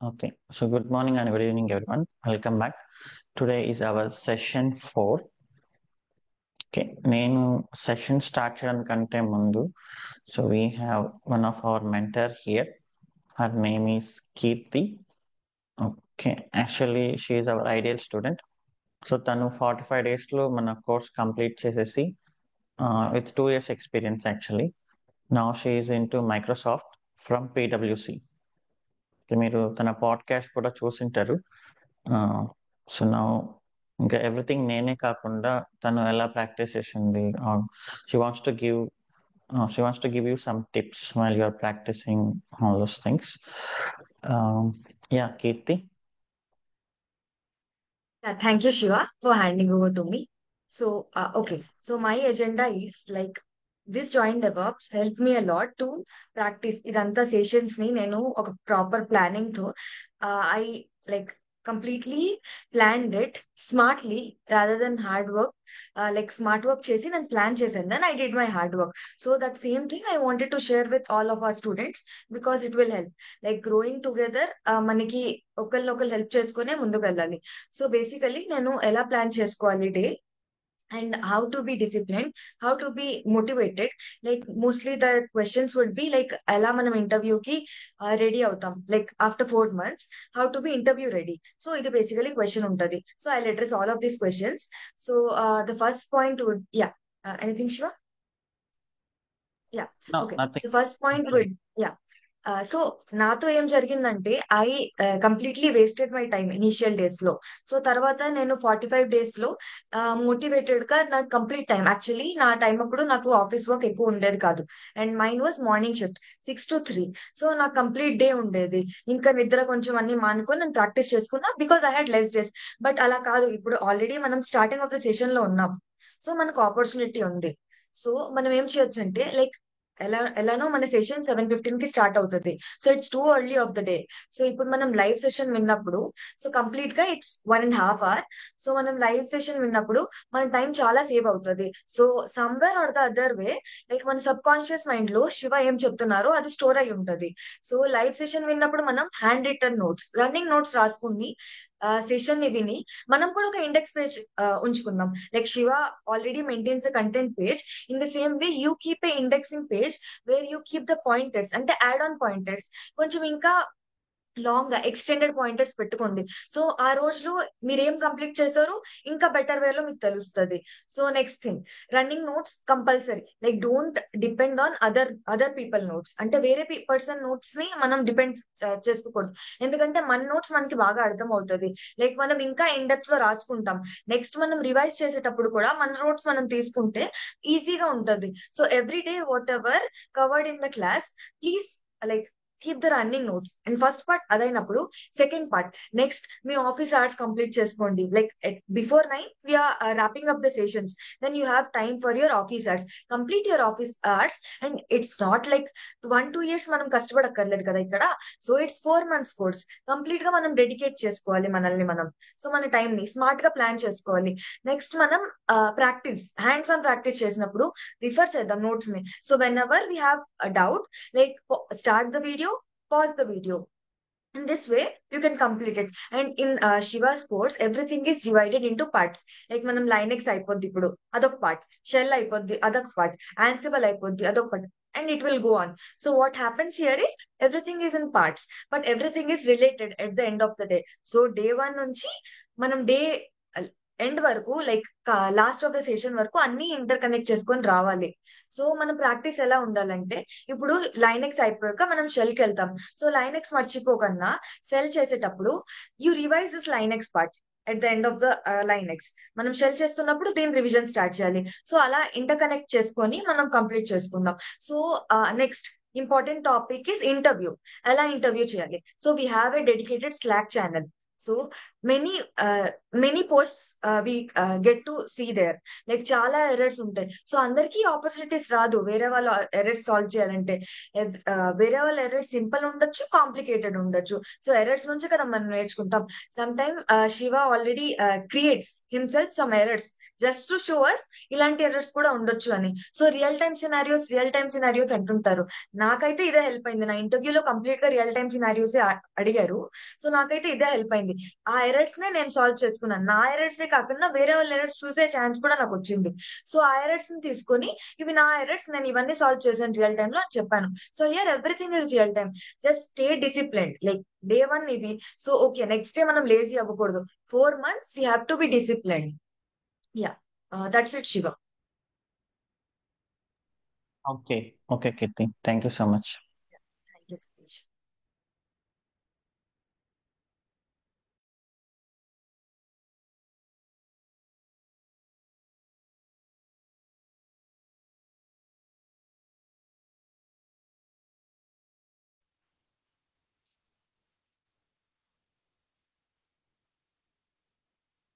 Okay, so good morning and good evening, everyone. Welcome back. Today is our session 4. Okay, నేను session start చేయడానికంటే ముందు so we have one of our mentor here. Her name is Kirti. Okay, actually she is our ideal student. So తను 45 డేస్లో మన course complete చేసేసి with 2 years experience actually. Now she is into Microsoft from PwC. మీరు తన podcast కూడా చూసింటారు. So నా ఇంకా everything నేనే కాకుండా తను ఎలా ప్రాక్టీస్ చేసింది she wants to give she wants to give you some tips while you are practising all those things. Keerthi. Thank you, Shiva, for handing over to me. Okay. So my agenda is like this joint DevOps helped me a lot to practice idanta sessions ni nenu oka proper planning tho I like completely planned it smartly rather than hard work. Like smart work chesi and plan chesanu, then I did my hard work. So that same thing I wanted to share with all of our students because it will help like growing together. మనకి ఒకరినొకరు help చేసుకునే ముందుకు వెళ్ళాలి. So basically నేను ఎలా plan చేసుకోవాలి day and how to be disciplined, how to be motivated. Like mostly the questions would be like ఎలా మనం ఇంటర్వ్యూ కి రెడీ అవుతాం like after 4 months, how to be interview ready. So ఇది basically question ఉంటది. So I'll address all of these questions. So the first point would anything Shiva? Yeah. No, Okay. nothing. The first point would so నాతో ఏం జరిగిందంటే I completely wasted my time initial days లో. So తర్వాత నేను 45 days లో motivated గా నాకు complete time actually నా టైం అప్పుడు నాకు ఆఫీస్ వర్క్ ఎక్కువ ఉండేది కాదు. And mine was morning shift 6 to 3. So నాకు కంప్లీట్ డే ఉండేది. ఇంకా నిద్ర కొంచెం అన్ని మానుకొని నేను ప్రాక్టీస్ చేసుకున్నా because I had less days. But అలా కాదు, ఇప్పుడు ఆల్రెడీ మనం స్టార్టింగ్ ఆఫ్ ద సెషన్ లో ఉన్నాం. సో మనకు ఆపర్చునిటీ ఉంది. సో మనం ఏం చేయొచ్చు అంటే లైక్ ఎలానో మన సెషన్ 7:15 కి స్టార్ట్ అవుతుంది. So it's too early of the day. So ఇప్పుడు మనం లైవ్ సెషన్ విన్నప్పుడు సో కంప్లీట్ గా ఇట్స్ 1.5 hour. సో మనం లైవ్ సెషన్ విన్నప్పుడు మన టైం చాలా సేవ్ అవుతుంది. So somewhere or the other way like మన సబ్ కాన్షియస్ మైండ్ లో శివ ఏం చెప్తున్నారో అది స్టోర్ అయి ఉంటది. సో లైవ్ సెషన్ విన్నప్పుడు మనం handwritten notes, running notes రాసుకుని సెషన్ ని విని మనం కూడా ఒక ఇండెక్స్ పేజ్ ఉంచుకుందాం. Like Shiva already maintains the content page. In the same way, you keep a indexing page where you keep the pointers అంటే యాడ్ ఆన్ పాయింటర్స్ కొంచెం ఇంకా లాంగ్ గా ఎక్స్టెండెడ్ పాయింటర్స్ పెట్టుకోండి. సో ఆ రోజులో మీరు ఏం కంప్లీట్ చేశారు ఇంకా బెటర్ వేలో మీకు తెలుస్తుంది. So next thing, running notes compulsory. Like don't depend on other people notes. అంటే వేరే పర్సన్ నోట్స్ ని మనం డిపెండ్ చేసుకోకూడదు. ఎందుకంటే మన నోట్స్ మనకి బాగా అర్థం అవుతుంది. లైక్ మనం ఇంకా ఇన్ డెప్త్ లో రాసుకుంటాం. నెక్స్ట్ మనం రివైజ్ చేసేటప్పుడు కూడా మన నోట్స్ మనం తీసుకుంటే ఈజీగా ఉంటది. So every day whatever covered in the class, please like keep the running notes. And first part అదైనప్పుడు సెకండ్ పార్ట్ నెక్స్ట్ మీ ఆఫీస్ అవర్స్ కంప్లీట్ చేసుకోండి. Like before 9 we're wrapping up the sessions. Then you have time for your office hours. Complete your office hours. And it's not like 1-2 years మనం కష్టపడక్కర్లేదు కదా ఇక్కడ. So it's 4 months course. Complete గా మనం dedicate చేసుకోవాలి మనల్ని మనం. సో మన టైం ని స్మార్ట్ గా ప్లాన్ చేసుకోవాలి. నెక్స్ట్ మనం ప్రాక్టీస్, హ్యాండ్స్ ఆన్ ప్రాక్టీస్ చేసినప్పుడు రిఫర్ చేద్దాం నోట్స్ ని. So when ever we have doubt like start the video, pause the video. In this way you can complete it. And in Shiva's course everything is divided into parts. Like manam Linux అయిపోద్ది ఇప్పుడు అదొక part, shell అయిపోద్ది అదొక part, Ansible అయిపోద్ది అదొక part, and it will go on. So what happens here is everything is in parts but everything is related at the end of the day. So day 1 నుంచి మనం day end వరకు like last of the session వరకు అన్ని inter connect చేసుకొని రావాలి. So మన practice ఎలా ఉండాలంటే ఇప్పుడు లైనెక్స్ అయిపోయాక మనం షెల్ కి వెళ్తాం. సో లైనెక్స్ మర్చిపోకన్నా సెల్ చేసేటప్పుడు you revise this Linux part at the end of the Linux. మనం షెల్ చేస్తున్నప్పుడు దీని రివిజన్ స్టార్ట్ చేయాలి. సో అలా ఇంటర్ కనెక్ట్ చేసుకొని మనం కంప్లీట్ చేసుకుందాం. So next important topic is interview. ఎలా ఇంటర్వ్యూ చేయాలి? So we have a dedicated Slack channel. So many many posts we get to see there. Like చాలా ఎర్రర్స్ ఉంటాయి. సో అందరికీ ఆపర్చునిటీస్ రాదు వేరే వాళ్ళ ఎర్రర్స్ సాల్వ్ చేయాలంటే. వేరే వాళ్ళ ఎర్రర్స్ సింపుల్ ఉండొచ్చు, కాంప్లికేటెడ్ ఉండొచ్చు. సో ఎర్రర్స్ నుంచి కదా మనం నేర్చుకుంటాం. Some time Shiva already creates himself some errors just to show us ఇలాంటి ఎర్రర్స్ కూడా ఉండొచ్చు అని. సో రియల్ టైమ్ సినారియోస్ అంటుంటారు. నాకైతే ఇదే హెల్ప్ అయింది. నా ఇంటర్వ్యూలో కంప్లీట్ గా రియల్ టైమ్ సినారియోస్ అడిగారు. సో నాకైతే ఇదే హెల్ప్ అయింది. ఆ ఎర్రర్స్ నే నేను సాల్వ్ చేసుకున్నాను. నా ఎర్రర్స్ ఏ కాకుండా వేరే వాళ్ళ ఎర్రర్స్ చూసే ఛాన్స్ కూడా నాకు వచ్చింది. సో ఆ ఎర్రర్స్ ని తీసుకొని ఇవి నా ఎర్రర్స్, నేను ఇవన్నీ సాల్వ్ చేశాను రియల్ టైమ్ లో అని చెప్పాను. So here everything is real time. Just stay disciplined. Like day one ఇది. సో ఓకే, నెక్స్ట్ డే మనం లేజీ అవ్వకూడదు. 4 months we have to be disciplined. Yeah, that's it, Shiva. Okay. Okay Keerthi, thank you so much. Thank you so much.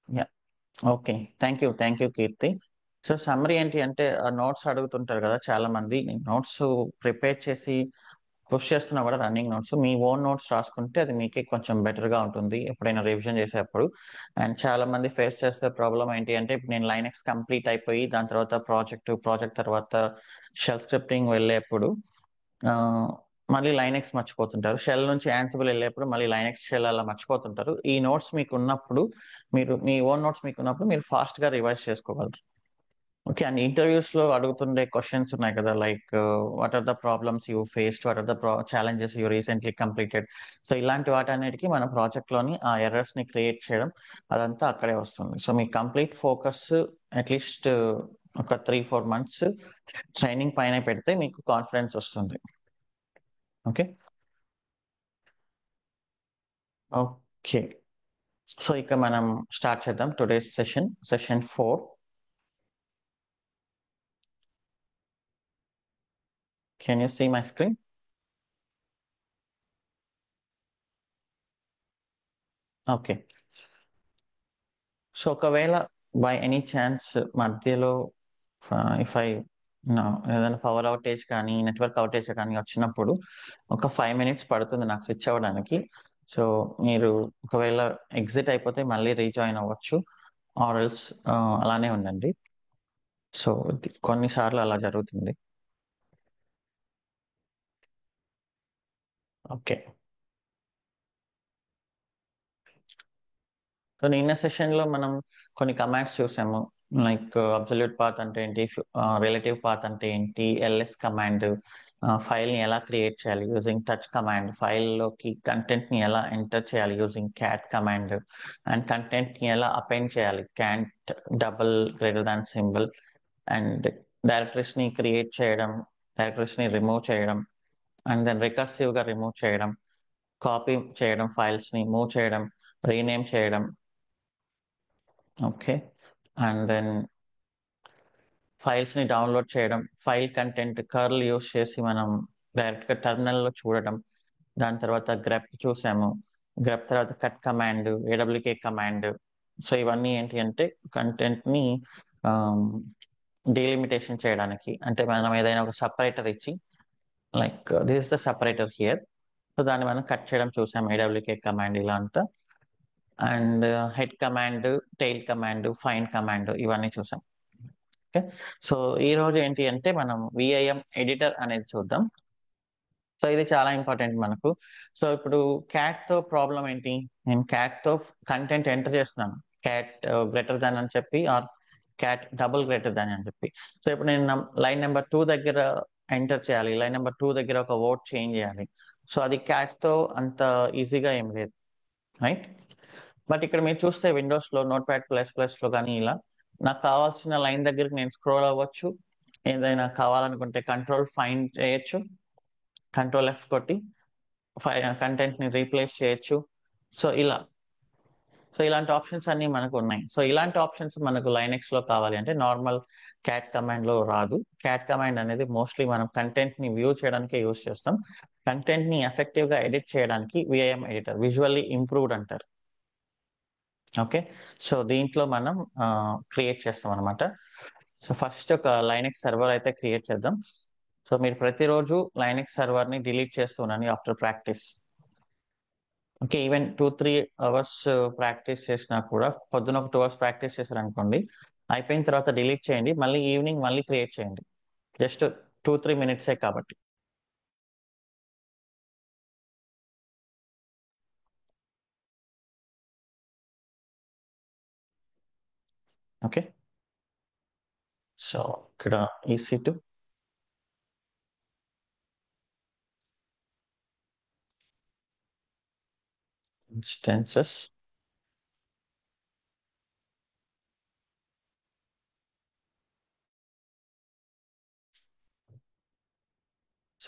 Yeah, okay. Thank you Keerthi. So summary ఏంటి అంటే notes అడుగుతుంటారు కదా చాలా మంది. Notes prepare చేసి push చేస్తున్నా కూడా రన్నింగ్ నోట్స్, మీ own notes రాసుకుంటే అది మీకే కొంచెం బెటర్ గా ఉంటుంది ఎప్పుడైనా రివిజన్ చేసేటప్పుడు. అండ్ చాలా మంది ఫేస్ చేసే ప్రాబ్లం ఏంటి అంటే, ఇప్పుడు నేను లైనెక్స్ కంప్లీట్ అయిపోయి దాని తర్వాత ప్రాజెక్ట్ తర్వాత షెల్ స్క్రిప్టింగ్ వెళ్ళేప్పుడు ఆ, మళ్ళీ లైనెక్స్ మర్చిపోతుంటారు. షెల్ నుంచి యాన్సిబుల్ వెళ్ళేప్పుడు మళ్ళీ లైనెక్స్ షెల్ అలా మర్చిపోతుంటారు. ఈ నోట్స్ మీకు ఉన్నప్పుడు, మీరు మీ ఓన్ నోట్స్ మీకు ఉన్నప్పుడు మీరు ఫాస్ట్ గా రివైజ్ చేసుకోగలరు. ఓకే. అండ్ ఇంటర్వ్యూస్ లో అడుగుతుండే క్వశ్చన్స్ ఉన్నాయి కదా, like what are the problems you faced, what are the challenges you recently completed. So ఇలాంటి వాటన్నిటికీ మన ప్రాజెక్ట్ లోని ఆ ఎర్రర్స్ ని క్రియేట్ చేయడం అదంతా అక్కడే వస్తుంది. సో మీ కంప్లీట్ ఫోకస్ అట్లీస్ట్ ఒక 3-4 months ట్రైనింగ్ పైన పెడితే మీకు కాన్ఫిడెన్స్ వస్తుంది. ఓకే. ఓకే. సో ఇక మనం స్టార్ట్ చేద్దాం today's session 4. Can you see my screen? Okay. So ఒకవేళ బై ఎనీ ఛాన్స్ మధ్యలో ఇఫ్ ఐ ఏదైనా పవర్ అవుటేజ్ కానీ నెట్వర్క్ అవుటేజ్ కానీ వచ్చినప్పుడు ఒక 5 minutes పడుతుంది నాకు స్విచ్ అవ్వడానికి. సో మీరు ఒకవేళ ఎగ్జిట్ అయిపోతే మళ్ళీ రీజాయిన్ అవ్వచ్చు, ఆర్ఎల్స్ అలానే ఉండండి. సో కొన్నిసార్లు అలా జరుగుతుంది. ఓకే. సో నిన్న సెషన్ లో మనం కొన్ని కమాండ్స్ చూసాము. లైక్ అబ్సల్యూట్ పాత్ అంటే ఏంటి, రిలేటివ్ పాత్ అంటే ఏంటి, ఎల్ఎస్ కమాండ్, ఫైల్ ని ఎలా క్రియేట్ చేయాలి యూజింగ్ టచ్ కమాండ్, ఫైల్ లోకి కంటెంట్ ని ఎలా ఎంటర్ చేయాలి using cat command, and content ని ఎలా అపెండ్ చేయాలి can't double greater than symbol, and directories ని క్రియేట్ చేయడం, డైరెక్టరీస్ ని రిమూవ్ చేయడం, అండ్ దెన్ రికర్సివ్ గా రిమూవ్ చేయడం, కాపీ చేయడం, ఫైల్స్ ని మూవ్ చేయడం, రీనేమ్ చేయడం. ఓకే. అండ్ దెన్ ఫైల్స్ ని డౌన్లోడ్ చేయడం, ఫైల్ కంటెంట్ కర్ల్ యూస్ చేసి మనం డైరెక్ట్ గా టెర్మినల్ లో చూడడం. దాని తర్వాత గ్రెప్ చూసాము. గ్రెప్ తర్వాత కట్ కమాండ్, ఏడబ్ల్యూకే కమాండ్. సో ఇవన్నీ ఏంటి అంటే కంటెంట్ ని డీలిమిటేషన్ చేయడానికి, అంటే మనం ఏదైనా ఒక సపరేటర్ ఇచ్చి like this is the separator here, so దాన్ని మనం కట్ చేయడం చూసాం ఏడబ్ల్యూకే కమాండ్ ఇలా అంతా. And head command, tail command, find command ఇవన్నీ చూసాం. ఓకే. సో ఈ రోజు ఏంటి అంటే మనం విఐఎం ఎడిటర్ అనేది చూద్దాం. సో ఇది చాలా ఇంపార్టెంట్ మనకు. సో ఇప్పుడు క్యాట్ తో ప్రాబ్లం ఏంటి, నేను క్యాట్ తో కంటెంట్ ఎంటర్ చేస్తున్నాను, క్యాట్ గ్రేటర్ దాన్ అని చెప్పి, or cat double greater than అని చెప్పి. సో ఇప్పుడు నేను లైన్ నెంబర్ 2 దగ్గర ఎంటర్ చేయాలి, లైన్ నెంబర్ 2 దగ్గర ఒక వర్డ్ చేంజ్ చేయాలి. సో అది క్యాట్ తో అంత ఈజీగా ఏం లేదు, రైట్? బట్ ఇక్కడ మీరు చూస్తే విండోస్ లో నోట్ ప్యాడ్ ప్లస్ ప్లస్ లో కానీ ఇలా నాకు కావాల్సిన లైన్ దగ్గరికి నేను స్క్రోల్ అవ్వచ్చు. ఏదైనా కావాలనుకుంటే కంట్రోల్ ఫైండ్ చేయొచ్చు, కంట్రోల్ ఎఫ్ కొట్టి కంటెంట్ ని రీప్లేస్ చేయొచ్చు. సో ఇలా, సో ఇలాంటి ఆప్షన్స్ అన్ని మనకు ఉన్నాయి. సో ఇలాంటి ఆప్షన్స్ మనకు లైనెక్స్ లో కావాలి అంటే నార్మల్ క్యాట్ కమాండ్ లో రాదు. క్యాట్ కమాండ్ అనేది మోస్ట్లీ మనం కంటెంట్ ని వ్యూ చేయడానికి యూజ్ చేస్తాం. కంటెంట్ ని ఎఫెక్టివ్ గా ఎడిట్ చేయడానికి విఐఎం ఎడిటర్, విజువల్లీ ఇంప్రూవ్డ్ అంటారు. ఓకే. సో దీంట్లో మనం క్రియేట్ చేస్తాం అనమాట. సో ఫస్ట్ ఒక లైనెక్స్ సర్వర్ అయితే క్రియేట్ చేద్దాం. సో మీరు ప్రతిరోజు లైనెక్స్ సర్వర్ ని డిలీట్ చేస్తున్నాను after practice. Okay, even 2-3 hours practice చేసినా కూడా పొద్దున ఒక 2 అవర్స్ ప్రాక్టీస్ చేశారు అనుకోండి, అయిపోయిన తర్వాత డిలీట్ చేయండి, మళ్ళీ ఈవినింగ్ మళ్ళీ క్రియేట్ చేయండి. జస్ట్ 2-3 మినిట్సే కాబట్టి. ఓకే, సో ఇక్కడ EC2 ఇన్స్టెన్సెస్,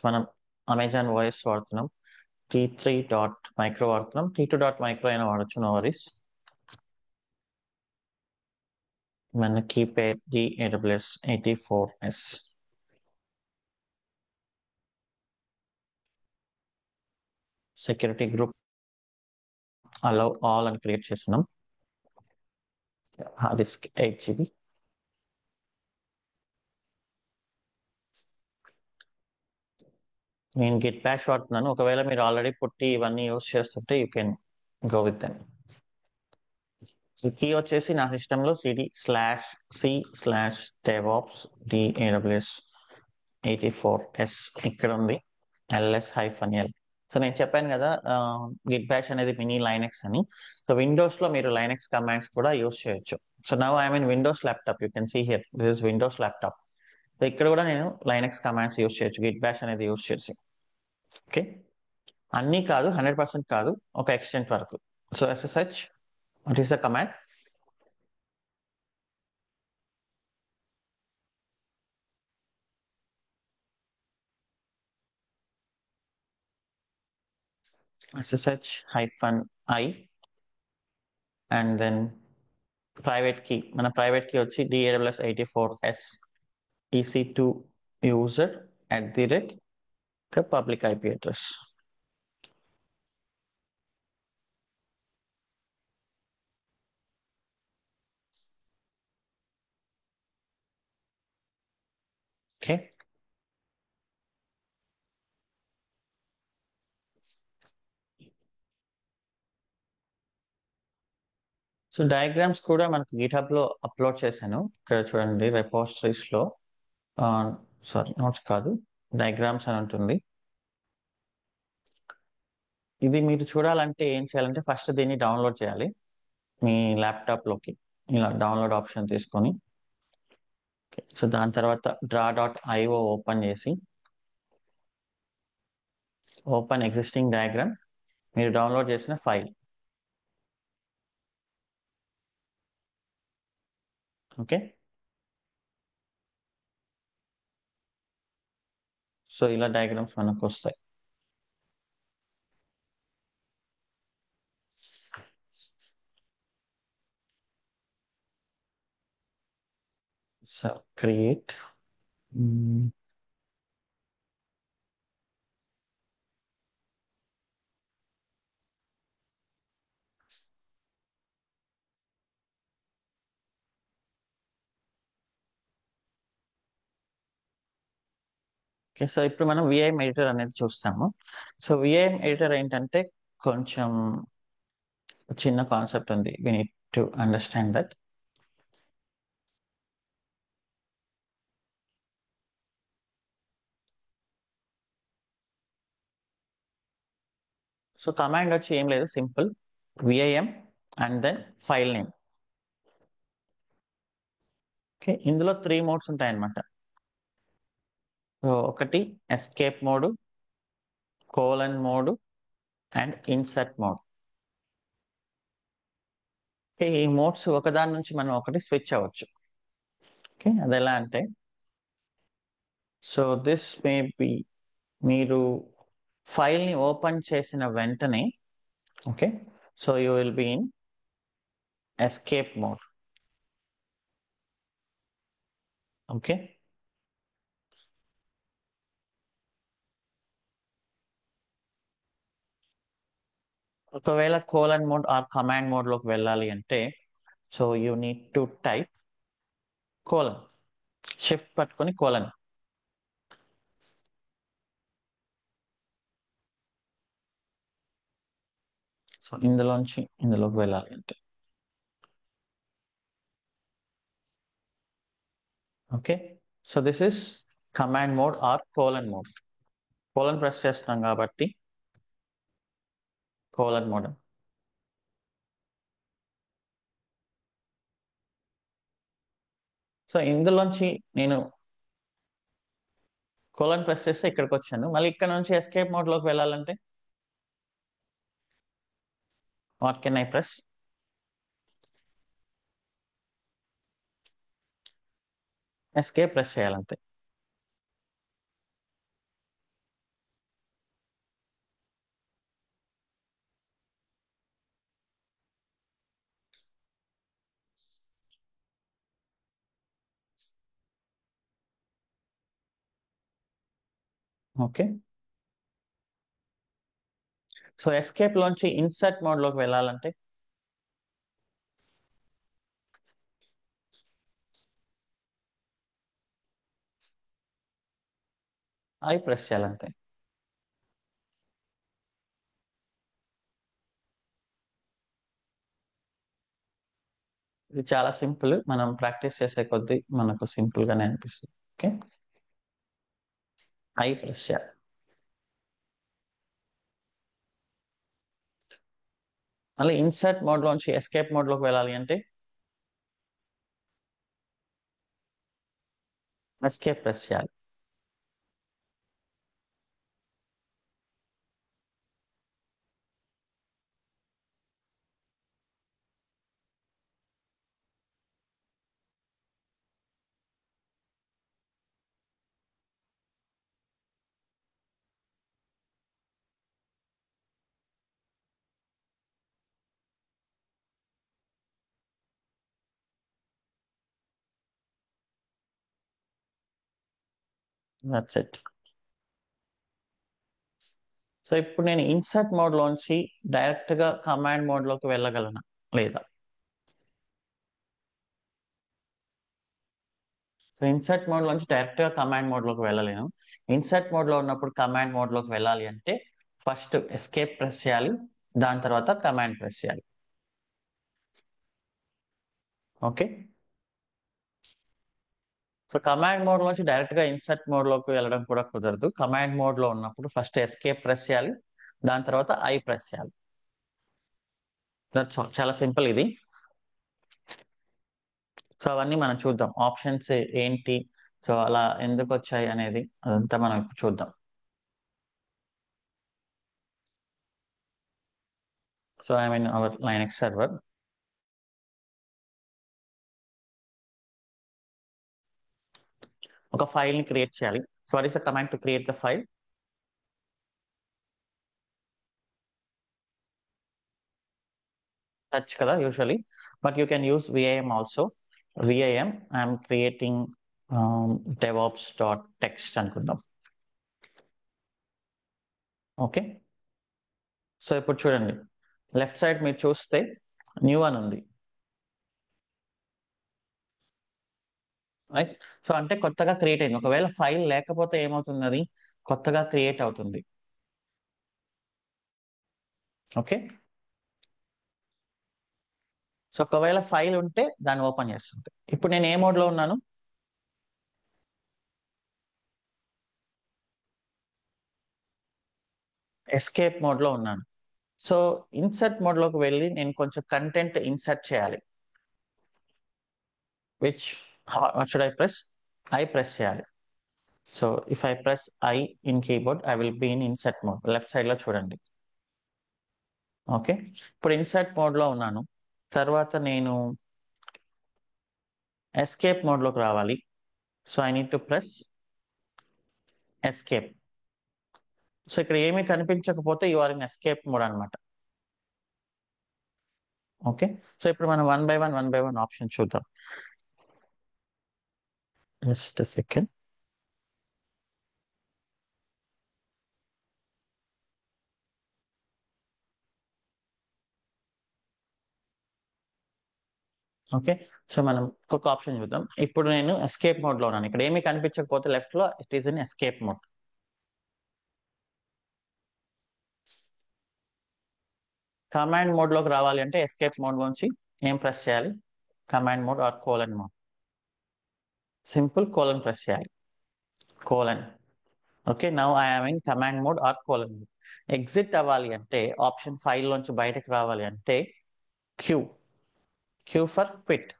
మనం అమెజాన్ వాయిస్ వాడుతున్నాం, T3.micro వాడుతున్నాం, T2.micro అయినా వాడచ్చు, నో వరీస్. మనకి pair the AWS84S security group allow all అని క్రియేట్ చేస్తున్నాం. Hard disk 8 GB. నేను గిట్ బ్యాష్ వాడుతున్నాను, ఒకవేళ మీరు ఆల్రెడీ పుట్టి ఇవన్నీ యూస్ చేస్తుంటే you can go with them. ఈ కీ వచ్చేసి నా సిస్టంలో CD/C/DevOps DAWS84S ఇక్కడ ఉంది, ls-l. సో నేను చెప్పాను కదా గిట్ బ్యాష్ అనేది మినీ లైనక్స్ అని. సో విండోస్ లో మీరు లైనక్స్ కమాండ్స్ కూడా యూస్ చేయొచ్చు. So now I mean Windows laptop, you can see here this is Windows laptop. So ఇక్కడ కూడా నేను లైనక్స్ కమాండ్స్ యూస్ చేయొచ్చు గిట్ బ్యాష్ అనేది యూస్ చేసి. ఓకే, అన్నీ కాదు, 100% కాదు, ఒక ఎక్స్టెంట్ వరకు. So SSH, what is the command? SSH-i and then private key, మన ప్రైవేట్ కీ వచ్చి DAWS84S EC2 user @ public IP address. Okay, so diagrams కూడా మనకు గిట్హబ్ లో అప్లోడ్ చేశాను, ఇక్కడ చూడండి రెపోజిటరీస్ లో. సారీ, నోట్స్ కాదు, డయాగ్రామ్స్ అని ఉంటుంది. ఇది మీరు చూడాలంటే ఏం చేయాలంటే ఫస్ట్ దీన్ని డౌన్లోడ్ చేయాలి మీ ల్యాప్టాప్ లోకి, ఇలా డౌన్లోడ్ ఆప్షన్ తీసుకొని. సో దాని తర్వాత draw.io ఓపెన్ చేసి ఓపెన్ ఎగ్జిస్టింగ్ డయాగ్రామ్, మీరు డౌన్లోడ్ చేసిన ఫైల్. ఓకే, సో ఇలా డయాగ్రామ్స్ మనకు వస్తాయి. So create, okay. సో ఇప్పుడు మనం విఐఎం ఎడిటర్ అనేది చూస్తాము. సో విఐఎం ఎడిటర్ ఏంటంటే కొంచెం చిన్న కాన్సెప్ట్ ఉంది, we need to understand that. So command వచ్చి ఏం లేదు, simple VIM and then file name. Okay, ఇందులో 3 మోడ్స్ ఉంటాయి అన్నమాట. సో ఒకటి escape mode, colon mode and insert mode. Okay, ఈ మోడ్స్ ఒకదాని నుంచి మనం ఒకటి స్విచ్ అవ్వచ్చు. ఓకే, అది ఎలా అంటే, సో దిస్ మే బి, మీరు ఫైల్ ని ఓపెన్ చేసిన వెంటనే, okay, so you will be in escape mode. Okay, ఒకవేళ colon mode or command mode లోకి వెళ్ళాలి అంటే, so you need to type colon, shift పట్టుకొని కోలన్. సో ఇందులోంచి ఇందులోకి వెళ్ళాలి అంటే okay. So this is command mode or colon mode. Colon press చేస్తున్నాం కాబట్టి కోలన్ మోడ్. సో ఇందులోంచి నేను కోలన్ ప్రెస్ చేస్తే ఇక్కడికి వచ్చాను. మళ్ళీ ఇక్కడ నుంచి ఎస్కేప్ మోడ్ లోకి వెళ్ళాలంటే what can I press? Escape press చేయాలంతే. ఓకే. సో ఎస్కేప్ లోంచి ఇన్సర్ట్ మోడ్ లోకి వెళ్ళాలంటే ఐ ప్రెస్ చేయాలంతే. ఇది చాలా సింపుల్. మనం ప్రాక్టీస్ చేసే కొద్దీ మనకు సింపుల్ గానే అనిపిస్తుంది. ఓకే, ఐ ప్రెస్ చేయాలి. మళ్ళీ ఇన్సర్ట్ మోడ్ లోంచి ఎస్కేప్ మోడ్ లోకి వెళ్ళాలి అంటే ఎస్కేప్ ప్రెస్ చేయాలి. That's it. సో ఇప్పుడు నేను ఇన్సర్ట్ మోడ్ లోంచి డైరెక్ట్ గా కమాండ్ మోడ్ లోకి వెళ్ళగలనా లేదా? సో ఇన్సర్ట్ మోడ్ లోంచి డైరెక్ట్ గా కమాండ్ మోడ్ లోకి వెళ్ళలేను. ఇన్సర్ట్ మోడ్ లో ఉన్నప్పుడు కమాండ్ మోడ్ లోకి వెళ్ళాలి అంటే ఫస్ట్ ఎస్కేప్ ప్రెస్ చేయాలి, దాని తర్వాత కమాండ్ ప్రెస్ చేయాలి. ఓకే. సో కమాండ్ మోడ్ లోంచి డైరెక్ట్ గా ఇన్సర్ట్ మోడ్ లోకి వెళ్ళడం కూడా కుదరదు. కమాండ్ మోడ్ లో ఉన్నప్పుడు ఫస్ట్ ఎస్కేప్ ప్రెస్ చేయాలి, దాని తర్వాత ఐ ప్రెస్ చేయాలి. That's all. చాలా సింపుల్ ఇది. సో అవన్నీ మనం చూద్దాం. ఆప్షన్స్ ఏంటి, సో అలా ఎందుకు వచ్చాయి అనేది అదంతా మనం ఇప్పుడు చూద్దాం. So I mean our Linux server. ఒక ఫైల్ ని క్రియేట్ చేయాలి. So what is the command to create the file? Touch కదా usually, but you can use VIM also. VIM I'm creating DevOps dot text అనుకుందాం. Okay. So ఇప్పుడు చూడండి, left side మీరు చూస్తే new అని ఉంది, రైట్? సో అంటే కొత్తగా క్రియేట్ అయింది. ఒకవేళ ఫైల్ లేకపోతే ఏమవుతుంది, అది కొత్తగా క్రియేట్ అవుతుంది. ఓకే. సో ఒకవేళ ఫైల్ ఉంటే దాన్ని ఓపెన్ చేస్తుంది. ఇప్పుడు నేను ఏ మోడ్ లో ఉన్నాను? ఎస్కేప్ మోడ్ లో ఉన్నాను. సో ఇన్సర్ట్ మోడ్ లోకి వెళ్ళి నేను కొంచెం కంటెంట్ ఇన్సర్ట్ చేయాలి. Which should I press? I press చేయాలి. So if I press I in keyboard I will be in insert mode. Left side లో చూడండి. ఓకే. ఇప్పుడు ఇన్సర్ట్ మోడ్ లో ఉన్నాను. తర్వాత నేను ఎస్కేప్ మోడ్ లోకి రావాలి. So I need to press escape. So ఇక్కడ ఏమీ కనిపించకపోతే you are in escape mode అనమాట. ఓకే. సో ఇప్పుడు మనం వన్ బై వన్ ఆప్షన్ చూద్దాం. Just second. ఓకే. సో మనం ఒక్కొక్క ఆప్షన్ చూద్దాం. ఇప్పుడు నేను ఎస్కేప్ మోడ్ లో ఉన్నాను. ఇక్కడ ఏమీ కనిపించకపోతే లెఫ్ట్ లో it is in escape mode. . . . . . . . . . . . . . . . . . . . . . . . . . . . . . . . . . . . . . . . . . . . . . . . . . . . . . . . Command మోడ్లోకి రావాలి అంటే ఎస్కేప్ మోడ్ నుంచి ఏం ప్రెస్ చేయాలి? Command mode or colon mode. Simple colon press చేయాలి. Colon. Okay, now I am in command mode or colon mode. Exit అవ్వాలి అంటే ఆప్షన్ 5 లోంచి బయటకు రావాలి అంటే Q. Q for quit.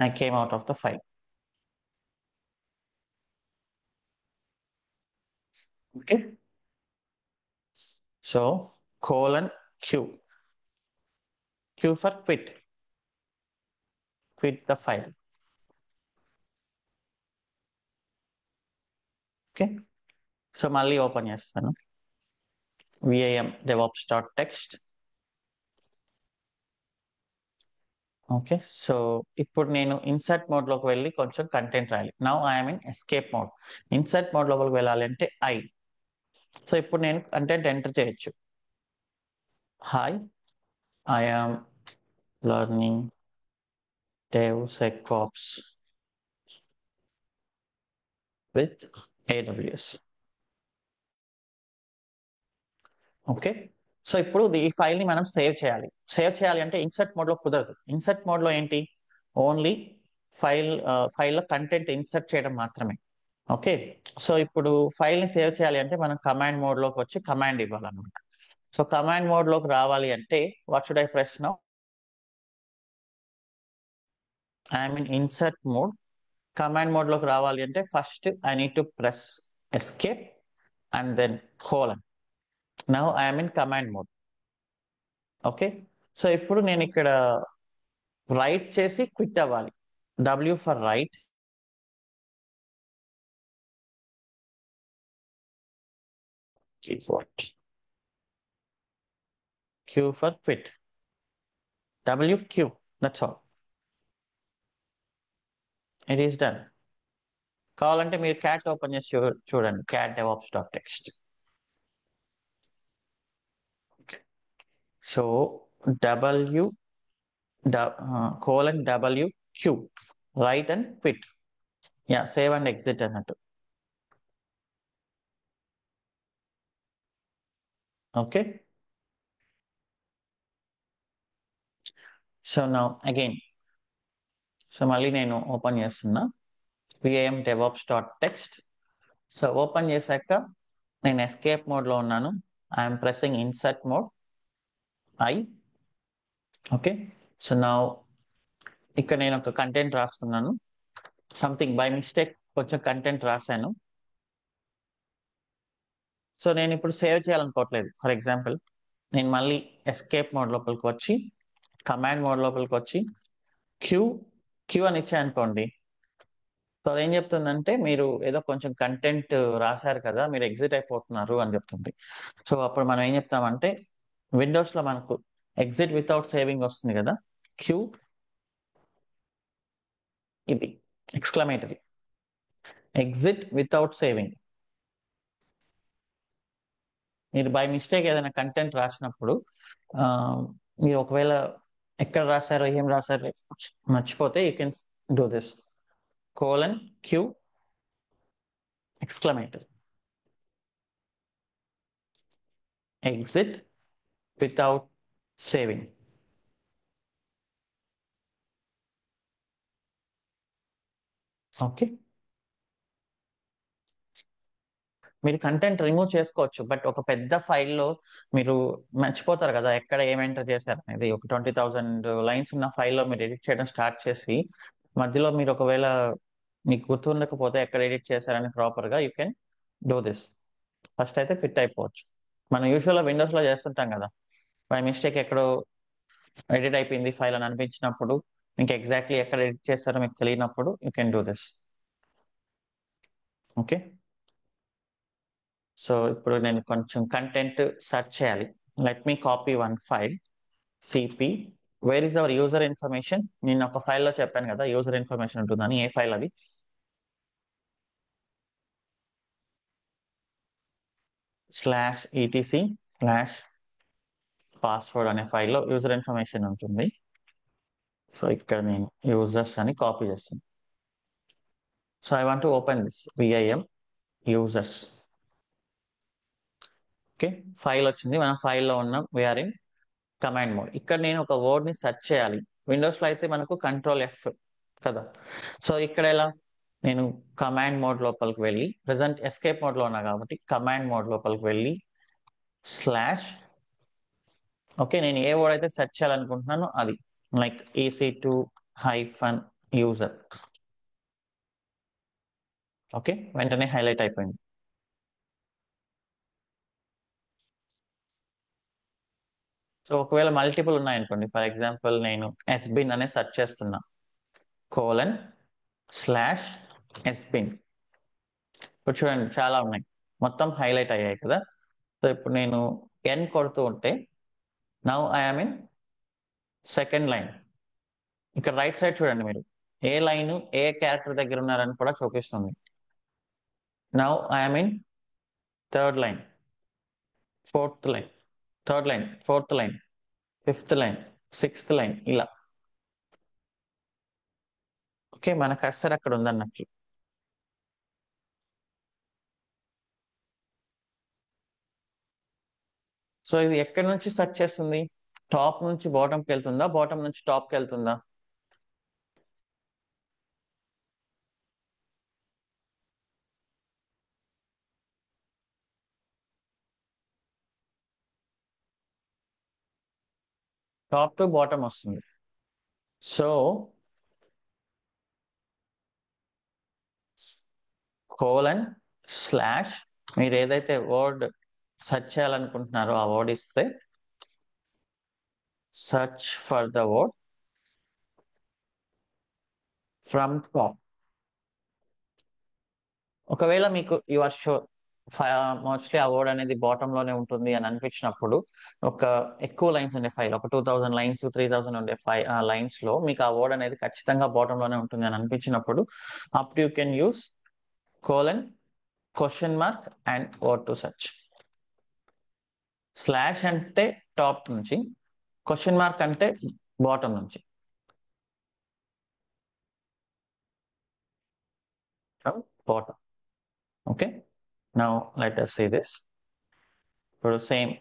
I came out of the file. Okay. So colon Q. Q for quit. Quit the file. Okay. So మళ్ళీ open చేస్తాను. VIM DevOps.txt. Okay, so ఇప్పుడు నేను ఇన్సర్ట్ మోడ్ లోకి వెళ్ళి కొంచెం కంటెంట్ రాయాలి. Now I'm in escape mode. Insert mode లోపలికి వెళ్ళాలి అంటే ఐ. సో ఇప్పుడు నేను కంటెంట్ ఎంటర్ చేయొచ్చు. Hi, I am learning DevSecOps with AWS. Okay, so ఇప్పుడు ఈ ఫైల్ ని మనం సేవ్ చేయాలి. సేవ్ చేయాలి అంటే ఇన్సర్ట్ మోడ్ లో కుదరదు. ఇన్సర్ట్ మోడ్ లో ఏంటి? ఓన్లీ ఫైల్లో కంటెంట్ ఇన్సర్ట్ చేయడం మాత్రమే. ఓకే, సో ఇప్పుడు ఫైల్ ని సేవ్ చేయాలి అంటే మనం కమాండ్ మోడ్ లోకి వచ్చి కమాండ్ ఇవ్వాలన్నమాట. సో కమాండ్ మోడ్ లోకి రావాలి అంటే what should I press now? I'm in insert mode. Command mode లోకి రావాలి అంటే first I need to press escape and then colon. Now I'm in command mode. Okay, so ఇప్పుడు నేను ఇక్కడ రైట్ చేసి క్విట్ అవ్వాలి. W for write. keyboard. Q for quit. WQ. That's all. It is done. కావాలంటే మీరు cat open చేసి చూడండి. cat devops.txt. So W colon WQ. Write and quit. Yeah, save and exit అన్నట్టు. Okay, so now again. So మళ్ళీ నేను open చేస్తున్నా VIM DevOps.txt. So open చేశాక నేను ఎస్కేప్ మోడ్ లో ఉన్నాను. I'm pressing insert mode I. Okay, so now ఇక్కడ నేను ఒక కంటెంట్ రాస్తున్నాను. సంథింగ్ బై మిస్టేక్ కొంచెం కంటెంట్ రాశాను. సో నేను ఇప్పుడు సేవ్ చేయాలనుకోవట్లేదు. ఫర్ ఎగ్జాంపుల్ నేను మళ్ళీ ఎస్కేప్ మోడ్ లోపలికి వచ్చి కమాండ్ మోడ్ లోపలికి వచ్చి క్యూ క్యూ అని ఇచ్చాయనుకోండి. సో అదేం చెప్తుందంటే మీరు ఏదో కొంచెం కంటెంట్ రాశారు కదా, మీరు ఎగ్జిట్ అయిపోతున్నారు అని చెప్తుంది. సో అప్పుడు మనం ఏం చెప్తామంటే విండోస్ లో మనకు ఎగ్జిట్ వితౌట్ సేవింగ్ వస్తుంది కదా, క్యూ ఇది ఎక్స్క్లమేటరీ ఎగ్జిట్ వితౌట్ సేవింగ్. మీరు బై మిస్టేక్ ఏదైనా కంటెంట్ రాసినప్పుడు మీరు ఒకవేళ ఎక్కడ రాశారో ఏం రాశారో మర్చిపోతే you can do this colon Q exclamatory exit without saving. Okay, మీరు కంటెంట్ రిమూవ్ చేసుకోవచ్చు, బట్ ఒక పెద్ద ఫైల్లో మీరు మర్చిపోతారు కదా ఎక్కడ ఏం ఎంటర్ చేశారు అనేది. ఒక 20,000 లైన్స్ ఉన్న ఫైల్లో మీరు ఎడిట్ చేయడం స్టార్ట్ చేసి మధ్యలో మీరు ఒకవేళ మీకు గుర్తుండకపోతే ఎక్కడ ఎడిట్ చేశారని ప్రాపర్గా you can do this. First అయితే క్విట్ అయిపోవచ్చు. మనం యూజువల్గా విండోస్లో చేస్తుంటాం కదా, బై మిస్టేక్ ఎక్కడో ఎడిట్ అయిపోయింది ఫైల్ అని అనిపించినప్పుడు, మీకు ఎగ్జాక్ట్లీ ఎక్కడ ఎడిట్ చేస్తారో మీకు తెలియనప్పుడు you can do this. Okay, so ఇప్పుడు నేను కొంచెం కంటెంట్ సెర్చ్ చేయాలి. Let me copy one file CP. Where is our user information? నేను ఒక ఫైల్లో చెప్పాను కదా యూజర్ ఇన్ఫర్మేషన్ ఉంటుందని. ఏ ఫైల్ అది? /etc/పాస్వర్డ్ అనే ఫైల్లో యూజర్ ఇన్ఫర్మేషన్ ఉంటుంది. సో ఇక్కడ నేను యూజర్స్ అని కాపీ చేస్తాను. So I want to open this VIM users. Okay, file వచ్చింది, మనం ఫైల్లో ఉన్నాం, వీఆర్ ఇన్ కమాండ్ మోడ్. ఇక్కడ నేను ఒక వర్డ్ ని సెర్చ్ చేయాలి. విండోస్ లో అయితే మనకు కంట్రోల్ ఎఫ్ కదా. సో ఇక్కడ ఎలా, నేను కమాండ్ మోడ్ లోపలికి వెళ్ళి, ప్రజెంట్ ఎస్కేప్ మోడ్ లో ఉన్నా కాబట్టి కమాండ్ మోడ్ లోపలికి వెళ్ళి స్లాష్, ఓకే, నేను ఏ వర్డ్ అయితే సెర్చ్ చేయాలనుకుంటున్నానో అది, like EC2 hyphen user. Okay, వెంటనే హైలైట్ అయిపోయింది. సో ఒకవేళ మల్టిపుల్ ఉన్నాయనుకోండి, ఫర్ ఎగ్జాంపుల్ నేను ఎస్బిన్ అనే సెర్చ్ చేస్తున్నా, కోలన్ స్లాష్ ఎస్బిన్. ఇప్పుడు చూడండి చాలా ఉన్నాయి, మొత్తం హైలైట్ అయ్యాయి కదా. సో ఇప్పుడు నేను ఎన్ కొడుతూ ఉంటే now I'm in second line. ఇక్కడ రైట్ సైడ్ చూడండి మీరు, ఏ లైన్ ఏ క్యారెక్టర్ దగ్గర ఉన్నారని కూడా చూపిస్తుంది. Now I'm in third line, fourth line, third line, fourth line, fifth line, sixth line, ఇలా. ఓకే, మన కర్సర్ అక్కడ ఉందన్నట్లు. సో ఇది ఎక్కడి నుంచి స్టార్ట్ చేస్తుంది, టాప్ నుంచి బాటంకి వెళ్తుందా, బాటం నుంచి టాప్కి వెళ్తుందా? టాప్ టు బాటం వస్తుంది. సో కోలన్ స్లాష్, మీరు ఏదైతే వర్డ్ సెర్చ్ చేయాలనుకుంటున్నారో ఆ వర్డ్ ఇస్తే search for the word from top. ఒకవేళ మీకు యువర్ షో మోస్ట్లీ ఆ వర్డ్ అనేది బాటమ్ లోనే ఉంటుంది అని అనిపించినప్పుడు, ఒక ఎక్కువ లైన్స్ ఉండే ఫైల్, ఒక 2000 లైన్స్ 3000 ఉండే లైన్స్ లో మీకు ఆ వర్డ్ అనేది ఖచ్చితంగా బాటమ్ లోనే ఉంటుంది అని అనిపించినప్పుడు, అప్పుడు you can use colon question mark and word to search. Slash అంటే టాప్ నుంచి, క్వశ్చన్ మార్క్ అంటే బాటమ్ నుంచి. Bottom. Okay, now let us see this. ఇప్పుడు సేమ్,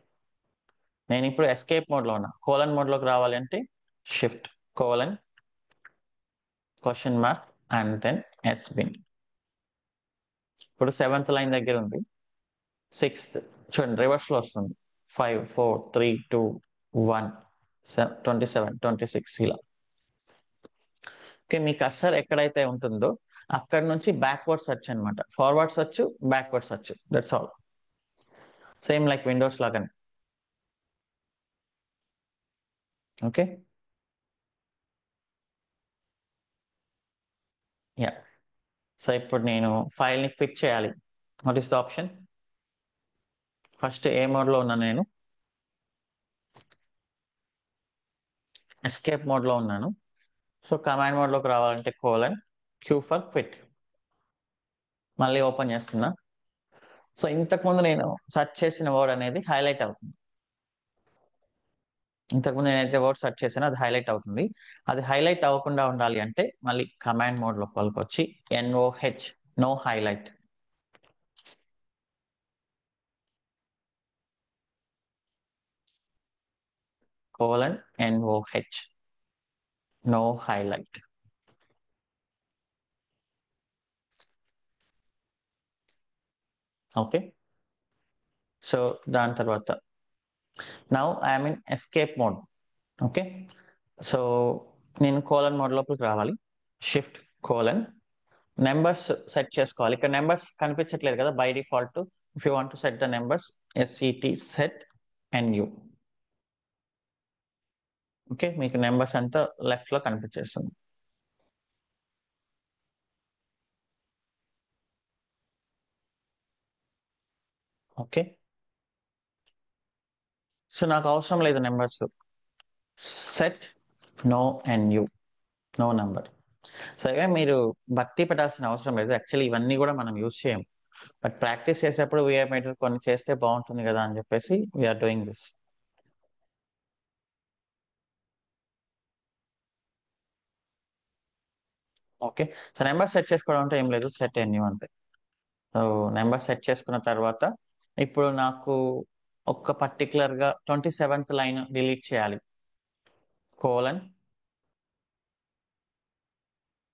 నేను ఇప్పుడు ఎస్కేప్ మోడ్ లో ఉన్నా, కోలన్ మోడ్ లోకి రావాలి అంటే shift colon question mark and then sbin. ఇప్పుడు సెవెంత్ లైన్ దగ్గర ఉంది, సిక్స్త్ చూడండి రివర్స్ లో వస్తుంది, 5 4 3 2 1 27 26 ఇలా. ఓకే, మీ కర్సర్ ఎక్కడైతే ఉంటుందో అక్కడ నుంచి బ్యాక్వర్డ్ సర్చ్ అనమాట, forward search, backward search, that's all. Same like Windows లాగానే. Okay, yeah. సో ఇప్పుడు నేను ఫైల్ ని క్లిక్ చేయాలి. What is the option? First ఏ మోడ్ లో ఉన్నా నేను, ఎస్కేప్ మోడ్ లో ఉన్నాను. సో కమాండ్ మోడ్ లోకి రావాలంటే కోలన్ క్యూ ఫర్ క్విట్. మళ్ళీ ఓపెన్ చేస్తున్నా. సో ఇంతకుముందు నేను సెర్చ్ చేసిన వర్డ్ అనేది హైలైట్ అవుతుంది. ఇంతకుముందు నేనైతే వర్డ్ సెర్చ్ చేసానో అది హైలైట్ అవుతుంది. అది హైలైట్ అవ్వకుండా ఉండాలి అంటే మళ్ళీ కమాండ్ మోడ్ లోపలికి వచ్చి NOH, no highlight. Colon NOH, no highlight. Okay, so దాని తర్వాత now I'm in escape mode. Okay, so నేను కోలన్ మోడ్ లోపలికి రావాలి, షిఫ్ట్ కోలన్, నెంబర్స్ సెట్ చేసుకోవాలి. ఇక్కడ నెంబర్స్ కనిపించట్లేదు కదా by default. If you want to set the numbers, SET set NU. Okay, మీకు నెంబర్స్ అంతా లెఫ్ట్ లో కనిపించేస్తుంది. ఓకే, సో నాకు అవసరం లేదు numbers, set no NU, no number. సరే, మీరు బట్టి పెట్టాల్సిన అవసరం లేదు, యాక్చువల్లీ ఇవన్నీ కూడా మనం యూజ్ చేయం, బట్ ప్రాక్టీస్ చేసేప్పుడు వీఆర్ మీటర్ కొన్ని చేస్తే బాగుంటుంది కదా అని చెప్పేసి we're doing this. Okay, so number set చేసుకోవడం అంటే ఏం లేదు, సెట్ NU అంతే. సో నెంబర్ సెట్ చేసుకున్న తర్వాత ఇప్పుడు నాకు ఒక్క పర్టికులర్ గా 27th లైన్ డిలీట్ చేయాలి. Colon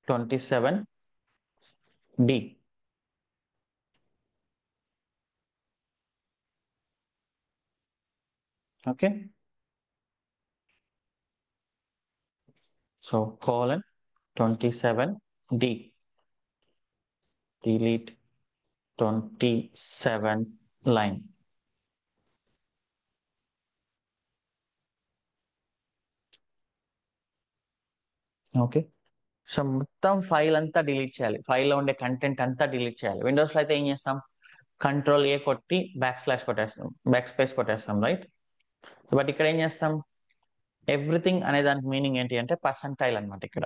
27D. Okay, so colon 27D, delete 27 line. Okay, so మొత్తం ఫైల్ అంతా డిలీట్ చేయాలి. ఫైల్లో ఉండే కంటెంట్ అంతా డిలీట్ చేయాలి. విండోస్లో అయితే ఏం చేస్తాం, కంట్రోల్ A కొట్టి బ్యాక్ కొట్టేస్తాం, బ్యాక్ స్పేస్ కొట్టేస్తాం, రైట్? బట్ ఇక్కడ ఏం చేస్తాం, ఎవ్రీథింగ్ అనే దానికి మీనింగ్ ఏంటి అంటే పర్సంటైల్ అనమాట. ఇక్కడ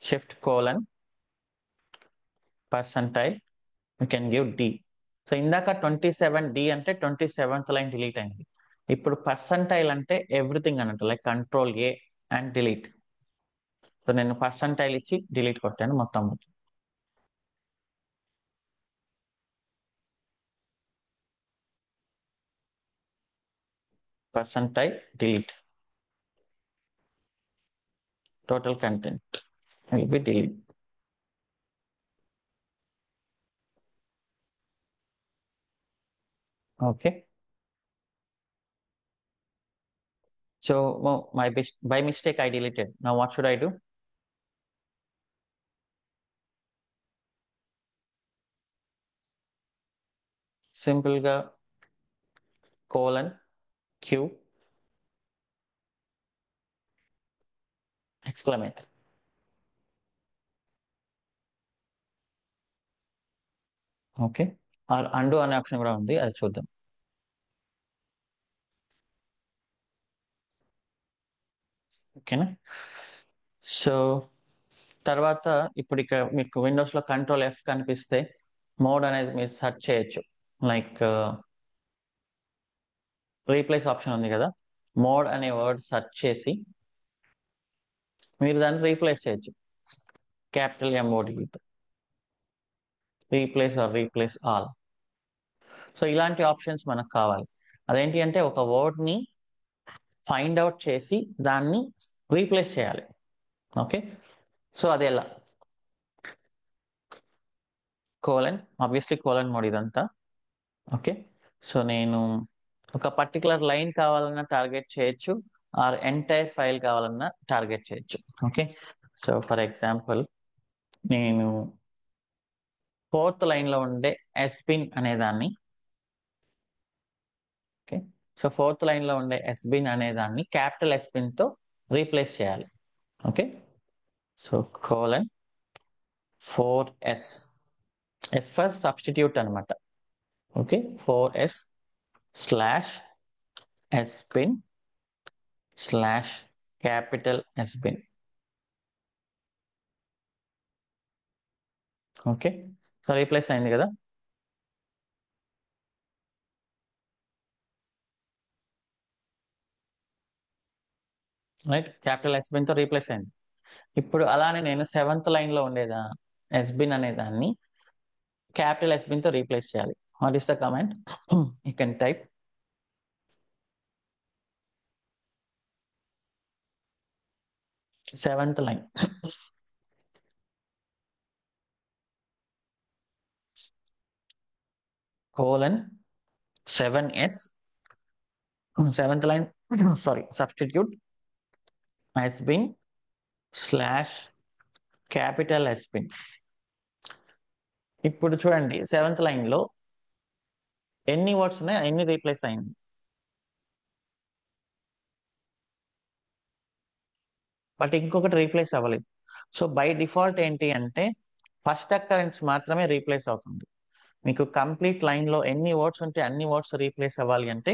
shift colon percentile, you can give D. So ఇందాక 27D అంటే 27th లైన్ డిలీట్ అయింది. ఇప్పుడు పర్సంటైల్ అంటే ఎవ్రీథింగ్ అన్నట్టు, like control A and delete. So నేను పర్సంటైల్ ఇచ్చి డిలీట్ కొట్టాను మొత్తం. Percentile delete, total content will be delete. Okay, so by mistake I deleted. Now what should I do? Simple గా colon Q exclamate. Okay, R undo అనే option కూడా ఉంది, అది చూద్దాం. ఓకేనా, సో తర్వాత ఇప్పుడు ఇక్కడ మీకు విండోస్ లో కంట్రోల్ F కనిపిస్తే మోడ్ అనేది మీరు సెర్చ్ చేయొచ్చు. లైక్ రీప్లేస్ ఆప్షన్ ఉంది కదా, మోడ్ అనే వర్డ్ సెర్చ్ చేసి మీరు దాన్ని రీప్లేస్ చేయొచ్చు. Capital MOD, replace are replace all. So ఇలాంటి ఆప్షన్స్ మనకు కావాలి. అదేంటి అంటే ఒక వర్డ్ ని ఫైండ్ అవుట్ చేసి దాన్ని రీప్లేస్ చేయాలి. ఓకే, సో అది ఎలా, కోలన్, ఆబ్వియస్లీ కోలన్ మోడ్ ఇదంతా. ఓకే, సో నేను ఒక పర్టికులర్ లైన్ కావాలన్నా టార్గెట్ చేయొచ్చు, ఆర్ ఎంటైర్ ఫైల్ కావాలన్నా టార్గెట్ చేయొచ్చు. ఓకే, సో ఫర్ ఎగ్జాంపుల్ నేను 4th లైన్ లో ఉండే ఎస్బిన్ అనే దాన్ని, ఓకే, సో 4th లైన్ లో ఉండే ఎస్బిన్ అనే దాన్ని క్యాపిటల్ ఎస్బిన్ తో రీప్లేస్ చేయాలి. Okay, so colon 4S, S for substitute అనమాట. Okay, 4S slash sbin slash capital sbin. Okay, so replace అయింది కదా. రైట్, క్యాపిటల్ ఎస్బిన్ తో రీప్లేస్ అయింది. ఇప్పుడు అలానే నేను 7th లైన్ లో ఉండేదా ఎస్బిన్ అనే దాన్ని క్యాపిటల్ ఎస్బిన్ తో రీప్లేస్ చేయాలి. What is the command? You can type 7th line colon 7S 7th line sorry substitute sbin slash capital sbin. ఇప్పుడు చూడండి 7th లైన్ లో ఎన్ని వర్డ్స్ ఉన్నాయి, ఎన్ని రీప్లేస్ అయింది. బట్ ఇంకొకటి రీప్లేస్ అవ్వలేదు. సో బై డిఫాల్ట్ ఏంటి అంటే ఫస్ట్ అకరెన్స్ మాత్రమే రీప్లేస్ అవుతుంది. మీకు కంప్లీట్ లైన్ లో ఎన్ని వర్డ్స్ ఉంటే అన్ని వర్డ్స్ రీప్లేస్ అవ్వాలి అంటే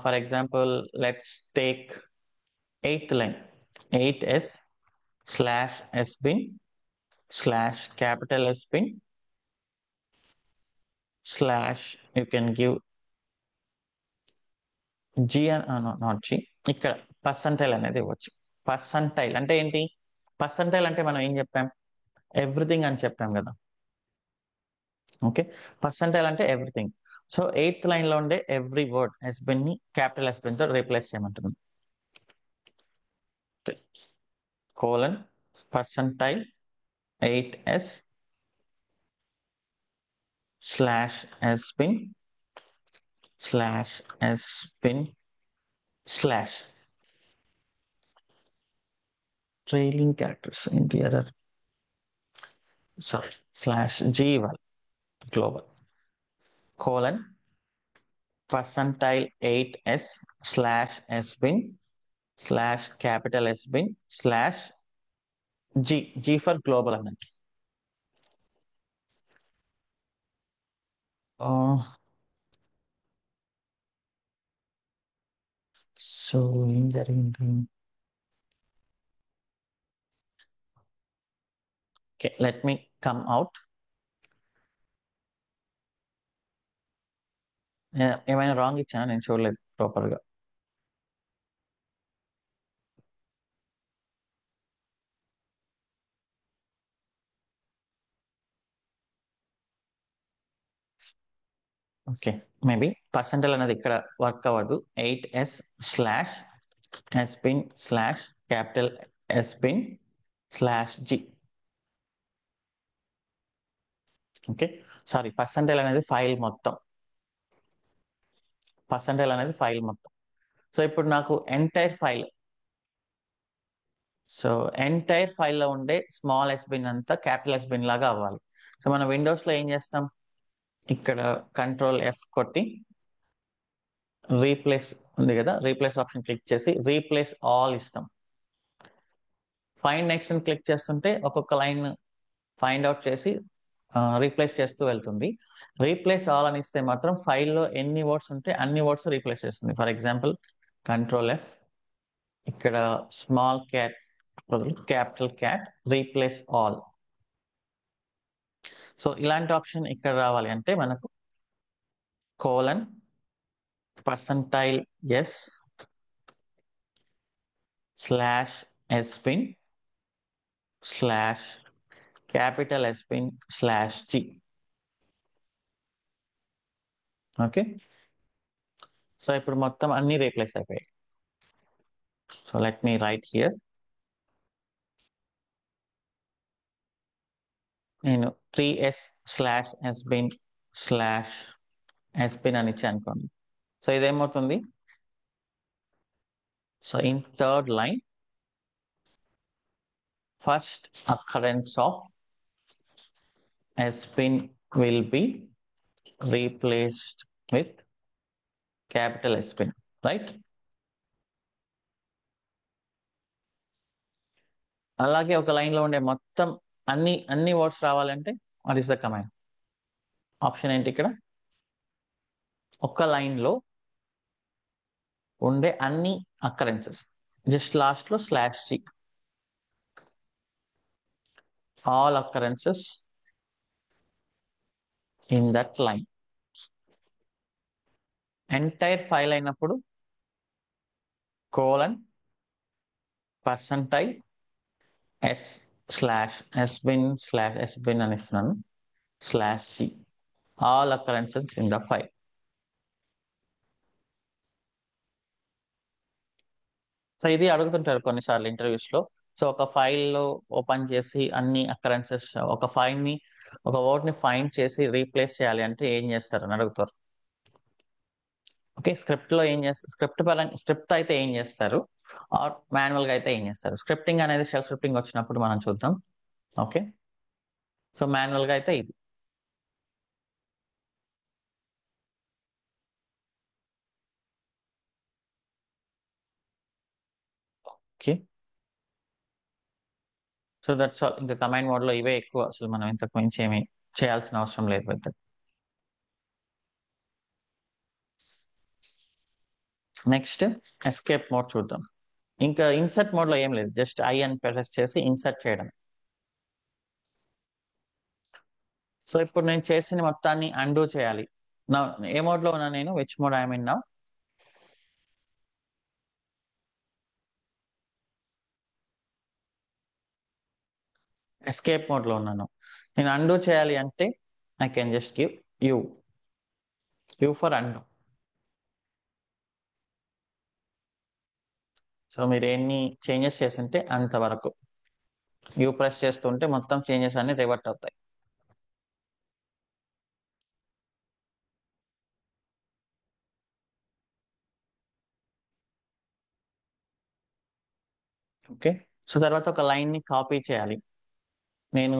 for example let's take 8th line 8S slash sbin slash capital sbin slash you can give G not G, ఇక్కడ పర్సంటైల్ అనేది ఇవ్వచ్చు. పర్సంటైల్ అంటే ఏంటి, పర్సంటైల్ అంటే మనం ఏం చెప్పాం, ఎవ్రీథింగ్ అని చెప్పాం కదా. ఓకే, పర్సంటైల్ అంటే ఎవ్రీథింగ్. సో ఎయిత్ లైన్ లో ఉండే ఎవ్రీ వర్డ్ ఎస్బిన్ ని క్యాపిటల్ ఎస్బిన్ తో రీప్లేస్ చేయమంటుంది. Colon percentile 8s slash sbin slash sbin slash trailing characters ఏంటి error, sorry, slash g global colon percentile 8s slash sbin slash capital sbin slash g for global అన్నట్టు. So ఏం జరిగింది? Okay, let me come out. ఏమైనా wrong ఇచ్చానా? నేను చూడలేదు proper గా. Okay, maybe percentile అనేది ఇక్కడ వర్క్ అవ్వదు. 8s slash sbin slash capital sbin slash g. Okay, sorry, percentile అనేది ఫైల్ మొత్తం. పర్సంటైల్ అనేది ఫైల్ మొత్తం. సో ఇప్పుడు నాకు ఎంటైర్ ఫైల్, సో ఎంటైర్ ఫైల్లో ఉండే స్మాల్ ఎస్బిన్ అంతా క్యాపిటల్ ఎస్బిన్ లాగా అవ్వాలి. సో మన విండోస్ లో ఏం చేస్తాం, ఇక్కడ కంట్రోల్ F కొట్టి రీప్లేస్ ఉంది కదా, రీప్లేస్ ఆప్షన్ క్లిక్ చేసి రీప్లేస్ ఆల్ ఇస్తాం. ఫైండ్ నెక్స్ట్ క్లిక్ చేస్తుంటే ఒక్కొక్క లైన్ ఫైండ్ అవుట్ చేసి రీప్లేస్ చేస్తూ వెళ్తుంది. రీప్లేస్ ఆల్ అని ఇస్తే మాత్రం ఫైల్లో ఎన్ని వర్డ్స్ ఉంటే అన్ని వర్డ్స్ రీప్లేస్ చేస్తుంది. ఫర్ ఎగ్జాంపుల్ కంట్రోల్ F, ఇక్కడ small cat capital cat replace all. So ఇలాంటి ఆప్షన్ ఇక్కడ రావాలి అంటే మనకు colon percentile S slash sbin slash capital sbin slash g. Okay, so ఇప్పుడు మొత్తం అన్ని రీప్లేస్ అయిపోయాయి. So let me write here. నేను 3s slash sbin slash sbin అని ఇచ్చి అనుకోండి. సో ఇదేమవుతుంది, so in third line first occurrence of sbin will be replaced with capital sbin, right? అలాగే ఒక లైన్ లో ఉండే మొత్తం అన్ని వర్డ్స్ రావాలంటే what is the command option ఏంటి? ఇక్కడ ఒక లైన్ లో ఉండే అన్ని అకరెన్సెస్ జస్ట్ లాస్ట్ లో slash g, all occurrences in that line. Entire file అయినప్పుడు colon percentile S slash sbin slash sbin అని ఇస్తున్నాను slash g, all occurrences in the file. So ఇది అడుగుతుంటారు కొన్నిసార్లు ఇంటర్వ్యూస్ లో. సో ఒక ఫైల్లో ఓపెన్ చేసి అన్ని అకరెన్సెస్, ఒక ఫైల్ ని ఒక వర్డ్ ని ఫైండ్ చేసి రీప్లేస్ చేయాలి అంటే ఏం చేస్తారు అని అడుగుతారు. ఓకే, స్క్రిప్ట్ లో ఏం చేస్తారు, స్క్రిప్ట్ అయితే ఏం చేస్తారు, ఆర్ మాన్యువల్ గా అయితే ఏం చేస్తారు. స్క్రిప్టింగ్ అనేది షెల్ స్క్రిప్టింగ్ వచ్చినప్పుడు మనం చూద్దాం. ఓకే, సో మాన్యువల్ గా అయితే ఇది. Okay, so that's all. ఇంకా కమాండ్ మోడ్ లో ఇవే ఎక్కువ, అసలు మనం ఇంతకు మించి ఏమి చేయాల్సిన అవసరం లేదు పెద్ద. నెక్స్ట్ ఎస్కేప్ మోడ్ చూద్దాం. ఇంకా ఇన్సర్ట్ మోడ్ లో ఏం లేదు, జస్ట్ ఐ అని ప్రెస్ చేసి ఇన్సర్ట్ చేయడం. సో ఇప్పుడు నేను చేసిన మొత్తాన్ని అండూ చేయాలి. నా ఏ మోడ్ లో ఉన్నా నేను, which mode I mean now? Escape mode లో ఉన్నాను. నేను అండూ చేయాలి అంటే I can just give you. You for and. So మీరు ఎన్ని చేంజెస్ చేస్తుంటే అంతవరకు యూ ప్రెస్ చేస్తుంటే మొత్తం చేంజెస్ అన్ని రివర్ట్ అవుతాయి. ఓకే. సో తర్వాత ఒక లైన్ ని కాపీ చేయాలి. నేను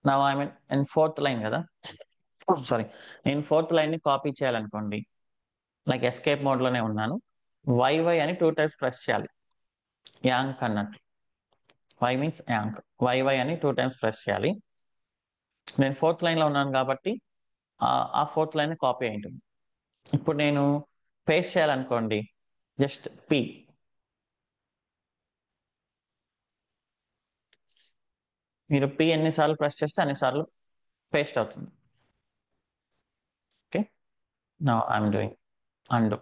నా I mean and fourth line కదా, సారీ, నేను ఫోర్త్ లైన్ ని కాపీ చేయాలనుకోండి, లైక్ ఎస్కేప్ మోడ్ లోనే ఉన్నాను. వై అని 2 టైమ్స్ ప్రెస్ చేయాలి, యాంక్ అన్నట్లు. వై మీన్స్ యాంక్, వై అని 2 టైమ్స్ ప్రెస్ చేయాలి. నేను ఫోర్త్ లైన్ లో ఉన్నాను కాబట్టి ఆ ఫోర్త్ లైన్ కాపీ అయి ఉంటుంది. ఇప్పుడు నేను పేస్ట్ చేయాలనుకోండి, జస్ట్ పి. మీరు పి ఎన్నిసార్లు ప్రెస్ చేస్తే అన్నిసార్లు పేస్ట్ అవుతుంది. Okay, now I'm doing undo.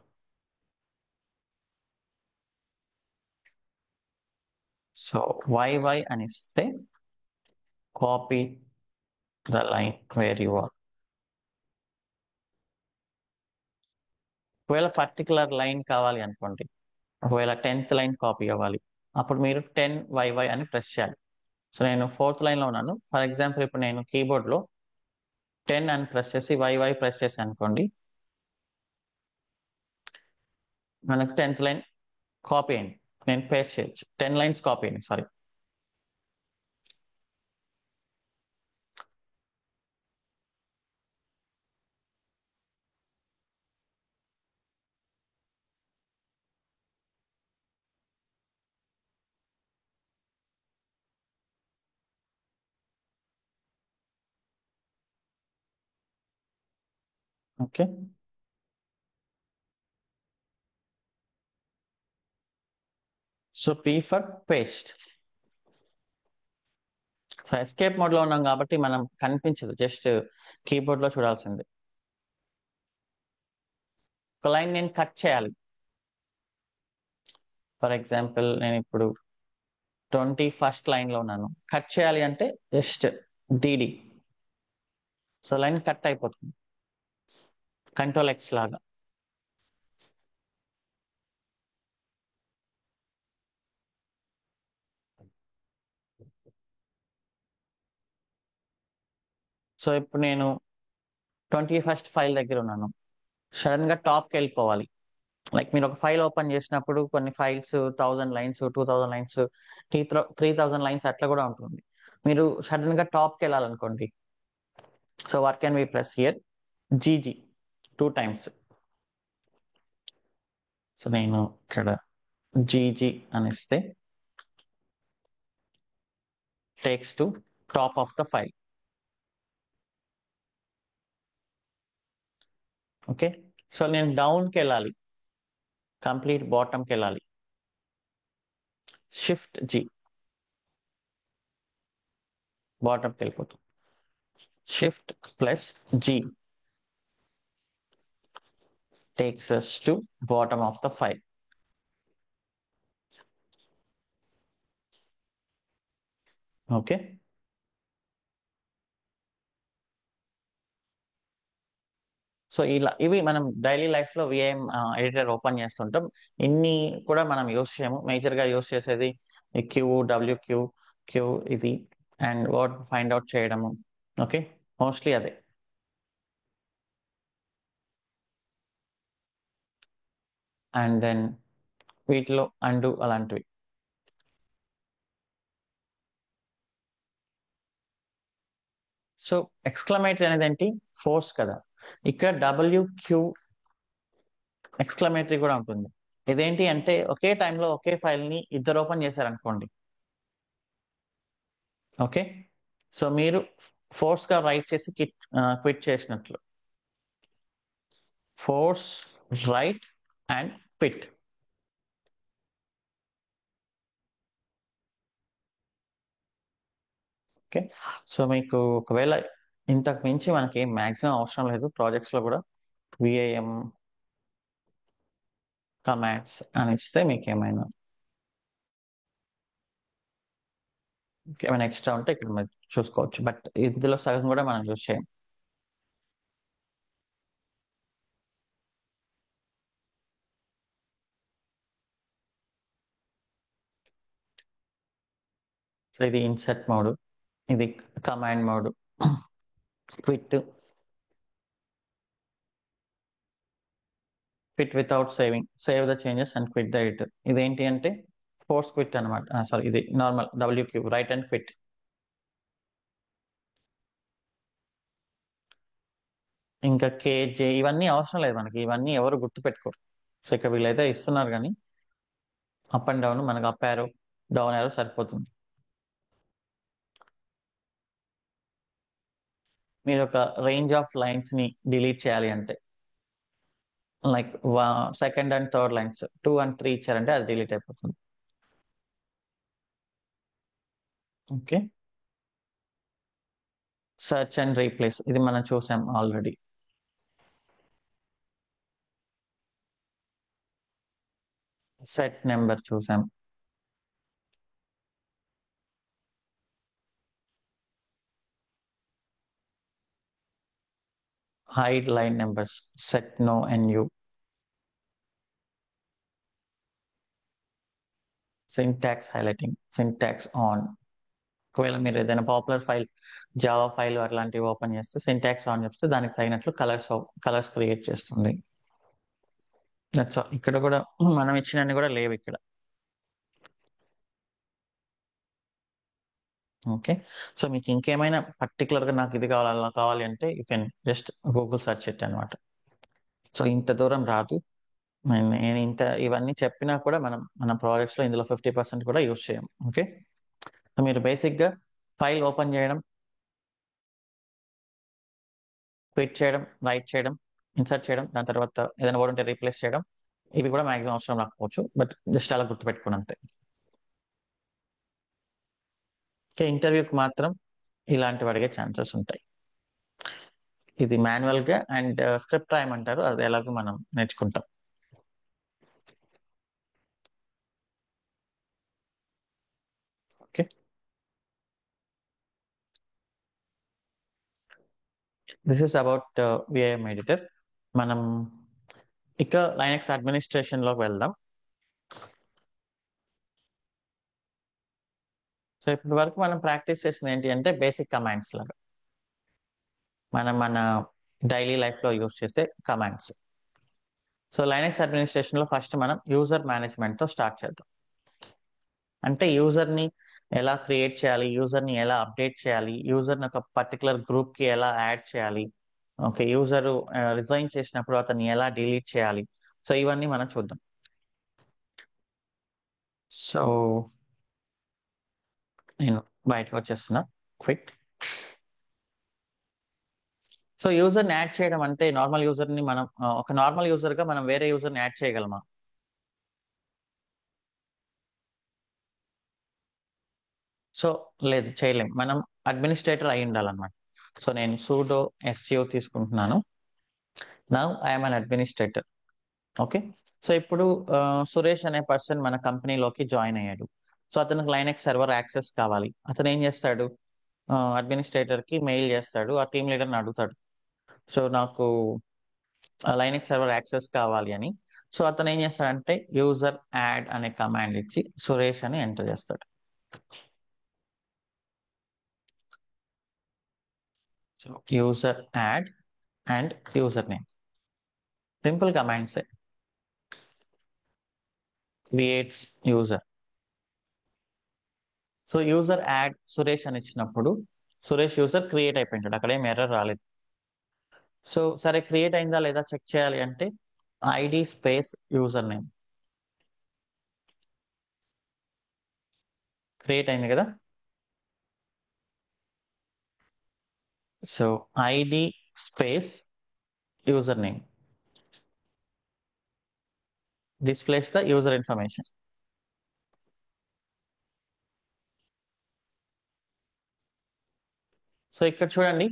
So Y అని ఇస్తే copy the line where you are. ఒకవేళ పర్టికులర్ లైన్ కావాలి అనుకోండి, ఒకవేళ 10th లైన్ కాపీ అవ్వాలి, అప్పుడు మీరు 10 అని ప్రెస్ చేయాలి. సో నేను ఫోర్త్ లైన్ లో ఉన్నాను. ఫర్ ఎగ్జాంపుల్ ఇప్పుడు నేను కీబోర్డ్ లో 10 అని ప్రెస్ చేసి వై ప్రెస్ చేసి అనుకోండి, మనకు 10th లైన్ కాపీ అయింది. నేను పేస్ట్ చేయొచ్చు, 10 లైన్స్ కాపీ అయింది, sorry. Okay, so P for paste. So escape mode లో ఉన్నాం కాబట్టి మనం కనిపించదు, జస్ట్ కీబోర్డ్ లో చూడాల్సిందే. ఒక లైన్ నేను కట్ చేయాలి. ఫర్ ఎగ్జాంపుల్ నేను ఇప్పుడు 21st లైన్ లో ఉన్నాను. కట్ చేయాలి అంటే just DD, so line cut అయిపోతుంది, కంట్రోల్ X లాగా. సో ఇప్పుడు నేను 21st ఫైల్ దగ్గర ఉన్నాను. సడన్ గా టాప్కి వెళ్ళిపోవాలి. లైక్ మీరు ఒక ఫైల్ ఓపెన్ చేసినప్పుడు కొన్ని ఫైల్స్ 1000 లైన్స్, 2000 లైన్స్, 3000 లైన్స్ అట్లా కూడా ఉంటుంది. మీరు సడన్ గా టాప్కి వెళ్ళాలనుకోండి, so what can we press here, G G 2 times. So నేను ఇక్కడ జీజీ అనిస్తే takes to top of the file. Okay, so నేను డౌన్కి వెళ్ళాలి, కంప్లీట్ బాటమ్కి వెళ్ళాలి, షిఫ్ట్ G, బాటమ్కి వెళ్ళిపోతుంది. Shift+G takes us to bottom of the file. Okay, so ఇలా ఇవి మనం డైలీ లైఫ్ లో విఐఎం ఎడిటర్ ఓపెన్ చేస్తుంటాం. ఇన్ని కూడా మనం యూస్ చేయము, మేజర్ గా యూస్ చేసేది క్యూ ఇది, అండ్ వర్డ్ ఫైండ్ అవుట్ చేయడము. ఓకే, మోస్ట్లీ అదే. అండ్ దెన్ వీటిలో అండు అలాంటివి. సో ఎక్స్క్లమేటరీ అనేది ఏంటి, ఫోర్స్ కదా. ఇక్కడ WQ ఎక్స్క్లమేటరీ కూడా ఉంటుంది. ఇదేంటి అంటే ఒకే టైంలో ఒకే ఫైల్ ని ఇద్దరు ఓపెన్ చేశారనుకోండి, ఓకే, సో మీరు ఫోర్స్ గా రైట్ చేసి క్విట్ చేసినట్లు. Force right and quit. Okay, so మీకు ఒకవేళ ఇంతకు మించి మనకి మాక్సిమం అవసరం లేదు ప్రాజెక్ట్స్ లో కూడా, విఐఎం కమాండ్స్ అని ఇస్తే మీకు ఏమైనా ఎక్స్ట్రా ఉంటే ఇక్కడ మీరు చూసుకోవచ్చు, బట్ ఇందులో సగం కూడా మనం యూజ్ చేయం. సో ఇది ఇన్సర్ట్ మోడ్, ఇది command mode, quit without save the changes and quit the editor. ఇదేంటి అంటే ఫోర్స్ క్విట్ అనమాట. సారీ, ఇది normal WQ, write and quit. ఇంకా KJ ఇవన్నీ అవసరం లేదు మనకి, ఇవన్నీ ఎవరు గుర్తు పెట్టుకోరు. సో ఇక్కడ వీళ్ళైతే ఇస్తున్నారు కానీ అప్ అండ్ డౌన్, మనకు అప్ యారో డౌన్ యారో సరిపోతుంది. మీరు ఒక రేంజ్ ఆఫ్ లైన్స్ ని డిలీట్ చేయాలి అంటే, like second and third lines 2 and 3 ఇచ్చారంటే అది డిలీట్ అయిపోతుంది. ఓకే, సర్చ్ అండ్ రీప్లేస్ ఇది మనం చూసాం ఆల్రెడీ. సెట్ నెంబర్ చూసాం. Hide line numbers, set no NU. Syntax highlighting, syntax on. ఒకవేళ మీరు ఏదైనా పాపులర్ ఫైల్, జావా ఫైల్ అట్లాంటివి ఓపెన్ చేస్తే సింటాక్స్ ఆన్ చెప్తే దానికి తగినట్లు కలర్స్ క్రియేట్ చేస్తుంది. That's all. ఇక్కడ కూడా మనం ఇచ్చినన్ని కూడా లేవు ఇక్కడ. ఓకే, సో మీకు ఇంకేమైనా పర్టికులర్ గా నాకు ఇది కావాలి అలా కావాలి అంటే you can just Google search it అనమాట. సో ఇంత దూరం రాదు. నేను ఇంత ఇవన్నీ చెప్పినా కూడా మన ప్రాజెక్ట్స్ లో ఇందులో 50% కూడా యూజ్ చేయం. ఓకే, సో మీరు బేసిక్ గా ఫైల్ ఓపెన్ చేయడం, క్విట్ చేయడం, రైట్ చేయడం, ఇన్సర్ట్ చేయడం, దాని తర్వాత ఏదైనా వర్డ్ ఉంటే రీప్లేస్ చేయడం, ఇవి కూడా మాక్సిమం అవసరం రాకపోవచ్చు, బట్ జస్ట్ అలా గుర్తుపెట్టుకుని అంతే. ఓకే, ఇంటర్వ్యూకి మాత్రం ఇలాంటివి అడిగే ఛాన్సెస్ ఉంటాయి. ఇది మాన్యువల్ గా అండ్ స్క్రిప్ట్ రాయమంటారు, అది ఎలాగో మనం నేర్చుకుంటాం. Okay, this is about VIM editor. మనం ఇక లైనక్స్ అడ్మినిస్ట్రేషన్ లోకి వెళ్దాం. సో ఇప్పటి వరకు మనం ప్రాక్టీస్ చేసింది ఏంటి అంటే బేసిక్ కమాండ్స్ లాగా, మన డైలీ లైఫ్ లో యూజ్ చేసే కమాండ్స్. సో లైనక్స్ అడ్మినిస్ట్రేషన్ లో ఫస్ట్ మనం యూజర్ మేనేజ్మెంట్ తో స్టార్ట్ చేద్దాం. అంటే యూజర్ ని ఎలా క్రియేట్ చేయాలి, యూజర్ ని ఎలా అప్డేట్ చేయాలి, యూజర్ ని ఒక పర్టికులర్ గ్రూప్ కి ఎలా యాడ్ చేయాలి, ఓకే, యూజర్ రిజైన్ చేసినప్పుడు అతన్ని ఎలా డిలీట్ చేయాలి. సో ఇవన్నీ మనం చూద్దాం. సో నేను బయటకు వచ్చేస్తున్నా, క్విట్. సో యూజర్ ని యాడ్ చేయడం అంటే నార్మల్ యూజర్ ని మనం ఒక నార్మల్ యూజర్ గా మనం వేరే యూజర్ ని యాడ్ చేయగలమా? సో లేదు, చేయలేం. మనం అడ్మినిస్ట్రేటర్ అయి ఉండాలన్నమాట. సో నేను sudo su తీసుకుంటున్నాను. Now I'm an administrator. Okay, so ఇప్పుడు సురేష్ అనే పర్సన్ మన కంపెనీలోకి జాయిన్ అయ్యాడు. సో అతనికి లైనక్స్ సర్వర్ యాక్సెస్ కావాలి. అతను ఏం చేస్తాడు, అడ్మినిస్ట్రేటర్ కి మెయిల్ చేస్తాడు, ఆ టీమ్ లీడర్ని అడుగుతాడు, సో నాకు లైనక్స్ సర్వర్ యాక్సెస్ కావాలి అని. సో అతను ఏం చేస్తాడంటే యూజర్ యాడ్ అనే కమాండ్ ఇచ్చి సురేష్ అని ఎంటర్ చేస్తాడు. So user add and user name, simple commands. Creates user. So user add Suresh అని ఇచ్చినప్పుడు సురేష్ యూజర్ క్రియేట్ అయిపోయింటాడు, అక్కడ ఏం ఎర్రర్ రాలేదు. సో సరే, క్రియేట్ అయిందా లేదా చెక్ చేయాలి అంటే ID space user name. Create అయింది కదా. So ID space user name displays the user information. So ఇక్కడ చూడండి,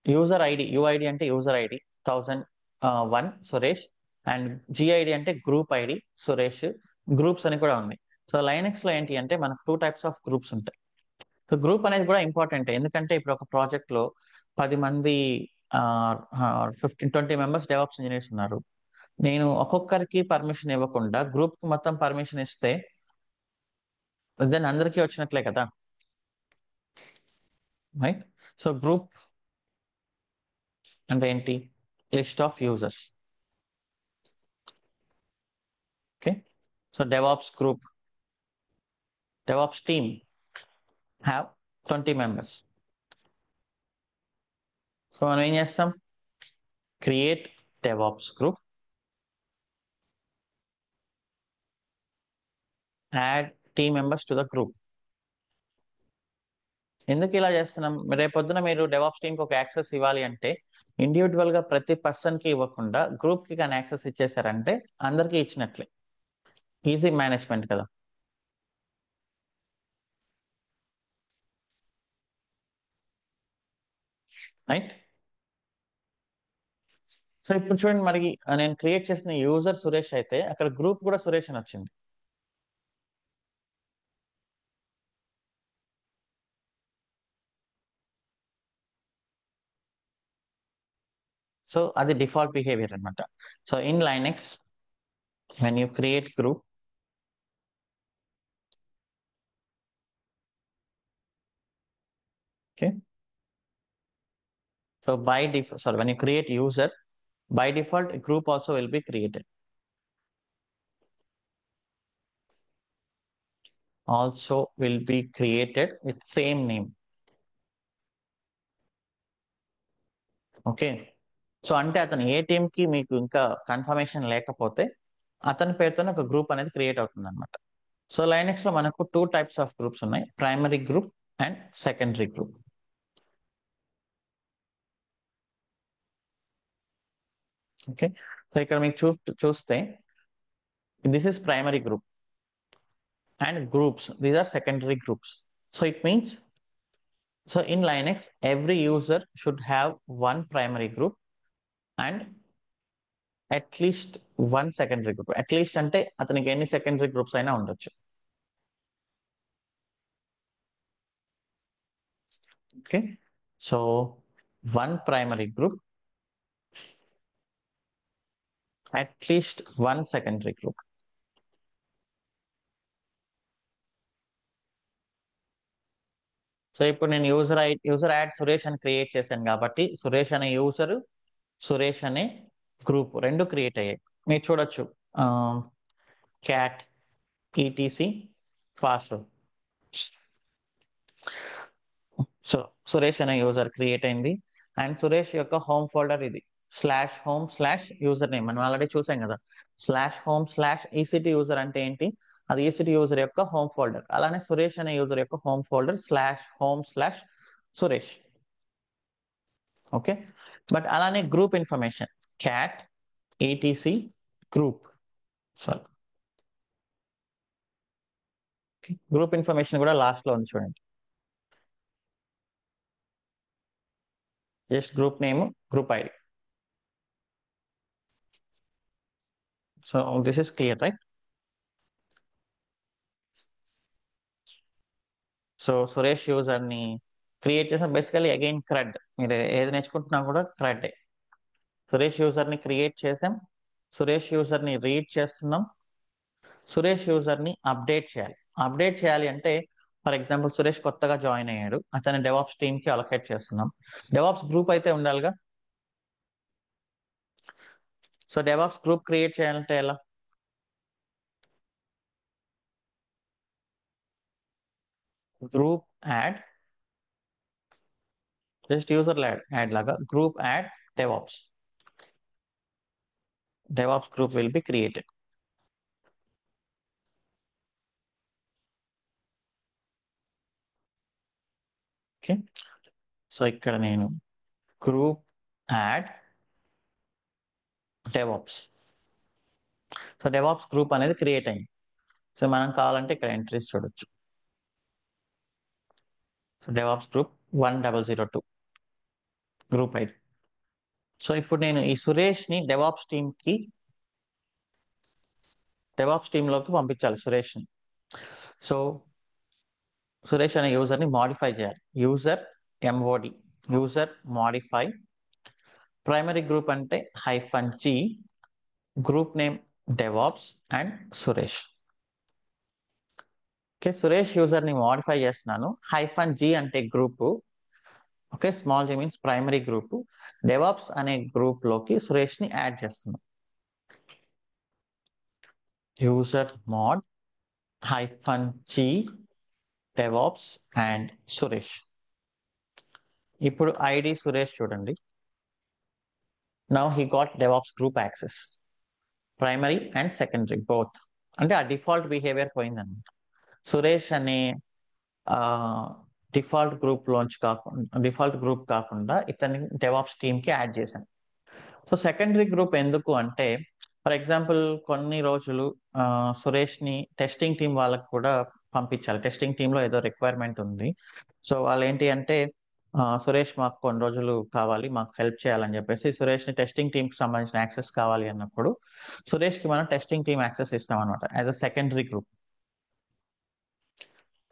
యూజర్ ఐడి, యుఐడి అంటే user ID 1001 Suresh, and GID అంటే గ్రూప్ ఐడి సురేష్. గ్రూప్స్ అని కూడా ఉంది. సో లైనక్స్ లో ఏంటి అంటే మనకు 2 types ఆఫ్ గ్రూప్స్ ఉంటాయి. సో గ్రూప్ అనేది కూడా ఇంపార్టెంట్, ఎందుకంటే ఇప్పుడు ఒక ప్రాజెక్ట్ లో 10 మంది 20 మెంబర్స్ డెవాప్స్ ఇంజనీర్స్ ఉన్నారు. నేను ఒక్కొక్కరికి పర్మిషన్ ఇవ్వకుండా గ్రూప్ కి మొత్తం పర్మిషన్ ఇస్తే దెన్ అందరికీ వచ్చినట్లే కదా. రైట్. సో గ్రూప్ అంటే ఏంటి? List of users. Okay. So DevOps team have 20 members. So మనం ఏం చేస్తాం? Create DevOps group, add team members to the group. ఎందుకు ఇలా చేస్తున్నాం? రేపొద్దున మీరు డెవాప్స్ టీమ్ కి ఒక యాక్సెస్ ఇవ్వాలి అంటే ఇండివిజువల్ గా ప్రతి పర్సన్ కి ఇవ్వకుండా గ్రూప్ కి కానీ యాక్సెస్ ఇచ్చేసారంటే అందరికీ ఇచ్చినట్లే. ఈజీ మేనేజ్మెంట్ కదా. రైట్. సో ఇప్పుడు చూడండి, మరి నేను క్రియేట్ చేసిన యూజర్ సురేష్ అయితే అక్కడ గ్రూప్ కూడా సురేష్ అని వచ్చింది. సో అది డిఫాల్ట్ బిహేవియర్ అనమాట. So in Linux when you create group, okay, so by default, sorry, when you create user, by default a group also will be created, with same name. Okay. So అంటే అతను ఏ team కి మీకు ఇంకా confirmation లేకపోతే అతని పేరుతోనే ఒక group అనేది క్రియేట్ అవుతుంది అనమాట. సో లైనెక్స్ లో మనకు 2 టైప్స్ ఆఫ్ గ్రూప్స్ ఉన్నాయి, primary group and secondary group. Okay. So ఇక్కడ మీకు చూస్తే this is primary group and groups, these are secondary groups. So it means, so in Linux every user should have one primary group and at least one secondary group. At least అంటే అతనికి ఎన్ని secondary groups అయినా ఉండొచ్చు. Okay. So one primary group, at least one secondary group. So ఇప్పుడు నేను user add Suresh అని create చేశాను కాబట్టి సురేష్ అనే యూజర్, సురేష్ అనే గ్రూప్ రెండు క్రియేట్ అయ్యాయి. మీరు చూడొచ్చు, cat ETC fast. So Suresh అనే యూజర్ క్రియేట్ అయింది అండ్ సురేష్ యొక్క హోమ్ ఫోల్డర్ ఇది /home/యూజర్ నేమ్. మనం ఆల్రెడీ చూసాం కదా, /home/ECT యూజర్ అంటే ఏంటి? అది ECT యూజర్ యొక్క హోమ్ ఫోల్డర్. అలానే సురేష్ అనే యూజర్ యొక్క హోమ్ ఫోల్డర్ /home/సురేష్. ఓకే. బట్ అలానే group information cat ATC group, sorry, group information కూడా లాస్ట్ లో ఉంది చూడండి. Just group name, group ID. So this is clear, right? So Suresh user ని క్రియేట్ చేసిన బేసికలీ అగైన్ క్రడ్, మీరు ఏది నేర్చుకుంటున్నా కూడా క్రడ్. సురేష్ యూజర్ ని క్రియేట్ చేసాం, సురేష్ యూజర్ ని రీడ్ చేస్తున్నాం, సురేష్ యూజర్ ని అప్డేట్ చేయాలి అంటే ఫర్ ఎగ్జాంపుల్ సురేష్ కొత్తగా జాయిన్ అయ్యాడు, అతని డెవాప్స్ టీమ్ కి అలొకేట్ చేస్తున్నాం. డెవాప్స్ గ్రూప్ అయితే ఉండాలిగా. సో డెవాప్స్ గ్రూప్ క్రియేట్ చేయాలంటే ఎలా? Group add, just user add లాగా group add DevOps group will be created. Okay. So ఇక్కడ నేను group add DevOps, so DevOps group అనేది క్రియేట్ అయింది. సో మనం కావాలంటే ఇక్కడ ఎంట్రీస్ చూడొచ్చు. So DevOps group 1002 group ID. So ఇప్పుడు నేను ఈ సురేష్ ని డెవాప్స్ టీమ్ లోకి పంపించాలి సురేష్ ని. సో సురేష్ అనే యూజర్ ని మాడిఫై చేయాలి. యూజర్ మాడిఫై ప్రైమరీ గ్రూప్ అంటే -G, group name DevOps and Suresh. Okay. Suresh user ని మాడిఫై చేస్తున్నాను. -G అంటే group, okay, small G means primary group. DevOps అనే గ్రూప్ లోకి సురేష్ ని యాడ్ చేస్తున్నాం. User mode -g DevOps and Suresh. ఇప్పుడు ఐడి సురేష్ చూడండి. Now he got DevOps group access, primary and secondary both. అంటే ఆ డిఫాల్ట్ బిహేవియర్ పోయిందన్నమాట. సురేష్ అనే డిఫాల్ట్ గ్రూప్ కాకుండా ఇతన్ని డెవాప్స్ టీమ్ కి యాడ్ చేశాను. సో సెకండరీ గ్రూప్ ఎందుకు అంటే, ఫర్ ఎగ్జాంపుల్ కొన్ని రోజులు సురేష్ ని టెస్టింగ్ టీం వాళ్ళకి కూడా పంపించాలి. టెస్టింగ్ టీమ్ లో ఏదో రిక్వైర్మెంట్ ఉంది. సో వాళ్ళు ఏంటి అంటే, సురేష్ మాకు కొన్ని రోజులు కావాలి, మాకు హెల్ప్ చేయాలని చెప్పేసి సురేష్ ని టెస్టింగ్ టీమ్ కి సంబంధించిన యాక్సెస్ కావాలి అన్నప్పుడు సురేష్ కి మనం టెస్టింగ్ టీమ్ యాక్సెస్ ఇస్తాం అనమాట as a secondary group.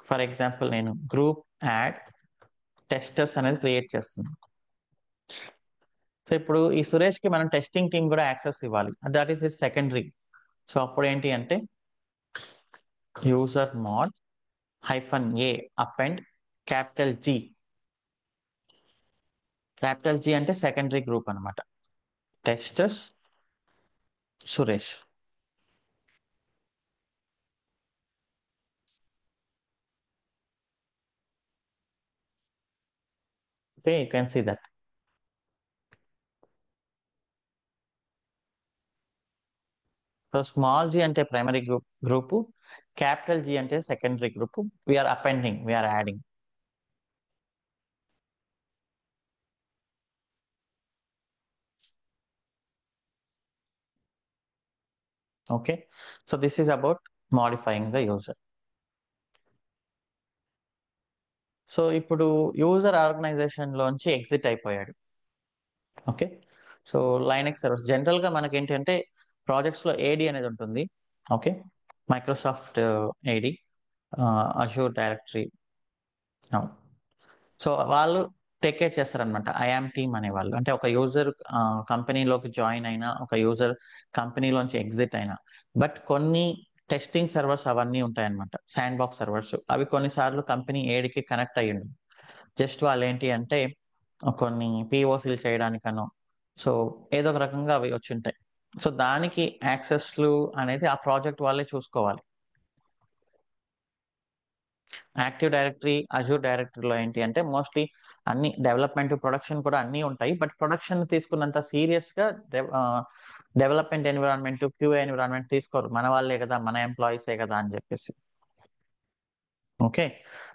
For example నేను గ్రూప్ యాడ్ టెస్టర్స్ అనేది క్రియేట్ చేస్తున్నాను. సో ఇప్పుడు ఈ సురేష్ కి మనం టెస్టింగ్ టీమ్ కూడా యాక్సెస్ ఇవ్వాలి, that is is secondary. So అప్పుడు ఏంటి అంటే user mode -a append G. G అంటే సెకండరీ గ్రూప్ అనమాట, testers Suresh. Okay, you can see that. So small g అంటే ప్రైమరీ గ్రూప్, క్యాపిటల్ G అంటే secondary group. We're appending, we're adding. Okay, so this is about modifying the user. So ఇప్పుడు user organisation లోంచి exit అయిపోయాడు. Okay, so Linux servers general గా మనకి ఏంటంటే projects లో AD అనేది ఉంటుంది. Okay, Microsoft AD, Azure directory. So వాళ్ళు టేక్ కేర్ చేస్తారనమాట. ఐఆమ్ టీమ్ అనే వాళ్ళు, అంటే ఒక యూజర్ కంపెనీలోకి జాయిన్ అయినా, ఒక యూజర్ కంపెనీలోంచి ఎగ్జిట్ అయినా, బట్ కొన్ని టెస్టింగ్ సర్వర్స్ అవన్నీ ఉంటాయన్నమాట, శాండ్ బాక్స్ సర్వర్స్. అవి కొన్నిసార్లు కంపెనీ ఏడికి కనెక్ట్ అయ్యి ఉండదు. జస్ట్ వాళ్ళు ఏంటి అంటే కొన్ని పిఓసీలు చేయడానికనో, సో ఏదో ఒక రకంగా అవి వచ్చి ఉంటాయి. సో దానికి యాక్సెస్లు అనేది ఆ ప్రాజెక్ట్ వాళ్ళే చూసుకోవాలి. యాక్టివ్ డైరెక్టరీ, అజూర్ డైరెక్టరీలో ఏంటి అంటే మోస్ట్లీ అన్ని డెవలప్మెంట్, ప్రొడక్షన్ కూడా అన్నీ ఉంటాయి. బట్ ప్రొడక్షన్ తీసుకున్నంత సీరియస్ గా డెవలప్మెంట్ ఎన్విరాన్మెంట్, క్యూఏ ఎన్విరాన్మెంట్ తీసుకోరు. మన వాళ్ళే కదా, మన ఎంప్లాయీసే కదా అని చెప్పేసి. ఓకే,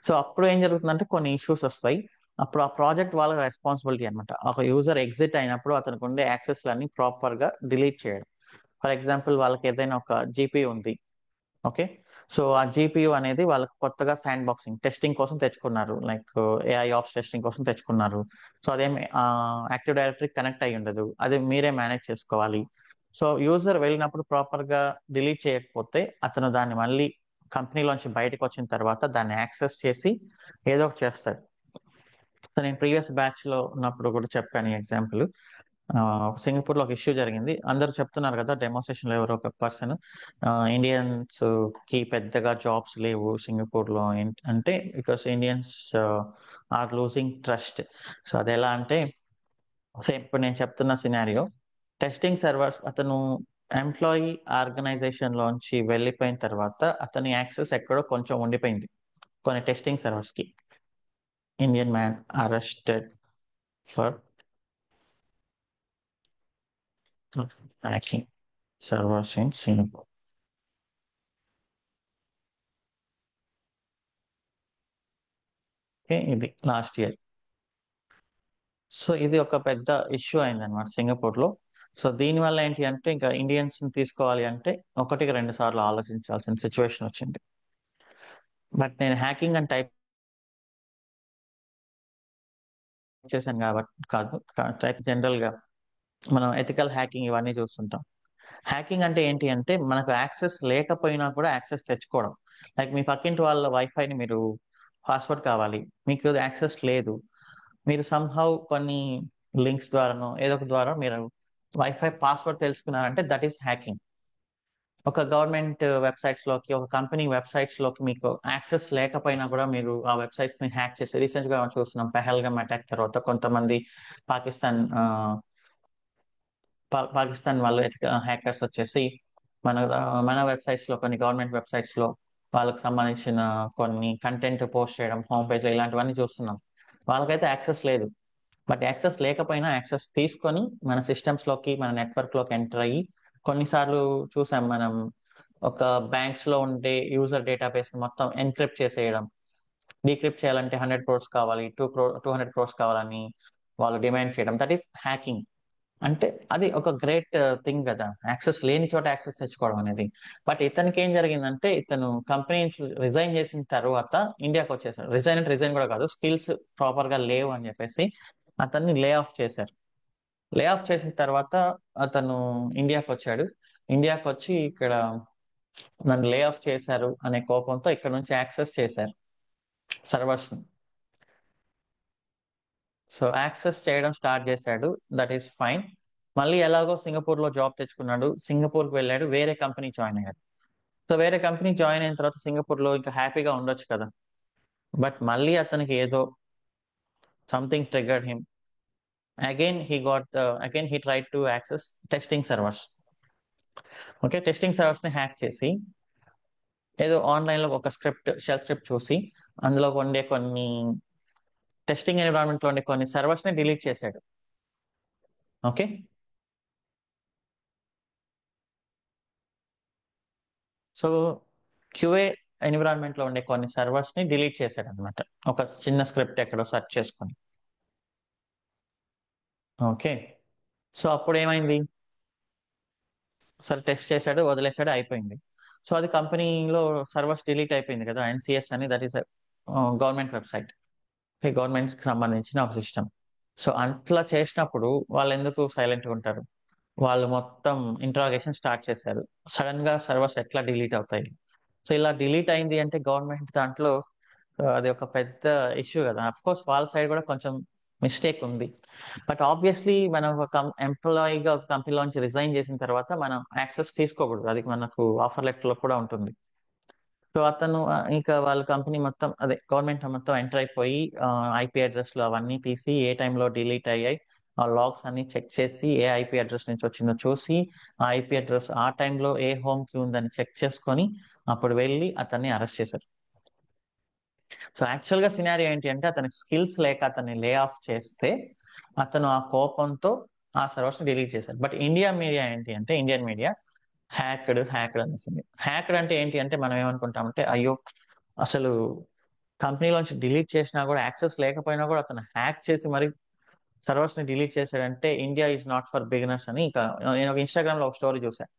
సో అప్పుడు ఏం జరుగుతుందంటే కొన్ని ఇష్యూస్ వస్తాయి. అప్పుడు ఆ ప్రాజెక్ట్ వాళ్ళ రెస్పాన్సిబిలిటీ అనమాట. ఒక యూజర్ ఎగ్జిట్ అయినప్పుడు అతనికి ఉండే యాక్సెస్లన్నీ ప్రాపర్ గా డిలీట్ చేయడం. ఫర్ ఎగ్జాంపుల్ వాళ్ళకి ఏదైనా ఒక జీపీ ఉంది. ఓకే, సో ఆ జీపీయూ అనేది వాళ్ళకి కొత్తగా శాండ్ బాక్సింగ్ టెస్టింగ్ కోసం తెచ్చుకున్నారు, లైక్ ఏఐ ఆప్స్ టెస్టింగ్ కోసం తెచ్చుకున్నారు. సో అదేం యాక్టివ్ డైరెక్టరీ కనెక్ట్ అయ్యి ఉండదు, అది మీరే మేనేజ్ చేసుకోవాలి. సో యూజర్ వెళ్ళినప్పుడు ప్రాపర్ గా డిలీట్ చేయకపోతే అతను దాన్ని మళ్ళీ కంపెనీలోంచి బయటకు వచ్చిన తర్వాత దాన్ని యాక్సెస్ చేసి ఏదో ఒకటి చేస్తాడు. సో నేను ప్రీవియస్ బ్యాచ్ లో ఉన్నప్పుడు కూడా చెప్పాను ఎగ్జాంపుల్. సింగపూర్ లో ఒక ఇష్యూ జరిగింది. అందరూ చెప్తున్నారు కదా డెమో సెషన్ లో ఎవరో ఒక పర్సన్, ఇండియన్స్ కి పెద్దగా జాబ్స్ లేవు సింగపూర్ లో అంటే because Indians are losing trust. So అది ఎలా అంటే, సేమ్ ఇప్పుడు నేను చెప్తున్న సినారియో, టెస్టింగ్ సర్వర్స్ అతను ఎంప్లాయీ ఆర్గనైజేషన్ లోంచి వెళ్ళిపోయిన తర్వాత అతని యాక్సెస్ ఎక్కడో కొంచెం ఉండిపోయింది కొన్ని టెస్టింగ్ సర్వర్స్ కి. Indian man arrested for hacking servers in Singapore. Okay, ఇది లాస్ట్ ఇయర్. సో ఇది ఒక పెద్ద ఇష్యూ అయింది అనమాట సింగపూర్ లో. సో దీనివల్ల ఏంటి అంటే ఇంకా ఇండియన్స్ ని తీసుకోవాలి అంటే ఒకటికి రెండు సార్లు ఆలోచించాల్సిన సిచ్యువేషన్ వచ్చింది. బట్ నేను హ్యాకింగ్ అని టైప్ చేశాను కాబట్టి కాదు, టైప్ జనరల్ గా మనం ఎథికల్ హ్యాకింగ్ ఇవన్నీ చూస్తుంటాం. హ్యాకింగ్ అంటే ఏంటి అంటే మనకు యాక్సెస్ లేకపోయినా కూడా యాక్సెస్ తెచ్చుకోవడం. లైక్ మీ పక్కింటి వాళ్ళ వైఫైని మీరు పాస్వర్డ్ కావాలి, మీకు యాక్సెస్ లేదు, మీరు సంహౌ కొన్ని లింక్స్ ద్వారానో ఏదో ఒక ద్వారా మీరు వైఫై పాస్వర్డ్ తెలుసుకున్నారంటే దట్ ఈస్ హ్యాకింగ్. ఒక గవర్నమెంట్ వెబ్సైట్స్ లోకి, ఒక కంపెనీ వెబ్సైట్స్ లోకి మీకు యాక్సెస్ లేకపోయినా కూడా మీరు ఆ వెబ్సైట్స్ ని హ్యాక్ చేసి, రీసెంట్ గా మనం చూస్తున్నాం పెహల్గామ్ అటాక్ తర్వాత కొంతమంది పాకిస్తాన్ పాకిస్తాన్ వాళ్ళు హ్యాకర్స్ వచ్చేసి మన మన వెబ్సైట్స్ లో, కొన్ని గవర్నమెంట్ వెబ్సైట్స్ లో వాళ్ళకి సంబంధించిన కొన్ని కంటెంట్ పోస్ట్ చేయడం, హోమ్ పేజ్ లో ఇలాంటివన్నీ చూస్తున్నాం. వాళ్ళకైతే యాక్సెస్ లేదు. బట్ యాక్సెస్ లేకపోయినా యాక్సెస్ తీసుకొని మన సిస్టమ్స్ లోకి, మన నెట్వర్క్ లోకి ఎంటర్ అయ్యి, కొన్నిసార్లు చూసాం మనం ఒక బ్యాంక్స్ లో ఉండే యూజర్ డేటాబేస్ మొత్తం ఎన్క్రిప్ట్ చేసేయడం. డీక్రిప్ట్ చేయాలంటే 100 crores కావాలి, 200 crores కావాలని వాళ్ళు డిమాండ్ చేయడం. That is hacking. అంటే అది ఒక గ్రేట్ థింగ్ కదా, యాక్సెస్ లేని చోట యాక్సెస్ తెచ్చుకోవడం అనేది. బట్ ఇతనికి ఏం జరిగిందంటే, ఇతను కంపెనీ నుంచి రిజైన్ చేసిన తర్వాత ఇండియాకి వచ్చేసాడు. రిజైన్ అంటే రిజైన్ కూడా కాదు, స్కిల్స్ ప్రాపర్ గా లేవు అని చెప్పేసి అతన్ని లే ఆఫ్ చేశారు. లే ఆఫ్ చేసిన తర్వాత అతను ఇండియాకి వచ్చాడు. ఇండియాకి వచ్చి ఇక్కడ నన్ను లే ఆఫ్ చేశారు అనే కోపంతో ఇక్కడ నుంచి యాక్సెస్ చేశారు సర్వర్స్. సో యాక్సెస్ చేయడం స్టార్ట్ చేశాడు. That is fine. మళ్ళీ ఎలాగో సింగపూర్ లో జాబ్ తెచ్చుకున్నాడు. సింగపూర్ కి వెళ్ళాడు, వేరే కంపెనీ జాయిన్ అయ్యాడు. సో వేరే కంపెనీ జాయిన్ అయిన తర్వాత సింగపూర్ లో ఇంకా హ్యాపీగా ఉండొచ్చు కదా. బట్ మళ్ళీ అతనికి ఏదో something triggered him. Again he try to access testing servers. Okay, testing servers ని హ్యాక్ చేసి ఏదో ఆన్లైన్ లో ఒక షెల్ స్క్రిప్ట్ చూసి అందులో ఉండే కొన్ని టెస్టింగ్ ఎన్విరాన్మెంట్ లో ఉండే కొన్ని సర్వర్స్ ని డిలీట్ చేశాడు. ఓకే, సో క్యూఏ ఎన్విరాన్మెంట్ లో ఉండే కొన్ని సర్వర్స్ ని డిలీట్ చేశాడు అనమాట, ఒక చిన్న స్క్రిప్ట్ ఎక్కడో సెర్చ్ చేసుకొని. ఓకే, సో అప్పుడు ఏమైంది, సరే టెస్ట్ చేశాడు, వదిలేశాడు, అయిపోయింది. సో అది కంపెనీలో సర్వర్స్ డిలీట్ అయిపోయింది కదా. ఎన్సిఎస్ అని, that is government website, government కి సంబంధించిన ఒక సిస్టమ్. సో అట్లా చేసినప్పుడు వాళ్ళు ఎందుకు సైలెంట్ గా ఉంటారు? వాళ్ళు మొత్తం ఇంట్రాగేషన్ స్టార్ట్ చేశారు. సడన్ గా సర్వర్స్ ఎట్లా డిలీట్ అవుతాయి? సో ఇలా డిలీట్ అయింది అంటే గవర్నమెంట్ దాంట్లో అది ఒక పెద్ద ఇష్యూ కదా. అఫ్ కోర్స్ వాళ్ళ సైడ్ కూడా కొంచెం మిస్టేక్ ఉంది. బట్ ఆబ్వియస్లీ మనం ఒక ఎంప్లాయీగా ఒక కంపెనీలోంచి రిజైన్ చేసిన తర్వాత మనం యాక్సెస్ తీసుకోకూడదు, అది మనకు ఆఫర్ లెటర్ లో కూడా ఉంటుంది. సో అతను ఇంకా వాళ్ళ కంపెనీ మొత్తం, అదే గవర్నమెంట్ మొత్తం ఎంటర్ అయిపోయి ఐపీ అడ్రస్లు అవన్నీ తీసి ఏ టైంలో డిలీట్ అయ్యాయి ఆ లాగ్స్ అన్ని చెక్ చేసి, ఏ ఐపీ అడ్రస్ నుంచి వచ్చిందో చూసి, ఆ ఐపీ అడ్రస్ ఆ టైంలో ఏ హోమ్ కి ఉందని చెక్ చేసుకొని అప్పుడు వెళ్ళి అతన్ని అరెస్ట్ చేశారు. సో యాక్చువల్ గా సినారియో ఏంటి అంటే, అతనికి స్కిల్స్ లేక అతన్ని లే ఆఫ్ చేస్తే అతను ఆ కోపంతో ఆ సర్వర్స్ ని డిలీట్ చేశారు. బట్ ఇండియన్ మీడియా ఏంటి అంటే, ఇండియన్ మీడియా హ్యాక్డ్ అనేసింది. హ్యాక్డ్ అంటే ఏంటి అంటే, మనం ఏమనుకుంటామంటే, అయ్యో అసలు కంపెనీలోంచి డిలీట్ చేసినా కూడా, యాక్సెస్ లేకపోయినా కూడా అతను హ్యాక్ చేసి మరి సర్వర్స్ ని డిలీట్ చేశాడంటే India is not for beginners అని. ఇక నేను ఒక ఇన్స్టాగ్రామ్ లో ఒక స్టోరీ చూసాను.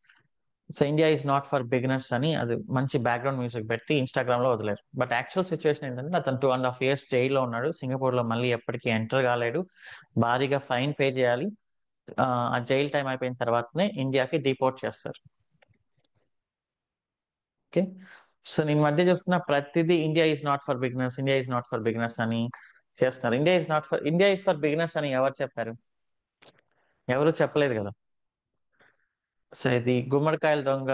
So India is not for beginners అని అది మంచి బ్యాక్గ్రౌండ్ మ్యూజిక్ పెట్టి ఇన్స్టాగ్రామ్ లో వదిలేరు. బట్ యాక్చువల్ సిచ్యువేషన్ ఏంటంటే, అతను 2.5 years జైల్లో ఉన్నాడు. సింగపూర్ లో మళ్ళీ ఎప్పటికీ ఎంటర్ కాలేడు. భారీగా ఫైన్ పే చేయాలి. ఆ జైల్ టైం అయిపోయిన తర్వాతనే ఇండియాకి డిపోర్ట్ చేస్తారు. ఓకే, సో నేను మధ్య చూస్తున్న ప్రతిదీ India is not for beginners, India is not for beginners అని చేస్తున్నారు. ఇండియా ఈజ్ ఫర్ బిగినర్స్ అని ఎవరు చెప్పారు? ఎవరు చెప్పలేదు కదా. సో ఇది గుమ్మడికాయల దొంగ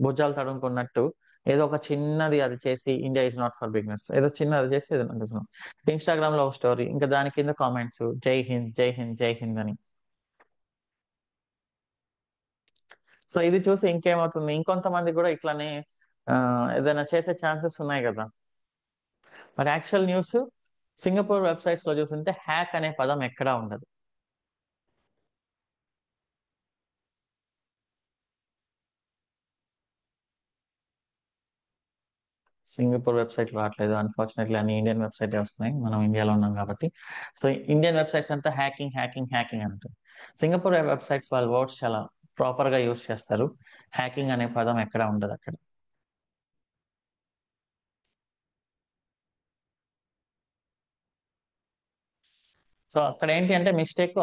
భుజాలు తడుముకున్నట్టు ఏదో ఒక చిన్నది అది చేసి India is not for beginners, ఏదో చిన్నది చేసి ఏదో ఇన్స్టాగ్రామ్ లో ఒక స్టోరీ, ఇంకా దాని కింద కామెంట్స్ జై హింద్ జై హింద్ జై హింద్ అని. సో ఇది చూసి ఇంకేమవుతుంది, ఇంకొంతమంది కూడా ఇట్లానే ఆ, ఏదైనా చేసే ఛాన్సెస్ ఉన్నాయి కదా. మరి యాక్చువల్ న్యూస్ సింగపూర్ వెబ్సైట్స్ లో చూస్తుంటే హ్యాక్ అనే పదం ఎక్కడా ఉండదు. సింగపూర్ వెబ్సైట్ రావట్లేదు అన్ఫార్చునేట్లీ, అన్ని ఇండియన్ వెబ్సైట్ వస్తున్నాయి, మనం ఇండియాలో ఉన్నాం కాబట్టి. సో ఇండియన్ వెబ్సైట్స్ అంతా హ్యాకింగ్ హ్యాకింగ్ హ్యాకింగ్ అంటారు. సింగపూర్ వెబ్సైట్స్ వాళ్ళ వర్డ్స్ చాలా ప్రాపర్ గా యూస్ చేస్తారు. హ్యాకింగ్ అనే పదం ఎక్కడ ఉండదు అక్కడ. సో అక్కడ ఏంటి అంటే mistake,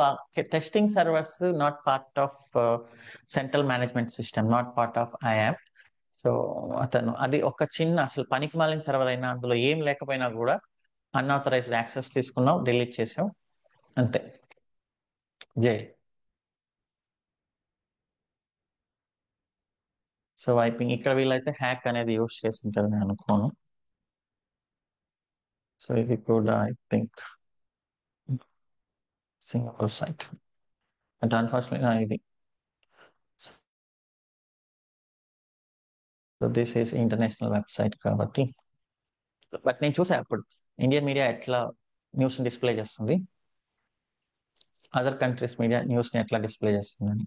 testing servers not part of central management system, not part of I am. So అతను అది ఒక చిన్న, అసలు పనికి మాలిన సర్వర్ అయినా అందులో ఏం లేకపోయినా కూడా అన్ఆథరైజ్డ్ యాక్సెస్ తీసుకున్నాం, డిలీట్ చేసాం, అంతే. జై సో వైపింగ్ ఇక్కడ వీళ్ళైతే హ్యాక్ అనేది యూస్ చేస్తుంటారు నేను అనుకోను. సో ఇది కూడా ఐ థింక్ సింగపూర్ సైట్, అంటే అన్ఫార్చునేట్లీ ఇది. So this is international website కాబట్టి. బట్ నేను చూసా అప్పుడు ఇండియన్ మీడియా ఎట్లా న్యూస్ డిస్ప్లే చేస్తుంది, అదర్ కంట్రీస్ మీడియా న్యూస్ ని ఎట్లా డిస్ప్లే చేస్తుందని.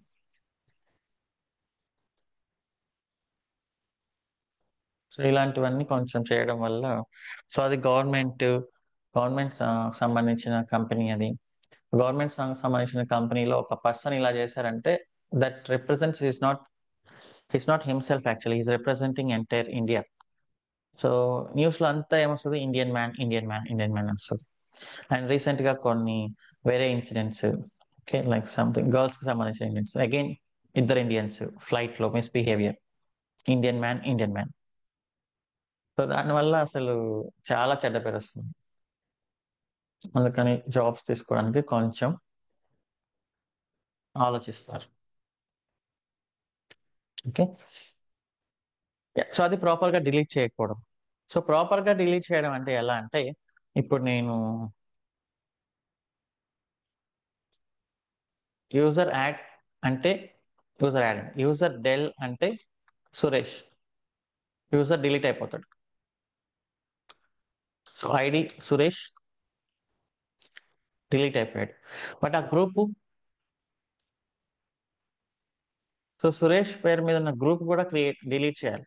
సో ఇలాంటివన్నీ కొంచెం చేయడం వల్ల, సో అది గవర్నమెంట్ సంబంధించిన కంపెనీ అది. గవర్నమెంట్ సంబంధించిన కంపెనీలో ఒక పర్సన్ ఇలా చేశారంటే that represents is not himself actually, is representing entire India. So news లో అంతా ఏమొస్తుంది, Indian man Indian man Indian man వస్తుంది. అండ్ రీసెంట్ గా కొన్ని వేరే incidents, okay, like something girls కి సంబంధించిన ఇన్సిడెంట్స్, అగైన్ ఇద్దరు ఇండియన్స్ ఫ్లైట్ లో misbehaviour, Indian man Indian man. So దానివల్ల అసలు చాలా చెడ్డ పేరు వస్తుంది. అందుకని జాబ్స్ తీసుకోవడానికి కొంచెం ఆలోచిస్తారు. ఓకే, సో అది ప్రాపర్ గా డిలీట్ చేయకపోవడం. సో ప్రాపర్ గా డిలీట్ చేయడం అంటే ఎలా అంటే, ఇప్పుడు నేను యూజర్ యాడ్ అంటే యూజర్ డెల్ అంటే సురేష్, యూజర్ డిలీట్ అయిపోతాడు. సో ఐడి సురేష్ డిలీట్ అయిపోయాడు. బట్ ఆ గ్రూప్, సో సురేష్ పేరు మీద ఉన్న గ్రూప్ కూడా డిలీట్ చేయాలి.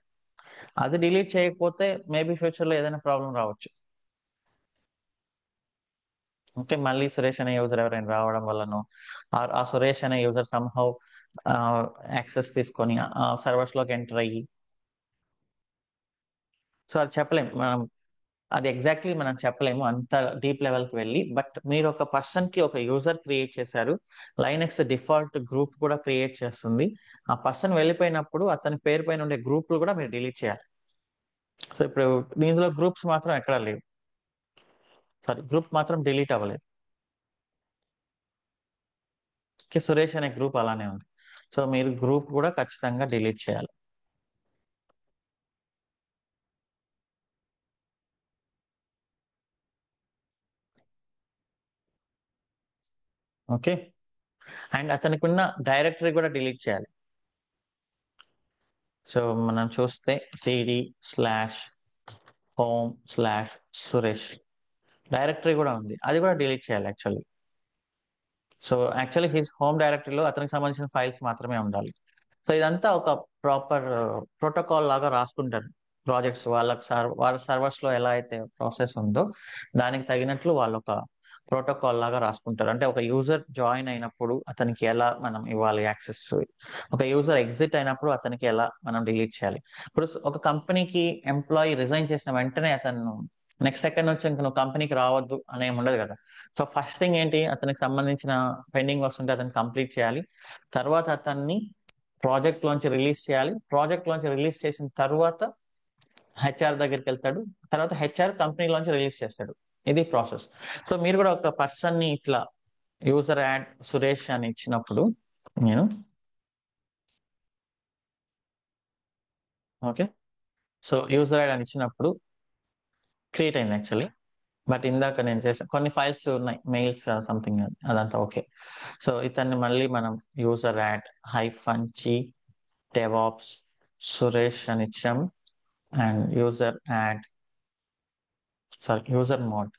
అది డిలీట్ చేయకపోతే మేబీ ఫ్యూచర్ లో ఏదైనా ప్రాబ్లం రావచ్చు. ఓకే, మళ్ళీ సురేష్ అనే యూజర్ ఎవరైనా రావడం వల్లనో, ఆ సురేష్ అనే యూజర్ సంహౌ యాక్సెస్ తీసుకొని ఆ సర్వర్స్ లోకి ఎంటర్ అయ్యి, సో అది చెప్పలేం మనం, అది ఎగ్జాక్ట్లీ మనం చెప్పలేము అంత డీప్ లెవెల్ కి వెళ్ళి. బట్ మీరు ఒక పర్సన్ కి ఒక యూజర్ క్రియేట్ చేశారు, లైనక్స్ డిఫాల్ట్ గ్రూప్ కూడా క్రియేట్ చేస్తుంది. ఆ పర్సన్ వెళ్ళిపోయినప్పుడు అతని పేరు పైన ఉండే గ్రూపులు కూడా మీరు డిలీట్ చేయాలి. సో ఇప్పుడు దీనిలో గ్రూప్స్ మాత్రం ఎక్కడా లేవు, సారీ గ్రూప్ మాత్రం డిలీట్ అవ్వలేదు. ఓకే, సురేష్ అనే గ్రూప్ అలానే ఉంది. సో మీరు గ్రూప్ కూడా ఖచ్చితంగా డిలీట్ చేయాలి. ఓకే, అండ్ అతనికి ఉన్న డైరెక్టరీ కూడా డిలీట్ చేయాలి. సో మనం చూస్తే cd/home/సురేష్ డైరెక్టరీ కూడా ఉంది, అది కూడా డిలీట్ చేయాలి actually. So actually his home డైరెక్టరీలో అతనికి సంబంధించిన ఫైల్స్ మాత్రమే ఉండాలి. సో ఇదంతా ఒక ప్రాపర్ ప్రోటోకాల్ లాగా రాసుకుంటారు ప్రాజెక్ట్స్ వాళ్ళ సర్వర్స్ లో ఎలా అయితే ప్రాసెస్ ఉందో దానికి తగినట్లు వాళ్ళు ఒక ప్రోటోకాల్ లాగా రాసుకుంటారు. అంటే ఒక యూజర్ జాయిన్ అయినప్పుడు అతనికి ఎలా మనం ఇవ్వాలి యాక్సెస్, ఒక యూజర్ ఎగ్జిట్ అయినప్పుడు అతనికి ఎలా మనం డిలీట్ చేయాలి. ఇప్పుడు ఒక కంపెనీకి ఎంప్లాయీ రిజైన్ చేసిన వెంటనే అతను నెక్స్ట్ సెకండ్ నుంచి ఇంక నువ్వు కంపెనీకి రావద్దు అనేం ఉండదు కదా. సో ఫస్ట్ థింగ్ ఏంటి, అతనికి సంబంధించిన పెండింగ్ వర్క్స్ ఉంటే అతను కంప్లీట్ చేయాలి. తర్వాత అతన్ని ప్రాజెక్ట్ లోంచి రిలీజ్ చేయాలి. ప్రాజెక్ట్ లోంచి రిలీజ్ చేసిన తర్వాత హెచ్ఆర్ దగ్గరికి వెళ్తాడు. తర్వాత హెచ్ఆర్ కంపెనీలోంచి రిలీజ్ చేస్తాడు. ఇది ప్రాసెస్. సో మీరు కూడా ఒక పర్సన్ ని ఇట్లా యూజర్ యాడ్ సురేష్ అని ఇచ్చినప్పుడు, నేను ఓకే, సో యూజర్ యాడ్ అని ఇచ్చినప్పుడు క్రియేట్ అయింది యాక్చువల్లీ. బట్ ఇందాక నేను చేసిన కొన్ని ఫైల్స్ ఉన్నాయి, మెయిల్స్ సంథింగ్, అదంతా ఓకే. సో ఇతన్ని మళ్ళీ మనం user add -c DevOps Suresh అని ఇచ్చాము. అండ్ యూజర్ మోడ్,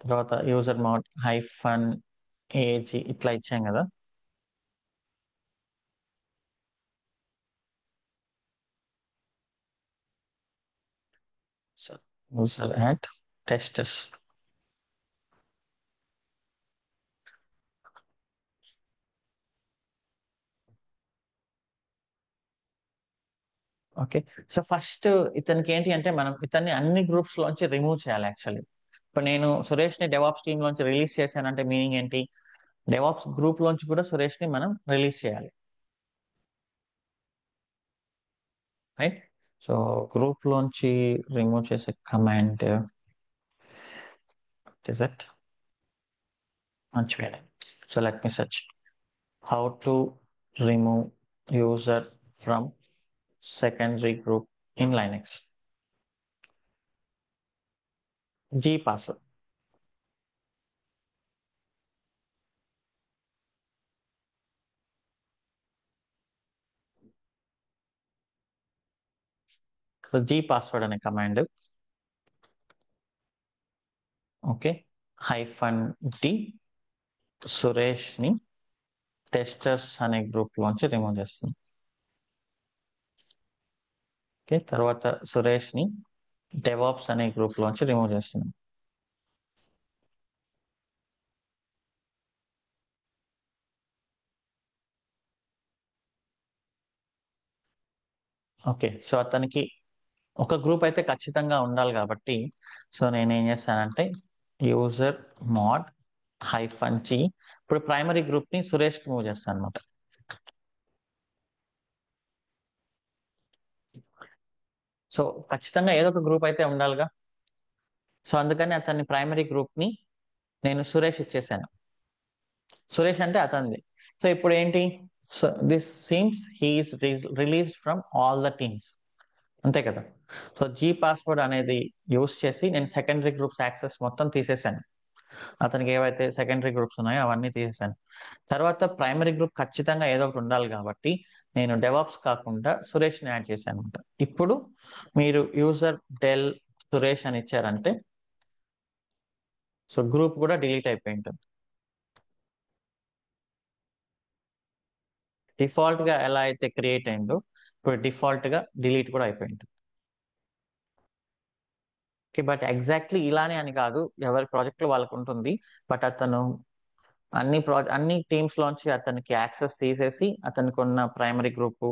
తర్వాత యూజర్ మోడ్ -ag ఇట్లా ఇచ్చాం కదా. So user add testers. Okay, so first ఇతనికి ఏంటి అంటే మనం ఇతన్ని అన్ని గ్రూప్స్ లోంచి రిమూవ్ చేయాలి యాక్చువల్లీ. ఇప్పుడు నేను సురేష్ ని డెవాప్స్ టీమ్ లోంచి రిలీజ్ చేశానంటే మీనింగ్ ఏంటి, డెవాప్స్ గ్రూప్ లోంచి కూడా సురేష్ ని మనం రిలీజ్ చేయాలి, రైట్. సో గ్రూప్ లోంచి రిమూవ్ చేసే కమాండ్ ఇస్ ఇట్, మంచిగా. So let me search how to remove user from secondary group in Linux. G password. So G password అనే కమాండ్ ఓకే -d సురేష్ ని టెస్టర్స్ అనే గ్రూప్ లోంచి remove చేస్తుంది. Okay తర్వాత సురేష్ ని డెవాప్స్ అనే గ్రూప్ లోంచి రిమూవ్ చేస్తుంది. ఓకే సో అతనికి ఒక గ్రూప్ అయితే ఖచ్చితంగా ఉండాలి కాబట్టి సో నేను ఏం చేస్తానంటే యూజర్ మాడ్ -g ఇప్పుడు ప్రైమరీ గ్రూప్ ని సురేష్ కి మూవ్ చేస్తాను అనమాట. సో ఖచ్చితంగా ఏదో ఒక గ్రూప్ అయితే ఉండాలిగా. సో అందుకని అతని ప్రైమరీ గ్రూప్ ని నేను సురేష్ ఇచ్చేసాను. సురేష్ అంటే అతనిది. సో ఇప్పుడు ఏంటి, so this seems he's released from all the teams, అంతే కదా. సో జీ పాస్వర్డ్ అనేది యూస్ చేసి నేను సెకండరీ గ్రూప్స్ యాక్సెస్ మొత్తం తీసేసాను. అతనికి ఏవైతే సెకండరీ గ్రూప్స్ ఉన్నాయో అవన్నీ తీసేసాను. తర్వాత ప్రైమరీ గ్రూప్ ఖచ్చితంగా ఏదో ఒకటి ఉండాలి కాబట్టి నేను డెవాప్స్ కాకుండా సురేష్ని యాడ్ చేశాను అనమాట. ఇప్పుడు మీరు యూజర్ డెల్ సురేష్ అని ఇచ్చారంటే సో గ్రూప్ కూడా డిలీట్ అయిపోయి ఉంటుంది. డిఫాల్ట్ గా ఎలా అయితే క్రియేట్ అయిందో ఇప్పుడు డిఫాల్ట్ గా డిలీట్ కూడా అయిపోయి ఉంటుంది. బట్ ఎగ్జాక్ట్లీ ఇలానే అని కాదు, ఎవరి ప్రాజెక్ట్ వాళ్ళకు ఉంటుంది. బట్ అతను అన్ని టీమ్స్ లోంచి అతనికి యాక్సెస్ తీసేసి అతనికి ఉన్న ప్రైమరీ గ్రూప్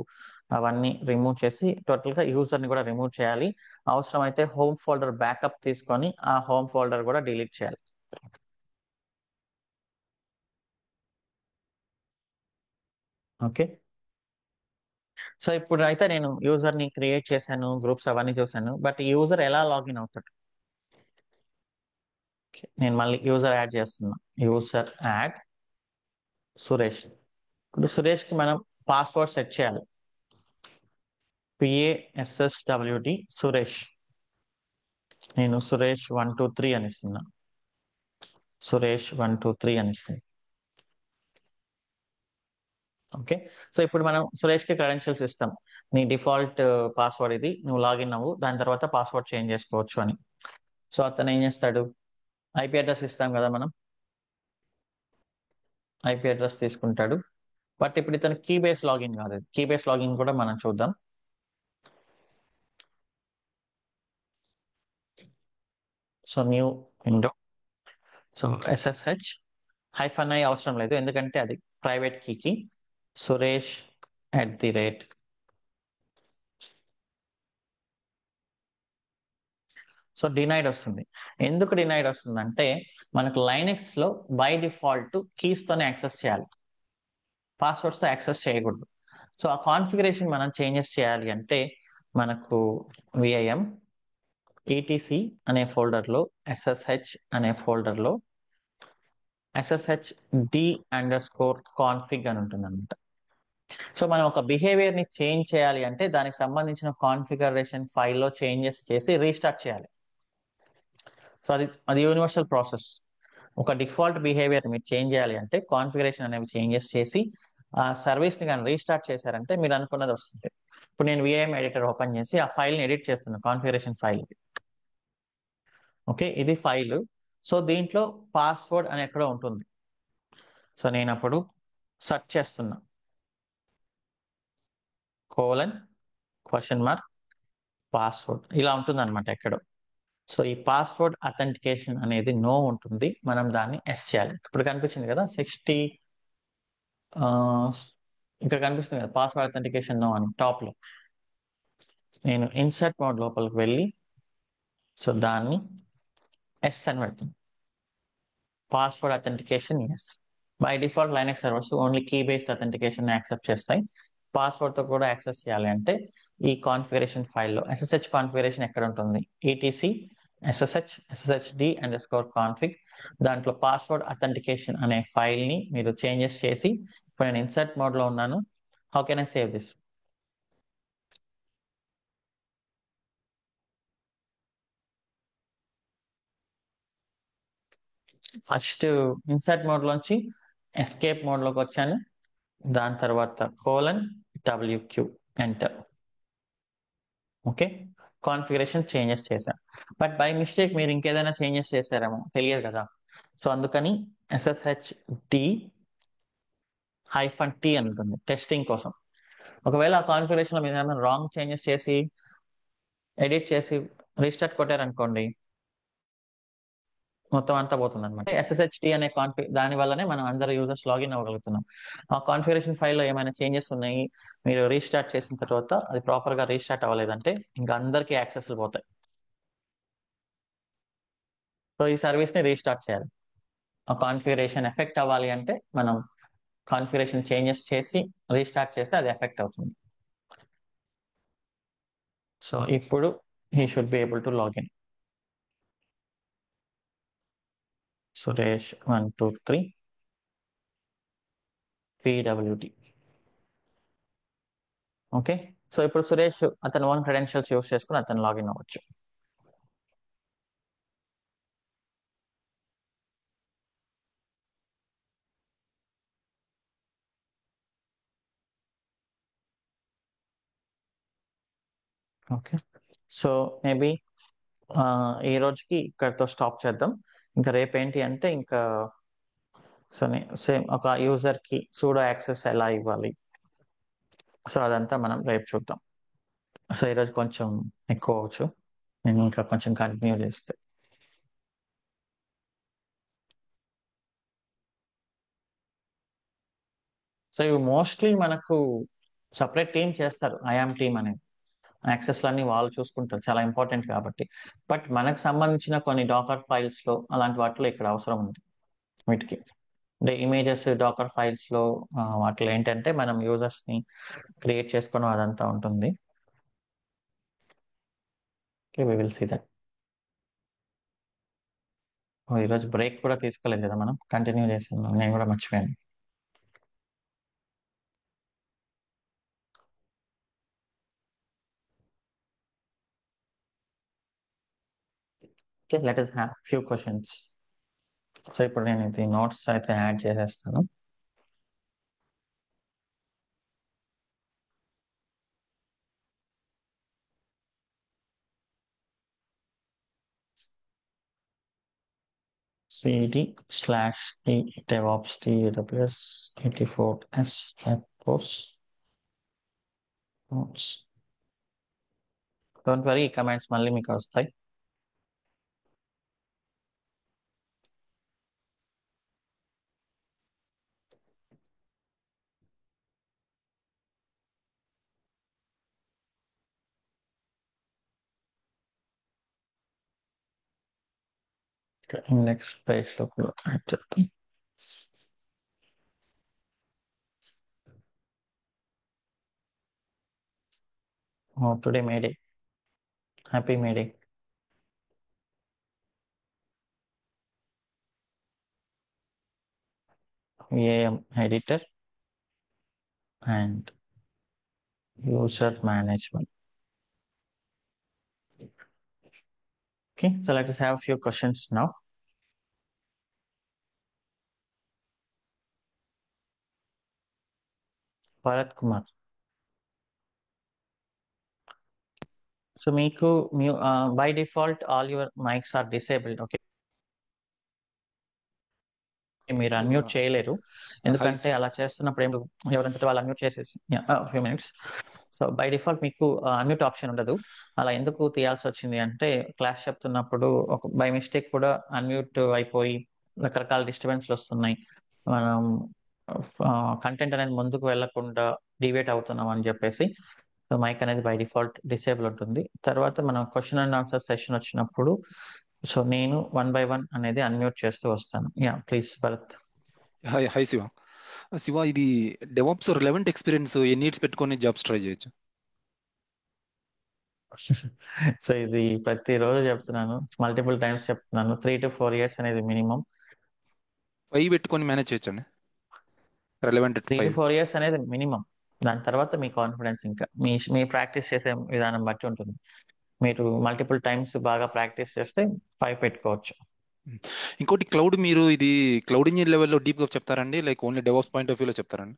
అవన్నీ రిమూవ్ చేసి టోటల్ గా యూజర్ ని కూడా రిమూవ్ చేయాలి. అవసరమైతే హోమ్ ఫోల్డర్ బ్యాకప్ తీసుకొని ఆ హోమ్ ఫోల్డర్ కూడా డిలీట్ చేయాలి. ఓకే సో ఇప్పుడు అయితే నేను యూజర్ ని క్రియేట్ చేశాను, గ్రూప్స్ అవన్నీ చూసాను. బట్ యూజర్ ఎలా లాగిన్ అవుతాడు, నేను మళ్ళీ యూజర్ యాడ్ చేస్తున్నా. User add Suresh. ఇప్పుడు సురేష్ కి మనం పాస్వర్డ్ సెట్ చేయాలి. PASSWD సురేష్. నేను సురేష్ 123 అని ఇస్తున్నా. సురేష్ 123 అని ఇస్తుంది. ఓకే సో ఇప్పుడు మనం సురేష్ కి క్రెడెన్షియల్స్ ఇస్తాం. నీ డిఫాల్ట్ పాస్వర్డ్ ఇది, నువ్వు లాగిన్ అవ్వు, దాని తర్వాత పాస్వర్డ్ చేంజ్ చేసుకోవచ్చు అని. సో అతను ఏం చేస్తాడు, ఐపీ అడ్రస్ ఇస్తాం కదా మనం, ఐపీ అడ్రస్ తీసుకుంటాడు. బట్ ఇప్పుడు ఇతను కీ బేస్ లాగిన్ కాదు, కీ బేస్ లాగిన్ కూడా మనం చూద్దాం. So new window. So SSH -i అవసరం లేదు, ఎందుకంటే అది ప్రైవేట్ కీకి. సురేష్ @ సో డినైడ్ వస్తుంది. ఎందుకు డినైడ్ వస్తుందంటే మనకు లైనక్స్ లో బై డిఫాల్ట్ కీస్ తోనే యాక్సెస్ చేయాలి, పాస్వర్డ్స్ తో యాక్సెస్ చేయకూడదు. సో ఆ కాన్ఫిగరేషన్ మనం చేంజెస్ చేయాలి అంటే మనకు VIM etc అనే ఫోల్డర్ లో SSH అనే ఫోల్డర్ లో SSHD_config అని ఉంటుంది అనమాట. సో మనం ఒక బిహేవియర్ ని చేంజ్ చేయాలి అంటే దానికి సంబంధించిన కాన్ఫిగరేషన్ ఫైల్లో చేంజెస్ చేసి రీస్టార్ట్ చేయాలి. సో అది యూనివర్సల్ ప్రాసెస్. ఒక డిఫాల్ట్ బిహేవియర్ మీరు చేంజ్ చేయాలి అంటే కాన్ఫిగరేషన్ అనేవి చేంజెస్ చేసి ఆ సర్వీస్ ని కానీ రీస్టార్ట్ చేశారంటే మీరు అనుకున్నది వస్తుంది. ఇప్పుడు నేను VIM ఎడిటర్ ఓపెన్ చేసి ఆ ఫైల్ ని ఎడిట్ చేస్తున్నాను, కాన్ఫిగరేషన్ ఫైల్. ఓకే ఇది ఫైల్. సో దీంట్లో పాస్వర్డ్ అని ఎక్కడో ఉంటుంది. సో నేను అప్పుడు సెర్చ్ చేస్తున్నా :?? పాస్వర్డ్ ఇలా ఉంటుంది అనమాట ఎక్కడో. సో ఈ పాస్వర్డ్ అథెంటికేషన్ అనేది నో ఉంటుంది, మనం దాన్ని ఎస్ చేయాలి. ఇప్పుడు కనిపించింది కదా 60 ఇక్కడ కనిపిస్తుంది కదా పాస్వర్డ్ అథెంటికేషన్ నో అని టాప్ లో. నేను ఇన్సర్ట్ మోడ్ లోపలికి వెళ్ళి సో దాన్ని ఎస్ అని పెడుతుంది. Password authentication yes. By default Linux servers only key based authentication accept చేస్తాయి. పాస్వర్డ్ తో కూడా యాక్సెస్ చేయాలి అంటే ఈ కాన్ఫిగరేషన్ ఫైల్లో SSH కాన్ఫిగరేషన్ ఎక్కడ ఉంటుంది, etc SSHD_config. దాంట్లో పాస్వర్డ్ అథెంటికేషన్ అనే ఫైల్ ని మీరు చేంజెస్ చేసి, ఇప్పుడు నేను ఇన్సర్ట్ మోడ్ లో ఉన్నాను, How can I save this? First insert mode లోంచి ఎస్కేప్ మోడ్ లోకి వచ్చాను. దాని తర్వాత :WQ enter. Okay, configuration changes చేశాను. బట్ బై మిస్టేక్ మీరు ఇంకేదైనా చేంజెస్ చేశారేమో తెలియదు కదా. సో అందుకని SSHD-T అని ఉంటుంది టెస్టింగ్ కోసం. ఒకవేళ ఆ కాన్ఫిగరేషన్ లో మీరు ఏమైనా రాంగ్ చేంజెస్ చేసి ఎడిట్ చేసి రీస్టార్ట్ కొట్టారనుకోండి, మొత్తం అంతా పోతుంది అనమాట. SSHD అనే దాని వల్లనే మనం అందరు యూజర్స్ లాగిన్ అవ్వగలుగుతున్నాం. ఆ కాన్ఫిగరేషన్ ఫైల్లో ఏమైనా చేంజెస్ ఉన్నాయి, మీరు రీస్టార్ట్ చేసిన తర్వాత అది ప్రాపర్ గా రీస్టార్ట్ అవ్వలేదంటే ఇంకా అందరికీ యాక్సెస్లు పోతాయి. సో ఈ సర్వీస్ ని రీస్టార్ట్ చేయాలి. ఆ కాన్ఫిగరేషన్ ఎఫెక్ట్ అవ్వాలి అంటే మనం కాన్ఫిగరేషన్ చేంజెస్ చేసి రీస్టార్ట్ చేస్తే అది ఎఫెక్ట్ అవుతుంది. సో ఇప్పుడు he should be able to log in. Suresh 123 PWD. Okay, so ఇప్పుడు సురేష్ అతని ఓన్ క్రెడెన్షియల్స్ యూస్ చేసుకుని అతను లాగిన్ అవ్వచ్చు. ఓకే, సో మేబీ ఈ రోజుకి ఇక్కడతో స్టాప్ చేద్దాం. ఇంకా రేపు ఏంటి అంటే ఇంకా సో సేమ్ ఒక యూజర్ కి సూడో యాక్సెస్ ఎలా ఇవ్వాలి, సో అదంతా మనం రేపు చూద్దాం. సో ఈరోజు కొంచెం ఎక్కువ అవచ్చు, నేను ఇంకా కొంచెం కంటిన్యూ చేస్తే. సో ఇవి మోస్ట్లీ మనకు సపరేట్ టీం చేస్తారు, ఐఆమ్ టీం అనేది. యాక్సెస్లన్నీ వాళ్ళు చూసుకుంటారు, చాలా ఇంపార్టెంట్ కాబట్టి. బట్ మనకు సంబంధించిన కొన్ని డాకర్ ఫైల్స్ లో అలాంటి వాటిలో ఇక్కడ అవసరం ఉంది వీటికి. అంటే ఇమేజెస్ డాకర్ ఫైల్స్ లో వాటిలో ఏంటంటే మనం యూజర్స్ ని క్రియేట్ చేసుకోవడం అదంతా ఉంటుంది. Okay, we will see that. ఈరోజు బ్రేక్ కూడా తీసుకోలేదు కదా, మనం కంటిన్యూ చేస్తున్నాం, నేను కూడా మర్చిపోయాను. Okay, let us have few questions. సో ఇప్పుడు నేను ఇది నోట్స్ అయితే యాడ్ చేసేస్తాను. cd/t DevOps TAWS 84S post notes. Don't worry, ఈ కమెంట్స్ మళ్ళీ మీకు వస్తాయి. నెక్స్ట్ పేజ్ లో కూడా యాడ్ చేస్తాం. Today May Day, happy May Day. AM editor and user management. Okay, so let us have a few questions now. Bharat Kumar. So మీకు by default all your mics are disabled. Okay, మీరు unmute చేయలేరు, ఎందుకంటే అలా చేస్తున్నప్పుడు ఏం ఎవరంటే వాళ్ళు అన్మ్యూట్ చేసేసి few minutes. So by default మీకు అన్మ్యూట్ ఆప్షన్ ఉండదు. అలా ఎందుకు తీయాల్సి వచ్చింది అంటే క్లాస్ చెప్తున్నప్పుడు ఒక బై మిస్టేక్ కూడా అన్మ్యూట్ అయిపోయి రకరకాల డిస్టర్బెన్స్లు వస్తున్నాయి, మనం కంటెంట్ అనేది ముందుకు వెళ్లకుండా డివేట్ అవుతున్నాం అని చెప్పేసి మైక్ అనేది బై డిఫాల్ట్ డిసేబుల్ ఉంటుంది. తర్వాత మనం క్వశ్చన్ అండ్ ఆన్సర్ సెషన్ వచ్చినప్పుడు సో నేను 1 by 1 అనేది అన్మ్యూట్ చేస్తూ వస్తాను. Yeah please Bharat. Hi hi Shiva. Shiva, ఇది డెవాప్స్ రిలవెంట్ ఎక్స్పీరియన్స్ ఎన్ని ఇయర్స్ పెట్టుకొని జాబ్స్ ట్రై చేయొచ్చు? సో ఇది ప్రతిరోజు చెప్తున్నాను, మల్టిపుల్ టైమ్స్ చెప్తున్నాను, 3 to 4 years అనేది మినిమం. 5 పెట్టుకొని మేనేజ్ చేయొచ్చండి, రిలవెంట్ 3 to 5. 4 years అనేది మినిమం. దాని తర్వాత మీ కాన్ఫిడెన్స్ ఇంకా మీ ప్రాక్టీస్ చేసే విధానం బట్టి ఉంటుంది. మీరు మల్టిపుల్ టైమ్స్ బాగా ప్రాక్టీస్ చేస్తే 5 పెట్టుకోవచ్చు. ఇంకోటి క్లౌడ్, మీరు ఇది క్లౌడ్ ఇంజిన్ లెవెల్లో డీప్గా చెప్తారండి, like only DevOps point of వ్యూలో చెప్తారండి?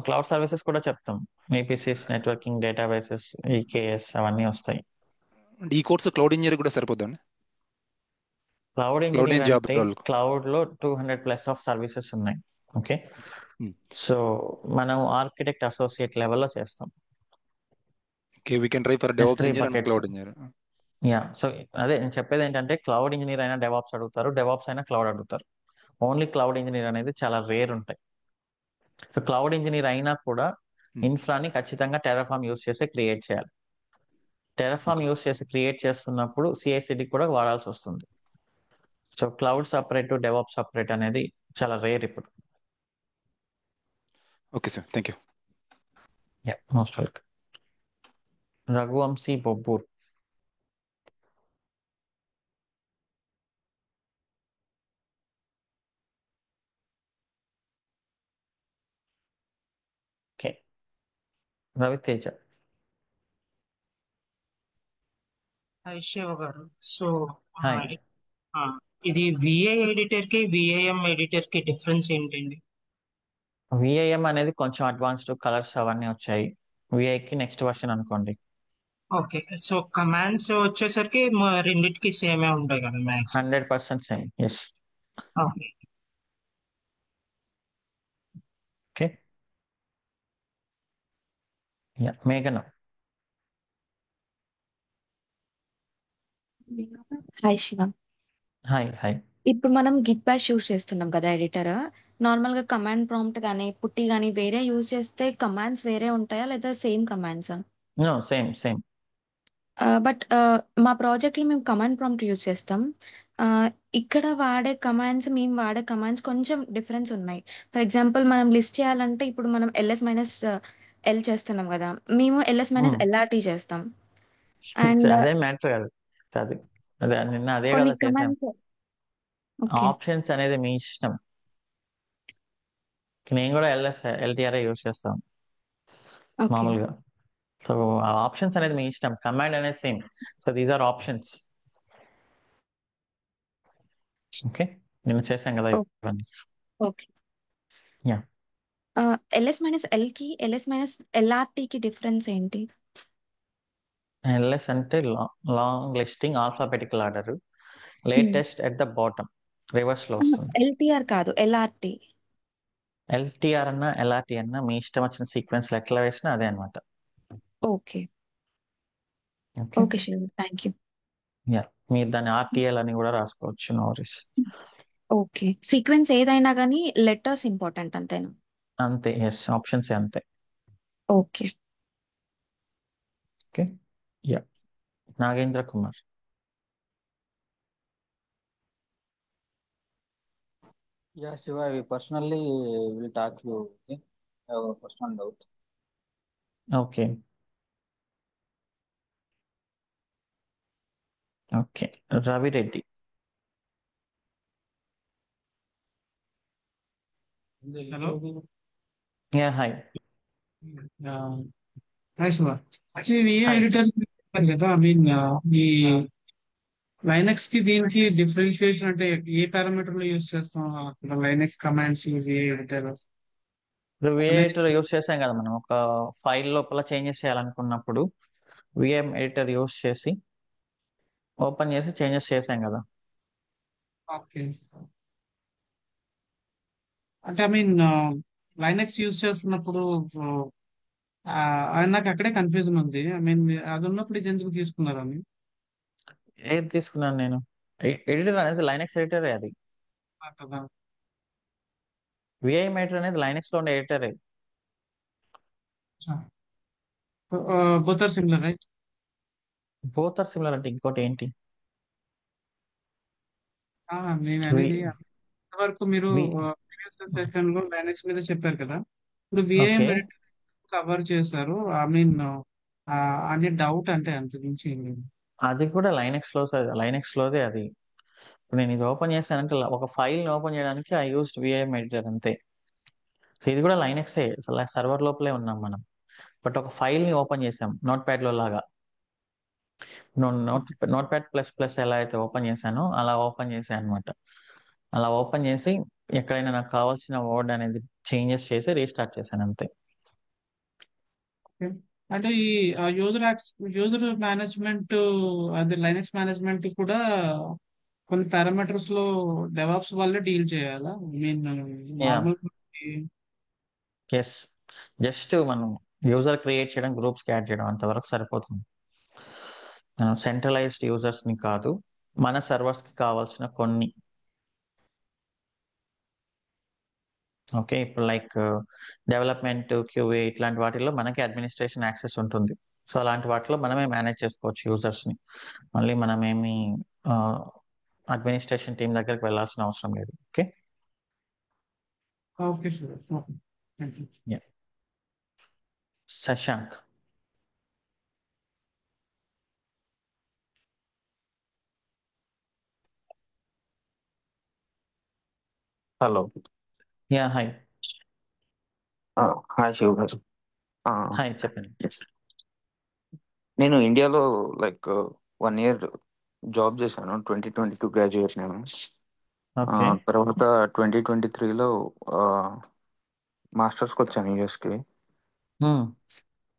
క్లౌడ్ సర్వీసెస్ కూడా చెప్తాం. ఏపీసీస్, నెట్వర్కింగ్, డేటాబేసెస్, ఈకేఎస్ అవన్నీ వస్తాయి. ఈ కోర్సు క్లౌడ్ ఇంజనీర్ కూడా సరిపోద్దండి? Cloud cloud engineer engineer job అంటే వాళ్ళు. క్లౌడ్ లో 200+ ఆఫ్ సర్వీసెస్ ఉన్నాయి. ఓకే, సో మనం ఆర్కిటెక్ట్ అసోసియేట్ లెవెల్లో చేస్తాం. Okay, we can try for DevOps S3 engineer and buckets. Cloud engineer. So అదే నేను చెప్పేది ఏంటంటే క్లౌడ్ ఇంజనీర్ అయినా డెవాప్స్ అడుగుతారు, డెవాప్స్ అయినా క్లౌడ్ అడుగుతారు. ఓన్లీ క్లౌడ్ ఇంజనీర్ అనేది చాలా రేర్ ఉంటాయి. సో క్లౌడ్ ఇంజనీర్ అయినా కూడా ఇన్ఫ్రాని ఖచ్చితంగా టెరాఫామ్ యూస్ చేసి క్రియేట్ చేయాలి. Terraform okay. యూస్ చేసి క్రియేట్ చేస్తున్నప్పుడు సిఐసిడి కూడా వాడాల్సి వస్తుంది. So cloud separate, DevOps separate అనేది చాలా రేర్ ఇప్పుడు. Okay sir, thank you. Most welcome. Raghuvamshi Bobbur. Okay, Raviteja. Hi Shiva గారు. So hi. ఆ, ఇది విఐ ఎడిటర్ కి విఐఎం ఎడిటర్ కి డిఫరెన్స్ ఏంటండి? విఐఎం అనేది కొంచెం అడ్వాన్స్డ్, కలర్స్ అవన్నీ వచ్చాయి. విఐకి నెక్స్ట్ వర్షన్ అనుకోండి. ఓకే, సో కమాండ్స్ వచ్చేసరికి రెండిటికి సేమే ఉంటాయి కదా మ్యాక్స్? 100% సేమ్. ఎస్. ఓకే. ఓకే, మేఘన. హాయ్ శివ. Hi hi. ఇప్పుడు మనం గిట్ బాష్ యూజ్ చేస్తున్నాం కదా ఎడిటర్. నార్మల్ గా కమాండ్ ప్రాంప్ట్ గానీ పుట్టి గానీ వేరే యూజ్ చేస్తే కమాండ్స్ వేరే ఉంటాయా లేదా సేమ్ కమాండ్సా? No, same same. బట్ మా ప్రాజెక్ట్ లో మేము కమాండ్ ప్రాంప్ట్ యూజ్ చేస్తాం. ఆ, ఇక్కడ వాడే కమాండ్స్ మేము వాడే కమాండ్స్ కొంచెం డిఫరెన్స్ ఉన్నాయి. ఫర్ ఎగ్జాంపుల్ మనం లిస్ట్ చేయాలంటే ఇప్పుడు మనం ఎల్ఎస్ మైనస్ ఎల్ చేస్తున్నాం కదా, మేము ఎల్ఎస్ మైనస్ ఎల్ఆర్టీ చేస్తాం. అండ్ అదే మ్యాటర్ కాదు. అది అదే నిన్న అదే కొన్ని కదా చేసాం. కమాండ్స్. ఓకే. ఆప్షన్స్ అనేది మీ ఇష్టం. నేను కూడా ఎల్టీఆర్ఏ యూజ్ చేస్తాను ఓకే. మామూలుగా. సో ఆప్షన్స్ అనేది మీ ఇష్టం, కమాండ్ అనేది same. So these are options. Okay, నేను చేశాం కదా ఇవన్నీ. Okay. Yeah. LS minus L కి ఎల్ఎస్ మైనస్ ఎల్ఆర్టీ కి డిఫరెన్స్ ఏంటి? ఎల్ఎస్ అంటే long listing alphabetical order, latest at the bottom, reverse లో వస్తుంది. ఎల్టీఆర్ కాదు, ఎల్ఆర్టీ. ఎల్టీఆర్ అన్నా ఎల్ఆర్టీ అన్నా మీ ఇష్టం వచ్చిన సీక్వెన్స్ ఎట్లా వేసినా అదే అనమాట. Okay. Okay, okay Shiva, thank you. Yeah. మీరు దాన్ని ఆర్టీఎల్ అని కూడా రాసుకోవచ్చు, నో వరీస్. ఓకే, సీక్వెన్స్ ఏదైనా కానీ లెటర్స్ ఇంపార్టెంట్ అంతేనా? అంతే, ఎస్, ఆప్షన్స్ అంతే. Okay. Okay, yeah. Nagendra Kumar. Yeah, Shiva, we personally will talk you. Okay, I have a personal doubt. Okay. Okay, Ravi Reddy. Hello. Yeah, hi. Hi, Shiva. Actually, VA hi. editor చెప్పారు కదా, I mean ఈ Linux కి దీనికి differentiation అంటే ఏ parameter లో use చేస్తాం? అక్కడ Linux commands use a editor ఇప్పుడు విఐ ఎడిటర్ యూస్ చేసాం కదా మనం, ఒక ఫైల్ లోపల చేంజెస్ చేయాలనుకున్నప్పుడు విఎం ఎడిటర్ యూస్ చేసి ఓపెన్ చేసి చేంజెస్ చేసాం కదా. ఓకే. అంటే ఐ మీన్ లైనక్స్ యూజ్ చేస్తున్నప్పుడు నాకు అక్కడే కన్ఫ్యూజన్ ఉంది. ఐ మీన్ అది ఉన్నప్పుడు ఇది ఎందుకు తీసుకున్నారని. ఏది తీసుకున్నాను నేను? ఎడిటర్ అనేది లైనక్స్ ఎడిటరే అది. కదా. విఐ ఎడిటర్ అనేది లైనక్స్ లో ఉండే ఎడిటరే. Both are similar right? Both are similar అంటే ఇంకోటి ఏంటి? నేను అనేది వి- వరకు మీరు వి- ప్రీవియస్ సెషన్ లో లైనక్స్ మీద చెప్పారు కదా, ఇప్పుడు విఐఎం ఓకే, కవర్ చేశారు. ఐ మీన్ అనే డౌట్, అంటే అంత మించి ఏం లేదు. అది కూడా లైనక్స్ లోదే అది. ఇప్పుడు నేను ఇది ఓపెన్ చేశానంటే ఒక ఫైల్ ని ఓపెన్ చేయడానికి ఐ యూస్డ్ విఐఎం ఎడిటర్ అంతే. సో ఇది కూడా లైనక్సే, సర్వర్ లోపలే ఉన్నాం మనం. బట్ ఒక ఫైల్ ని ఓపెన్ చేసాం నోట్ ప్యాడ్ లో లాగా. నోట్ ప్యాడ్ ప్లస్ ప్లస్ ఎలా అయితే ఓపెన్ చేశానో అలా ఓపెన్ చేశాను అనమాట. అలా ఓపెన్ చేసి ఎక్కడైనా నాకు కావాల్సిన వర్డ్ అనేది చేంజెస్ చేసి రీస్టార్ట్ చేశాను అంతే. ఓకే. అంటే ఈ యూజర్ మేనేజ్మెంట్, అదే లైనక్స్ మేనేజ్మెంట్ కూడా కొన్ని పారామీటర్స్ లో డెవాప్స్ వాళ్ళే డీల్ చేయాలా? I mean yeah, normal. Yes. జస్ట్ మనం యూజర్ క్రియేట్ చేయడం, గ్రూప్స్ యాడ్ చేయడం అంతవరకు సరిపోతుంది. సెంట్రలైజ్డ్ యూజర్స్ ని కాదు, మన సర్వర్స్ కి కావాల్సిన కొన్ని. ఓకే, ఇప్పుడు లైక్ డెవలప్మెంట్, క్యూఏ ఇట్లాంటి వాటిల్లో మనకి అడ్మినిస్ట్రేషన్ యాక్సెస్ ఉంటుంది. సో అలాంటి వాటిలో మనమే మేనేజ్ చేసుకోవచ్చు యూజర్స్ ని. మళ్ళీ మనమేమి అడ్మినిస్ట్రేషన్ టీం దగ్గరికి వెళ్ళాల్సిన అవసరం లేదు. Okay. Okay sir. Okay. Thank you. Yeah. Shashank. Hello. Yeah, hi. Hi Shiva గారు. ఆ, హాయ్, చెప్పండి. నేను ఇండియాలో లైక్ 1 year జాబ్ చేశాను. 2022 గ్రాడ్యుయేట్ నేను. ఓకే. తర్వాత 2023లో మాస్టర్స్కి వచ్చాను యూఎస్కి.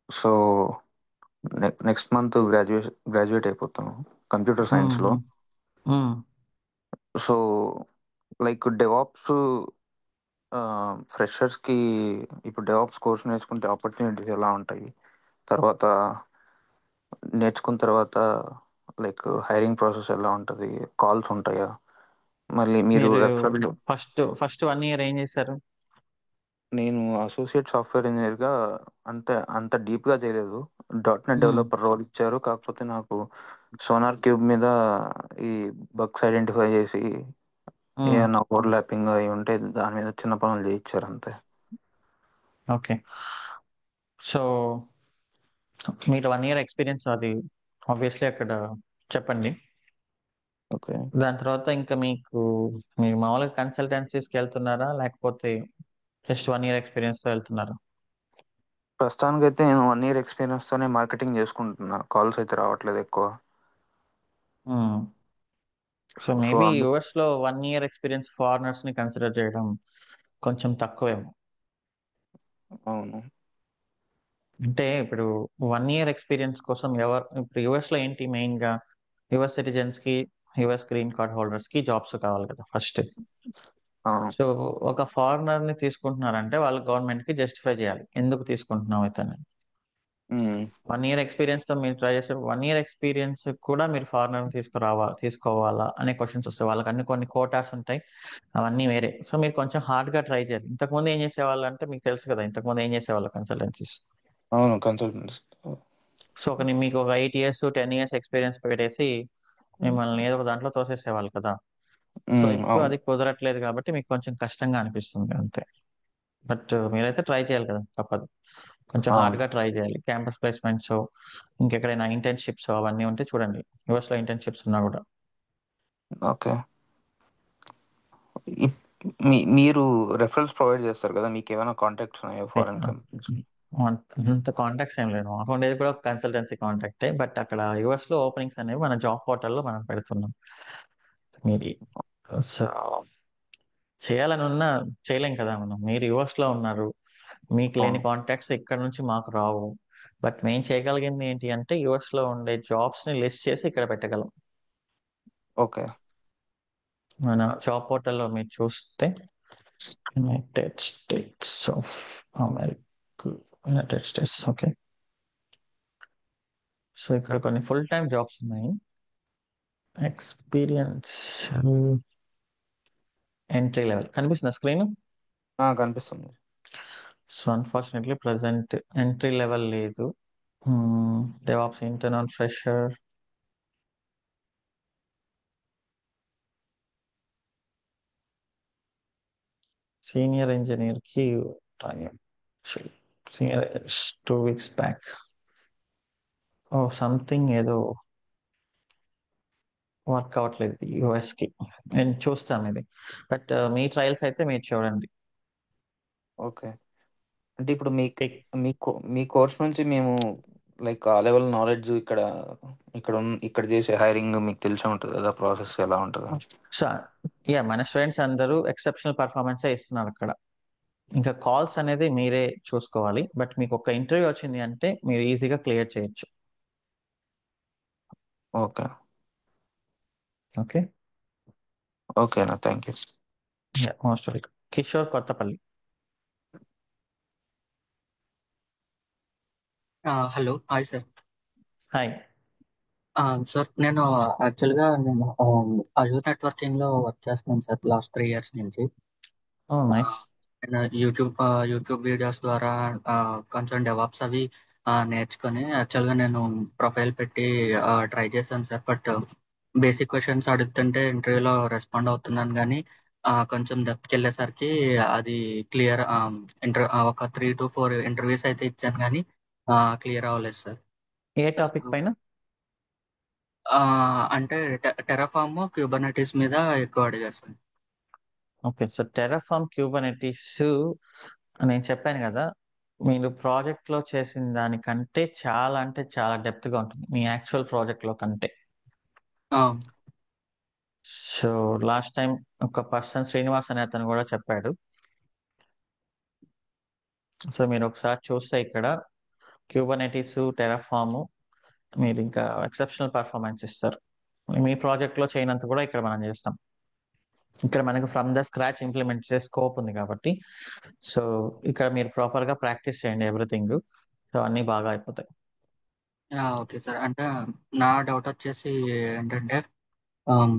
సో నెక్స్ట్ మంత్ గ్రాడ్యుయేట్ అయిపోతాను కంప్యూటర్ సైన్స్లో. సో లైక్ డెవాప్స్ ఫ్రెషర్స్కి ఇప్పుడు డెవాప్స్ కోర్స్ నేర్చుకుంటే ఆపర్చునిటీస్ ఎలా ఉంటాయి, తర్వాత నేర్చుకున్న తర్వాత లైక్ హైరింగ్ ప్రాసెస్ ఎలా ఉంటుంది, కాల్స్ ఉంటాయా, మళ్ళీ మీరు మీరు రెఫరల్. ఫస్ట్ 1 year ఏం చేశారు? నేను అసోసియేట్ సాఫ్ట్వేర్ ఇంజనీర్గా అంత డీప్గా చేయలేదు. .NET డెవలపర్ రోల్ ఇచ్చారు, కాకపోతే నాకు సోనార్ క్యూబ్ మీద ఈ బగ్స్ ఐడెంటిఫై చేసి ఏమైనా ఓవర్ ల్యాపింగ్ అయి ఉంటే దాని మీద చిన్న పనులు చేయించారు అంతే. ఓకే. సో మీరు 1 year ఎక్స్పీరియన్స్ అది ఆబ్వియస్లీ అక్కడ చెప్పండి. ఓకే. దాని తర్వాత ఇంకా మీరు మామూలుగా కన్సల్టెన్సీస్కి వెళ్తున్నారా, లేకపోతే జస్ట్ 1 year ఎక్స్పీరియన్స్తో వెళ్తున్నారా? ప్రస్తుతానికైతే నేను 1 year ఎక్స్పీరియన్స్తోనే మార్కెటింగ్ చేసుకుంటున్నా, కాల్స్ అయితే రావట్లేదు ఎక్కువ. సో సో మేబీ యుఎస్లో 1 year ఎక్స్పీరియన్స్ ఫారినర్స్ని కన్సిడర్ చేయడం కొంచెం తక్కువేమో. అవును. అంటే ఇప్పుడు 1 year ఎక్స్పీరియన్స్ కోసం ఇప్పుడు యుఎస్లో ఏంటి మెయిన్గా యుఎస్ సిటిజన్స్కి, యుఎస్ గ్రీన్ కార్డ్ హోల్డర్స్కి జాబ్స్ కావాలి కదా ఫస్ట్. అవును. సో ఒక ఫారినర్ని తీసుకుంటున్నారంటే వాళ్ళు గవర్నమెంట్కి జస్టిఫై చేయాలి ఎందుకు తీసుకుంటున్నాం ఇతన్ని. 1 year ఎక్స్పీరియన్స్తో మీరు ట్రై చేసే 1 year ఎక్స్పీరియన్స్ కూడా మీరు ఫారినర్ తీసుకోవాలా అనే క్వశ్చన్స్ వస్తాయి. వాళ్ళకి కొన్ని కోటాస్ ఉంటాయి, అవన్నీ వేరే. సో మీరు కొంచెం హార్డ్గా ట్రై చేయాలి. ఇంతకుముందు ఏం చేసేవాళ్ళు అంటే మీకు తెలుసు కదా, ఇంతకుముందు ఏం చేసేవాళ్ళు కన్సల్టెన్సీస్. అవును, కన్సల్టెన్సీ. సో మీకు ఒక 8 years 10 years ఎక్స్పీరియన్స్ పెట్టేసి మిమ్మల్ని ఏదో ఒక దాంట్లో తోసేసేవాళ్ళు కదా. సో ఇప్పుడు అవును. అది కుదరట్లేదు కాబట్టి మీకు కొంచెం కష్టంగా అనిపిస్తుంది అంతే. బట్ మీరైతే ట్రై చేయాలి కదా, తప్పదు. కొంచెం హార్డ్గా ట్రై చేయాలి. క్యాంపస్ ప్లేస్మెంట్స్, ఇంకెక్కడైనా ఇంటర్న్షిప్స్ అవన్నీ ఉంటే చూడండి. యూఎస్లో ఇంటర్న్షిప్స్ ఉన్నా కూడా. ఓకే. మీరు రెఫరల్స్ ప్రొవైడ్ చేస్తారు కదా, మీకు ఏమైనా కాంటాక్ట్స్ ఉన్నాయా ఫారెన్ కంపెనీస్? అంత కాంటాక్ట్స్ ఏం లేదు. మాకు ఉండేది కూడా కన్సల్టెన్సీ కాంటాక్టే, బట్ అక్కడ యూఎస్లో ఓపెనింగ్స్ అనేవి మన జాబ్ పోర్టల్లో మనం పెడుతున్నాం. మీరు సో చేయాలని ఉన్నా చేయలేం కదా మనం. మీరు యూఎస్లో ఉన్నారు, మీకు లేని కాంటాక్ట్స్ ఇక్కడ నుంచి మాకు రావు. బట్ మేము చేయగలిగింది ఏంటి అంటే యూఎస్లో ఉండే జాబ్స్ని లిస్ట్ చేసి ఇక్కడ పెట్టగలం. ఓకే. మన జాబ్ పోర్టల్లో మీరు చూస్తే United States of America, United States. Okay. So ఇక్కడ కొన్ని ఫుల్ టైమ్ జాబ్స్ ఉన్నాయి. ఎక్స్పీరియన్స్ ఎంట్రీ లెవెల్ కనిపిస్తుంది స్క్రీన్. కనిపిస్తుంది. So unfortunately present entry level లేదు. DevOps internal fresher, senior engineer కి time, senior 2 weeks back. Oh something ఏదో work అవ్వట్లేదు US కి. నేను చూస్తాను ఇది. బట్ మీ ట్రయల్స్ అయితే మీరు చూడండి. ఓకే. అంటే ఇప్పుడు మీ కోర్స్ నుంచి మేము లైక్ ఆ లెవెల్ నాలెడ్జ్ ఇక్కడ చేసే హైరింగ్ మీకు తెలిసే ఉంటుంది కదా, ప్రాసెస్ ఎలా ఉంటుంది? సో మన స్టూడెంట్స్ అందరూ ఎక్సెప్షనల్ పర్ఫార్మెన్స్ ఇస్తున్నారు అక్కడ. ఇంకా కాల్స్ అనేది మీరే చూసుకోవాలి, బట్ మీకు ఒక ఇంటర్వ్యూ వచ్చింది అంటే మీరు ఈజీగా క్లియర్ చేయొచ్చు. ఓకే. ఓకే, ఓకేనా, thank you. Most welcome. Kishore Kothapalli. Hello, hi sir. Hi. Sir నేను యాక్చువల్గా అజూర్ నెట్వర్కింగ్ లో వర్క్ చేస్తున్నాను సార్ లాస్ట్ 3 years నుంచి. నైస్. నేను యూట్యూబ్ వీడియోస్ ద్వారా కొంచెం డెవాప్స్ అవి నేర్చుకొని యాక్చువల్గా నేను ప్రొఫైల్ పెట్టి ట్రై చేశాను సార్. బట్ బేసిక్ క్వశ్చన్స్ అడుగుతుంటే ఇంటర్వ్యూలో రెస్పాండ్ అవుతున్నాను, కానీ కొంచెం డెప్త్కి వెళ్ళేసరికి అది క్లియర్ ఒక 3 to 4 ఇంటర్వ్యూస్ అయితే ఇచ్చాను, కానీ క్లియర్ అవ్వలేదు సార్. ఏ టాపిక్ పైన? అంటే టెరాఫామ్ క్యూబర్నెటీస్ మీద ఎక్కువ అడిగారు sir. Okay, so Terraform Kubernetes నేను చెప్పాను కదా, మీరు ప్రాజెక్ట్ లో చేసిన దానికంటే చాలా అంటే చాలా డెప్త్ గా ఉంటుంది మీ యాక్చువల్ ప్రాజెక్ట్ లో కంటే. సో లాస్ట్ టైం ఒక పర్సన్ శ్రీనివాస్ అనే అతను కూడా చెప్పాడు. సో మీరు ఒకసారి చూస్తే ఇక్కడ క్యూబర్నెటీస్, టెరాఫామ్ మీరు ఇంకా ఎక్సెప్షనల్ పర్ఫార్మెన్స్ ఇస్తారు. మీ ప్రాజెక్ట్ లో చేయనంత కూడా ఇక్కడ మనం చేస్తాం. ఇక్కడ మనకు ఫ్రమ్ ద స్క్రాచ్ ఇంప్లిమెంట్ చేసే స్కోప్ ఉంది కాబట్టి, సో ఇక్కడ మీరు ప్రాపర్ గా ప్రాక్టీస్ చేయండి ఎవ్రీథింగ్. సో అన్ని బాగా అయిపోతాయి. Okay sir. అంటే నా డౌట్ వచ్చేసి ఏంటంటే ఆమ్,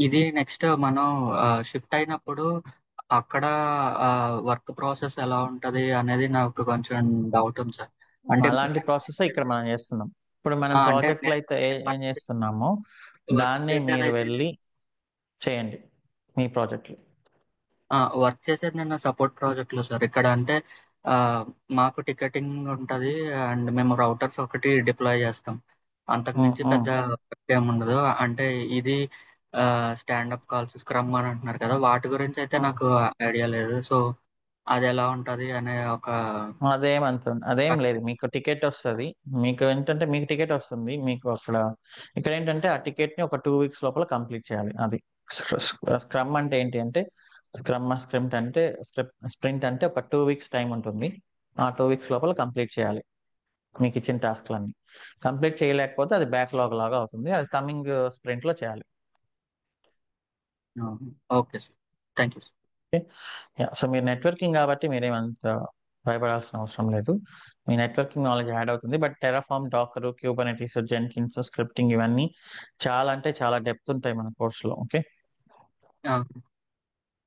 ఇది నెక్స్ట్ మనం షిఫ్ట్ అయినప్పుడు అక్కడ వర్క్ ప్రాసెస్ ఎలా ఉంటది అనేది నాకు కొంచెం డౌట్ ఉంది సార్. అంటే అలాంటి ప్రాసెస్ ఇక్కడ మనం చేస్తున్నాం. ఇప్పుడు మనం అంటే ప్రాజెక్ట్ లో అయితే ఏం చేస్తున్నామో వర్క్ దాన్ని మీరు చేసేదైతే వెళ్ళి చేయండి మీ ప్రాజెక్ట్ లో. వర్క్ చేసేది నేను సపోర్ట్ ప్రాజెక్ట్ లో సార్. ఇక్కడ అంటే ఆ, మాకు టికెటింగ్ ఉంటది అండ్ మేము రౌటర్స్ ఒకటి డిప్లాయ్ చేస్తాం. అంతకు మించి పెద్ద వర్క్ ఏమి ఉండదు. అంటే ఇది స్టాండప్ కాల్స్, స్క్రమ్ అని అంటున్నారు కదా, వాటి గురించి అయితే నాకు ఐడియా లేదు. సో అది ఎలా ఉంటది అనే ఒక అదేం లేదు. మీకు టికెట్ వస్తుంది. మీకు ఏంటంటే మీకు టికెట్ వస్తుంది. మీకు అక్కడ ఇక్కడ ఏంటంటే ఆ టికెట్ ని ఒక 2 weeks లోపల కంప్లీట్ చేయాలి. అది స్క్రమ్ అంటే ఏంటి అంటే స్ప్రింట్ అంటే ఒక 2 weeks టైం ఉంటుంది. ఆ 2 weeks లోపల కంప్లీట్ చేయాలి మీకు ఇచ్చిన టాస్క్లన్నీ. కంప్లీట్ చేయలేకపోతే అది బ్యాక్లాగ్ లాగా అవుతుంది. అది కమింగ్ స్ప్రింట్ లో చేయాలి. Okay sir, thank you. So మీరు నెట్వర్కింగ్ కాబట్టి మీరేమంత భయపడాల్సిన అవసరం లేదు. మీ నెట్వర్కింగ్ నాలెడ్జ్ యాడ్ అవుతుంది. But Terraform, Docker, Kubernetes, Jenkins, scripting ఇవన్నీ చాలా అంటే చాలా డెప్త్ ఉంటాయి మన కోర్సులో. ఓకే,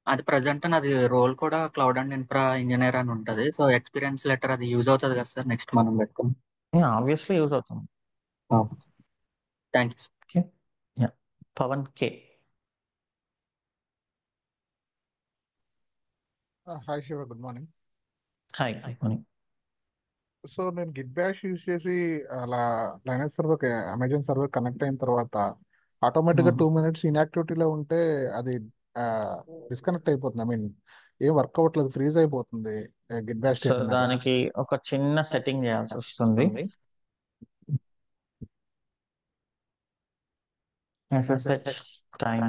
అది ప్రజెంట్ నాది రోల్ కూడా క్లౌడ్ అండ్ ఇన్ఫ్రా ఇంజనీర్ అని ఉంటది. సో ఎక్స్పీరియన్స్ లెటర్ అది యూజ్ అవుతుంది కదా సార్ నెక్స్ట్ మనం పెట్టుకుని? ఆబ్వియస్లీ యూజ్ అవుతుంది. Thank you. Okay, Pavan K. Hi Shiva, good morning. Hi morning. So నేను గిట్ బ్యాష్ యూజ్ చేసి అలా Linux server, Amazon server connect అయిన తర్వాత ఆటోమేటిక్గా 2 minutes ఇన్యాక్టివిటీలో ఉంటే అది డిస్కనెక్ట్ అయిపోతుంది. ఐ మీన్ ఏం వర్క్ అవ్వట్లేదు, ఫ్రీజ్ అయిపోతుంది గిట్ బ్యాష్ సో చేసిన. దానికి ఒక చిన్న సెట్టింగ్ చేయాల్సి వస్తుంది. SSH time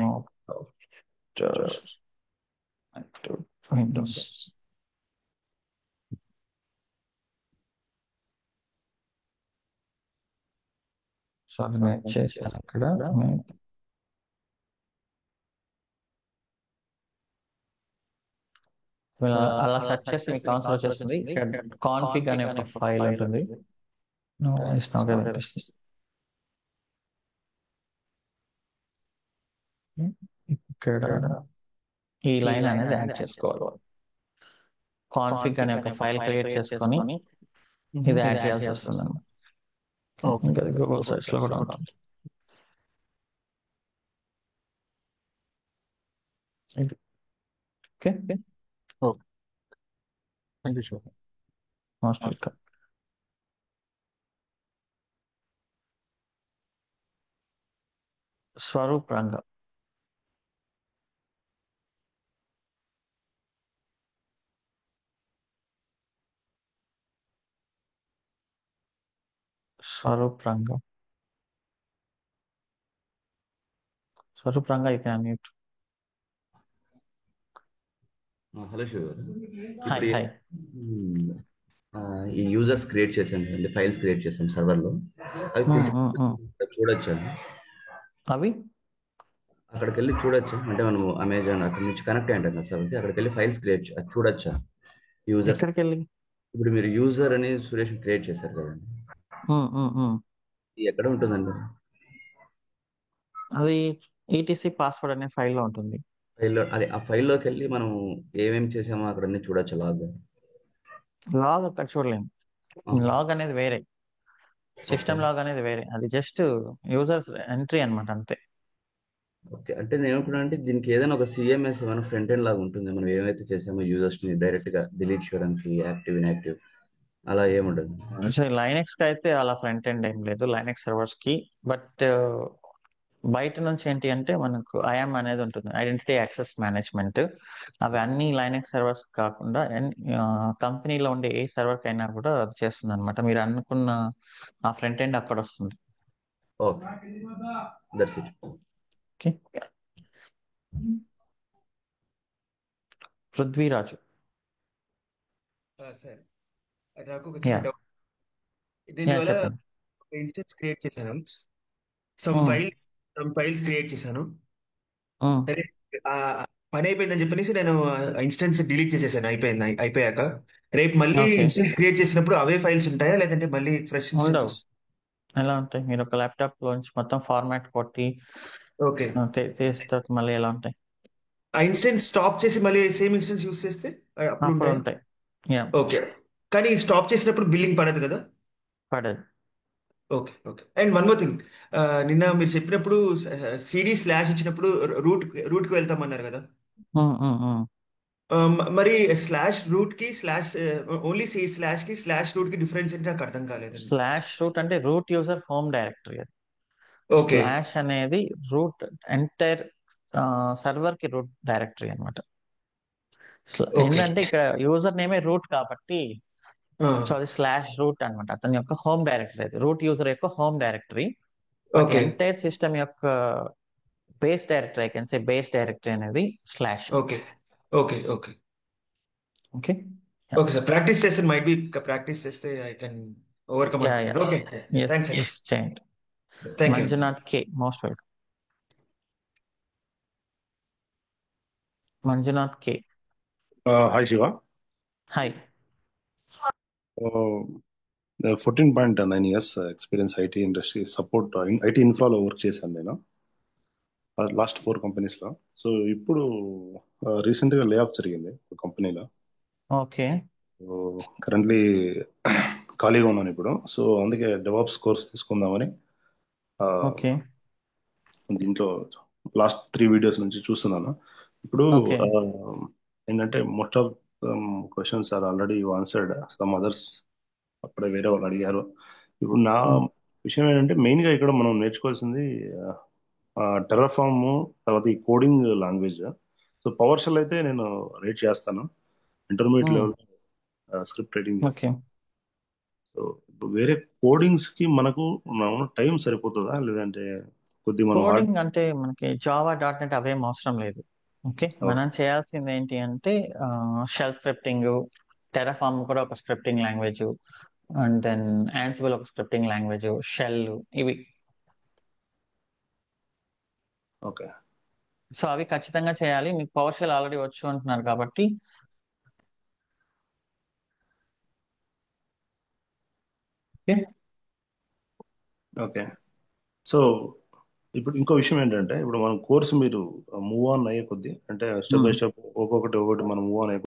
Windows. సో అది నేను చేశాను అక్కడ. అలా సెర్చ్ చేస్తే మీకు కౌన్సిల్ వచ్చేస్తుంది. ఇక్కడ కాన్ఫిగ్ అనే ఒక ఫైల్ ఉంటుంది. ఇక్కడ ఈ లైన్ అనేది యాడ్ చేసుకోవాలి. కాన్ఫిగ్ అనే ఒక ఫైల్ క్రియేట్ చేసుకొని ఇది యాడ్ చేయాల్సి వస్తుంది అన్నమాట. ఇంకా గూగుల్ సైట్స్ లో కూడా ఉంటుంది. Okay, thank you Shiva. Most welcome. Swaroop Ranga. Swaroop Ranga. Swaroop Ranga, you can mute. Hello Shiva గారు. హాయ్ ఇప్పుడు హాయ్. ఈ యూజర్స్ క్రియేట్ చేశాను అంటే ఫైల్స్ క్రియేట్ చేశాం సర్వర్లో. అవి చూడొచ్చా? అవి అక్కడికి వెళ్ళి చూడొచ్చా? అంటే మనము అమెజాన్ అక్కడ నుంచి కనెక్ట్ అయ్యాం కదా సర్వర్కి, అక్కడికి వెళ్ళి ఫైల్స్ క్రియేట్ చూడొచ్చా యూజర్స్? ఎక్కడికి వెళ్ళి? ఇప్పుడు మీరు యూజర్ అని సురేష్ క్రియేట్ చేశారు కదండి, ఎక్కడ ఉంటుందండి అది? ఈటీసీ పాస్వర్డ్ అనే ఫైల్లో ఉంటుంది. ఫైల్లో అదే ఆ ఫైల్లోకి వెళ్ళి మనం ఏమేమి చేసామో అక్కడ అన్ని చూడొచ్చు. లాగ్ అక్కడ చూడలేము. లాగ్ అనేది వేరే, సిస్టమ్ లాగ్ అనేది వేరే, అది జస్ట్ యూజర్స్ ఎంట్రీ అనమాట, అంతే. ఓకే. అంటే నేను అనుకున్నానంటే దీనికి ఏదైనా ఒక సిఎంఎస్ ఏమైనా ఫ్రంట్ ఎండ్ లాగా ఉంటుంది, మనం ఏమైతే చేసామో యూజర్స్ ని డైరెక్ట్ గా డిలీట్ చేయడానికి, యాక్టివ్ ఇన్యాక్టివ్ అలా ఏముండదు. సో లైనక్స్ కి అయితే అలా ఫ్రంట్ ఎండ్ ఏం లేదు, లైనక్స్ సర్వర్స్ కి. బట్ బయట నుంచి ఏంటి అంటే మనకు ఐఎమ్ అనేది ఉంటుంది, ఐడెంటిటీ యాక్సెస్ మేనేజ్మెంట్. అవి అన్ని లైనక్స్ సర్వర్స్ కాకుండా కంపెనీలో ఉండే ఏ సర్వర్ కైనా కూడా అది చేస్తుంది అనమాట. మీరు అనుకున్న ఆ ఫ్రంట్ ఎండ్ అక్కడ వస్తుంది. Okay, that's it. Okay. Prithviraj. Sir, నాకు ఒక చిన్న యా డౌట్. దీనివల్ల చెప్పండి. ఒక ఇన్స్టెన్స్ క్రియేట్ చేశాను, సమ్ ఫైల్స్ క్రియేట్ చేశాను. సరే, ఆ పని అయిపోయిందని చెప్పనేసి నేను ఇన్స్టెన్స్ డిలీట్ చేసేసాను. అయిపోయాక రేపు మళ్ళీ ఓకే. ఇన్స్టెన్స్ క్రియేట్ చేసినప్పుడు అవే ఫైల్స్ ఉంటాయా, లేదంటే మళ్ళీ ఫ్రెష్ ఉండవు. ఇన్స్టెన్స్? ఎలా ఉంటాయి? మీరు ఒక ల్యాప్టాప్ లోంచి మొత్తం ఫార్మాట్ కొట్టి ఓకే, చేసిన తర్వాత మళ్ళీ ఎలా ఉంటాయి? ఆ ఇన్స్టెన్స్ స్టాప్ చేసి మళ్ళీ సేమ్ ఇన్స్టెన్స్ యూస్ చేస్తే అప్పుడు అప్పుడు ఉంటాయా? ఉంటాయి. యా, ఓకే, కానీ స్టాప్ చేసినప్పుడు బిల్లింగ్ పడదు కదా? పడదు. Okay okay. And one more thing, నిన్న మీరు చెప్పినప్పుడు సిడి స్లాష్ ఇచ్చినప్పుడు రూట్కి వెళ్తామన్నారు కదా. మరి స్లాష్ రూట్ కి స్లాష్ ఓన్లీ స్లాష్ కి స్లాష్ రూట్ కి డిఫరెన్స్ ఏంటి నాకు అర్థం కాలేదండి. స్లాష్ రూట్ అంటే రూట్ యూజర్ హోమ్ డైరెక్టరీ. అది ఓకే స్లాష్ అనేది రూట్ ఎంటైర్ సర్వర్ కి రూట్ డైరెక్టరీ అనమాట. ఓకే ఏంటంటే ఇక్కడ యూజర్ నేమే రూట్ కాబట్టి సో అది స్లాష్ రూట్ అనమాట. అతని యొక్క హోమ్ డైరెక్టరీ, అది రూట్ యూజర్ యొక్క home directory. But okay entire system యొక్క base directory, I can say base directory అనేది slash. Okay okay okay okay. Okay sir, practice చేస్తే ప్రాక్టీస్ చేస్తే I can overcome. Yeah yeah okay, yes thanks అండి. Yes చేయండి. Thank you. Manjunath K, most welcome. Manjunath K. Hi Shiva. హాయ్. 14.9 years experience IT industry support IT ఇన్ఫ్రాలో work చేశాను నేను last 4 కంపెనీస్లో. So ఇప్పుడు రీసెంట్గా లే ఆఫ్ జరిగింది ఒక కంపెనీలో. ఓకే. కరెంట్లీ ఖాళీగా ఉన్నాను ఇప్పుడు. సో అందుకే డెవాప్స్ కోర్స్ తీసుకుందామని ఓకే. దీంట్లో లాస్ట్ 3 వీడియోస్ నుంచి చూస్తున్నాను. ఇప్పుడు ఓకే. ఏంటంటే most of questions are already you answered, some others అప్పుడే వేరే వాళ్ళు అడిగారు. ఇప్పుడు నా విషయం ఏంటంటే మెయిన్గా ఇక్కడ మనం నేర్చుకోవాల్సింది టెర్రాఫార్మ్, తర్వాత ఈ coding language. So power shell అయితే నేను రైట్ చేస్తాను, ఇంటర్మీడియట్ లెవెల్ స్క్రిప్ట్ రైటింగ్ చేస్తాను. సో వేరే కోడింగ్స్ కి మనకు టైం సరిపోతుందా, లేదంటే కొద్ది మనం కోడింగ్ అంటే మనకి జావా .NET అవేం అవసరం లేదు. ఓకే. మనం చేయాల్సింది ఏంటి అంటే షెల్ స్క్రిప్టింగ్, టెరాఫార్మ్ కూడా ఒక scripting language, and then Ansible ఒక స్క్రిప్టింగ్ లాంగ్వేజ్, షెల్, ఇవి. ఓకే. సో అవి ఖచ్చితంగా చేయాలి. మీకు పవర్ షెల్ ఆల్రెడీ వచ్చు అంటున్నారు కాబట్టి ఓకే. సో ఇప్పుడు ఇంకో విషయం ఏంటంటే ఇప్పుడు మనం కోర్సు మీరు మూవ్ ఆన్ అయ్యే కొద్దీ, అంటే స్టెప్ బై స్టెప్ ఒక్కొక్కటి మనం మూవ్ ఆన్ అయ్యే